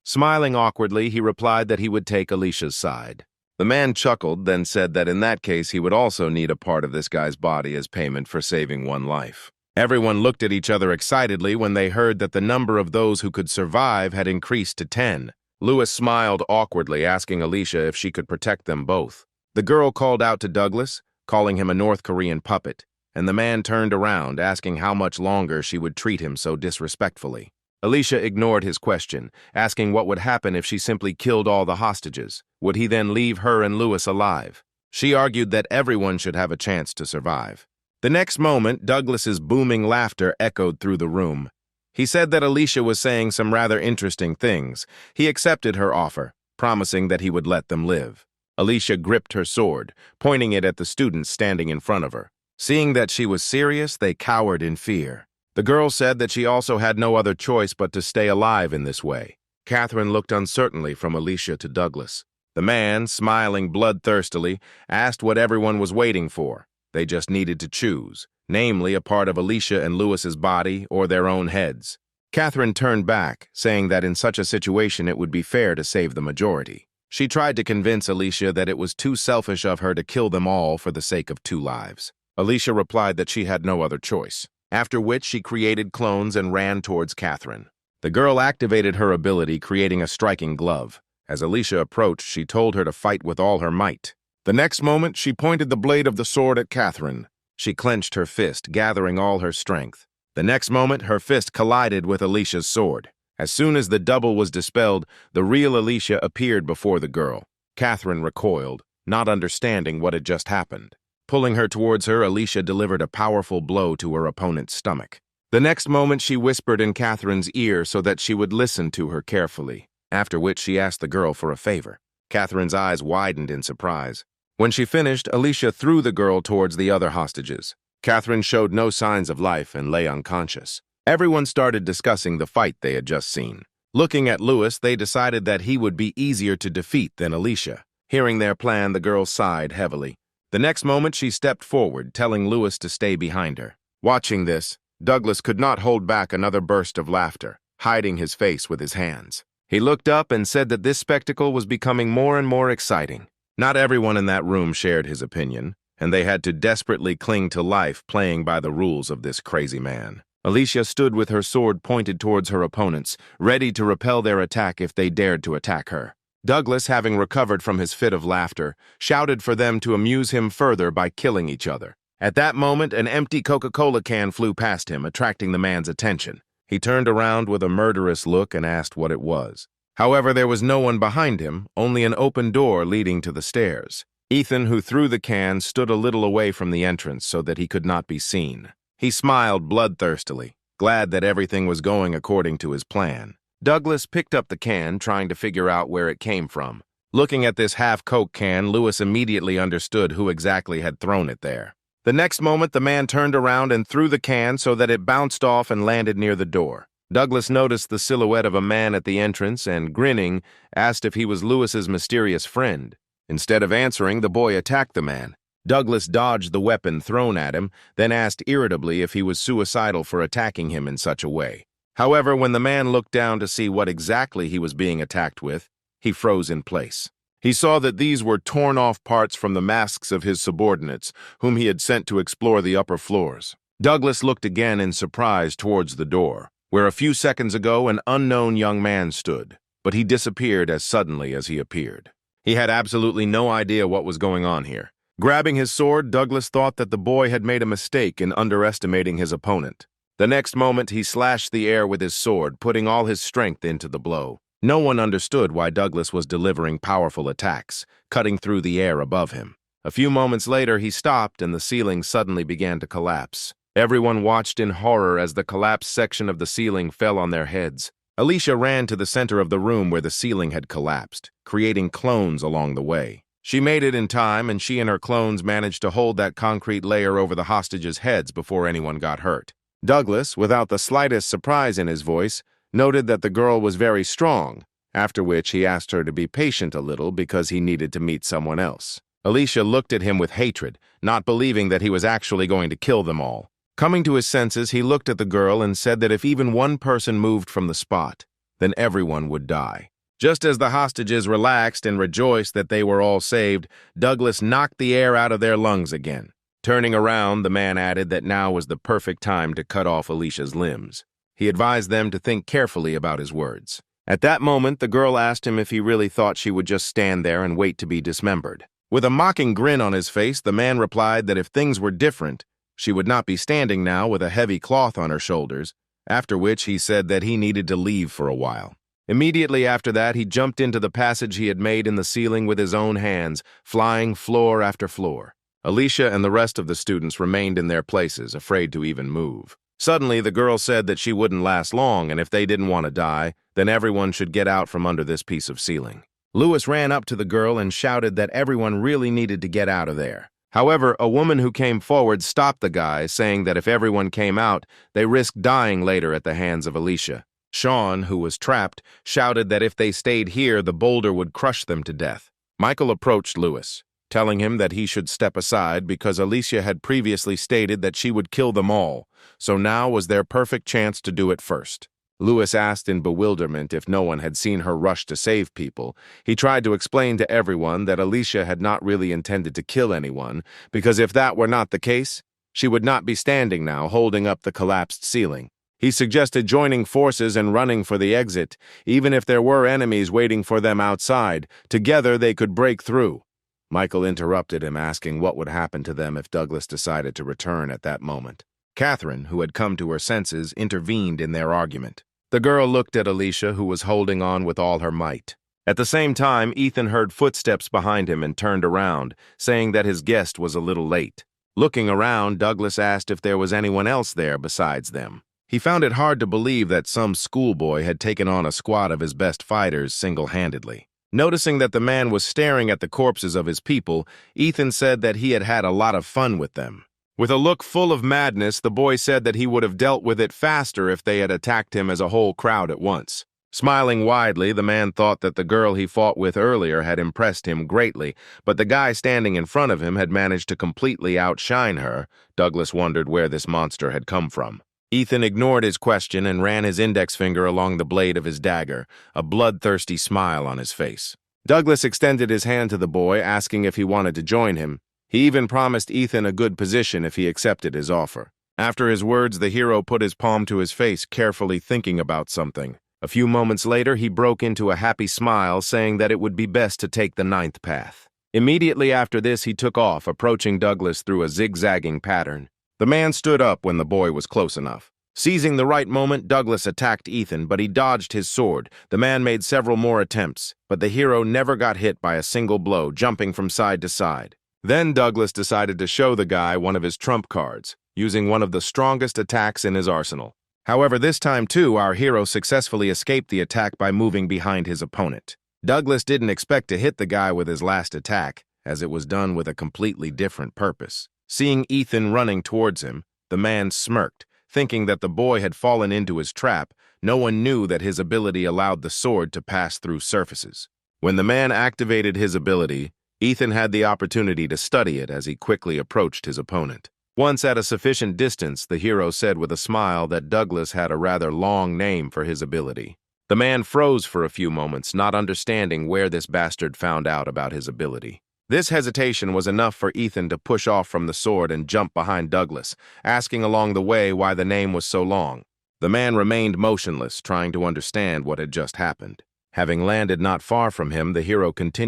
Smiling awkwardly, he replied that he would take Alicia's side. The man chuckled, then said that in that case he would also need a part of this guy's body as payment for saving one life. Everyone looked at each other excitedly when they heard that the number of those who could survive had increased to 10. Lewis smiled awkwardly, asking Alicia if she could protect them both. The girl called out to Douglas, calling him a North Korean puppet, and the man turned around, asking how much longer she would treat him so disrespectfully. Alicia ignored his question, asking what would happen if she simply killed all the hostages. Would he then leave her and Lewis alive? She argued that everyone should have a chance to survive. The next moment, Douglas's booming laughter echoed through the room. He said that Alicia was saying some rather interesting things. He accepted her offer, promising that he would let them live. Alicia gripped her sword, pointing it at the students standing in front of her. Seeing that she was serious, they cowered in fear. The girl said that she also had no other choice but to stay alive in this way. Catherine looked uncertainly from Alicia to Douglas. The man, smiling bloodthirstily, asked what everyone was waiting for. They just needed to choose, namely a part of Alicia and Lewis's body or their own heads. Catherine turned back, saying that in such a situation it would be fair to save the majority. She tried to convince Alicia that it was too selfish of her to kill them all for the sake of 2 lives. Alicia replied that she had no other choice, after which she created clones and ran towards Catherine. The girl activated her ability, creating a striking glove. As Alicia approached, she told her to fight with all her might. The next moment, she pointed the blade of the sword at Catherine. She clenched her fist, gathering all her strength. The next moment, her fist collided with Alicia's sword. As soon as the double was dispelled, the real Alicia appeared before the girl. Catherine recoiled, not understanding what had just happened. Pulling her towards her, Alicia delivered a powerful blow to her opponent's stomach. The next moment, she whispered in Catherine's ear so that she would listen to her carefully, after which she asked the girl for a favor. Catherine's eyes widened in surprise. When she finished, Alicia threw the girl towards the other hostages. Catherine showed no signs of life and lay unconscious. Everyone started discussing the fight they had just seen. Looking at Lewis, they decided that he would be easier to defeat than Alicia. Hearing their plan, the girl sighed heavily. The next moment, she stepped forward, telling Lewis to stay behind her. Watching this, Douglas could not hold back another burst of laughter, hiding his face with his hands. He looked up and said that this spectacle was becoming more and more exciting. Not everyone in that room shared his opinion, and they had to desperately cling to life playing by the rules of this crazy man. Alicia stood with her sword pointed towards her opponents, ready to repel their attack if they dared to attack her. Douglas, having recovered from his fit of laughter, shouted for them to amuse him further by killing each other. At that moment, an empty Coca-Cola can flew past him, attracting the man's attention. He turned around with a murderous look and asked what it was. However, there was no one behind him, only an open door leading to the stairs. Ethan, who threw the can, stood a little away from the entrance so that he could not be seen. He smiled bloodthirstily, glad that everything was going according to his plan. Douglas picked up the can, trying to figure out where it came from. Looking at this half-Coke can, Lewis immediately understood who exactly had thrown it there. The next moment, the man turned around and threw the can so that it bounced off and landed near the door. Douglas noticed the silhouette of a man at the entrance and, grinning, asked if he was Lewis's mysterious friend. Instead of answering, the boy attacked the man. Douglas dodged the weapon thrown at him, then asked irritably if he was suicidal for attacking him in such a way. However, when the man looked down to see what exactly he was being attacked with, he froze in place. He saw that these were torn-off parts from the masks of his subordinates, whom he had sent to explore the upper floors. Douglas looked again in surprise towards the door, where a few seconds ago an unknown young man stood, but he disappeared as suddenly as he appeared. He had absolutely no idea what was going on here. Grabbing his sword, Douglas thought that the boy had made a mistake in underestimating his opponent. The next moment, he slashed the air with his sword, putting all his strength into the blow. No one understood why Douglas was delivering powerful attacks, cutting through the air above him. A few moments later, he stopped and the ceiling suddenly began to collapse. Everyone watched in horror as the collapsed section of the ceiling fell on their heads. Alicia ran to the center of the room where the ceiling had collapsed, creating clones along the way. She made it in time, and she and her clones managed to hold that concrete layer over the hostages' heads before anyone got hurt. Douglas, without the slightest surprise in his voice, noted that the girl was very strong, after which he asked her to be patient a little because he needed to meet someone else. Alicia looked at him with hatred, not believing that he was actually going to kill them all. Coming to his senses, he looked at the girl and said that if even one person moved from the spot, then everyone would die. Just as the hostages relaxed and rejoiced that they were all saved, Douglas knocked the air out of their lungs again. Turning around, the man added that now was the perfect time to cut off Alicia's limbs. He advised them to think carefully about his words. At that moment, the girl asked him if he really thought she would just stand there and wait to be dismembered. With a mocking grin on his face, the man replied that if things were different, she would not be standing now with a heavy cloth on her shoulders, after which he said that he needed to leave for a while. Immediately after that, he jumped into the passage he had made in the ceiling with his own hands, flying floor after floor. Alicia and the rest of the students remained in their places, afraid to even move. Suddenly, the girl said that she wouldn't last long, and if they didn't want to die, then everyone should get out from under this piece of ceiling. Lewis ran up to the girl and shouted that everyone really needed to get out of there. However, a woman who came forward stopped the guys, saying that if everyone came out, they risked dying later at the hands of Alicia. Sean, who was trapped, shouted that if they stayed here, the boulder would crush them to death. Michael approached Lewis, telling him that he should step aside because Alicia had previously stated that she would kill them all, so now was their perfect chance to do it first. Lewis asked in bewilderment if no one had seen her rush to save people. He tried to explain to everyone that Alicia had not really intended to kill anyone, because if that were not the case, she would not be standing now holding up the collapsed ceiling. He suggested joining forces and running for the exit, even if there were enemies waiting for them outside. Together they could break through. Michael interrupted him, asking what would happen to them if Douglas decided to return at that moment. Catherine, who had come to her senses, intervened in their argument. The girl looked at Alicia, who was holding on with all her might. At the same time, Ethan heard footsteps behind him and turned around, saying that his guest was a little late. Looking around, Douglas asked if there was anyone else there besides them. He found it hard to believe that some schoolboy had taken on a squad of his best fighters single-handedly. Noticing that the man was staring at the corpses of his people, Ethan said that he had had a lot of fun with them. With a look full of madness, the boy said that he would have dealt with it faster if they had attacked him as a whole crowd at once. Smiling widely, the man thought that the girl he fought with earlier had impressed him greatly, but the guy standing in front of him had managed to completely outshine her. Douglas wondered where this monster had come from. Ethan ignored his question and ran his index finger along the blade of his dagger, a bloodthirsty smile on his face. Douglas extended his hand to the boy, asking if he wanted to join him. He even promised Ethan a good position if he accepted his offer. After his words, the hero put his palm to his face, carefully thinking about something. A few moments later, he broke into a happy smile, saying that it would be best to take the ninth path. Immediately after this, he took off, approaching Douglas through a zigzagging pattern. The man stood up when the boy was close enough. Seizing the right moment, Douglas attacked Ethan, but he dodged his sword. The man made several more attempts, but the hero never got hit by a single blow, jumping from side to side. Then Douglas decided to show the guy one of his trump cards, using one of the strongest attacks in his arsenal. However, this time too, our hero successfully escaped the attack by moving behind his opponent. Douglas didn't expect to hit the guy with his last attack, as it was done with a completely different purpose. Seeing Ethan running towards him, the man smirked, thinking that the boy had fallen into his trap. No one knew that his ability allowed the sword to pass through surfaces. When the man activated his ability, Ethan had the opportunity to study it as he quickly approached his opponent. Once at a sufficient distance, the hero said with a smile that Douglas had a rather long name for his ability. The man froze for a few moments, not understanding where this bastard found out about his ability. This hesitation was enough for Ethan to push off from the sword and jump behind Douglas, asking along the way why the name was so long. The man remained motionless, trying to understand what had just happened. Having landed not far from him, the hero continued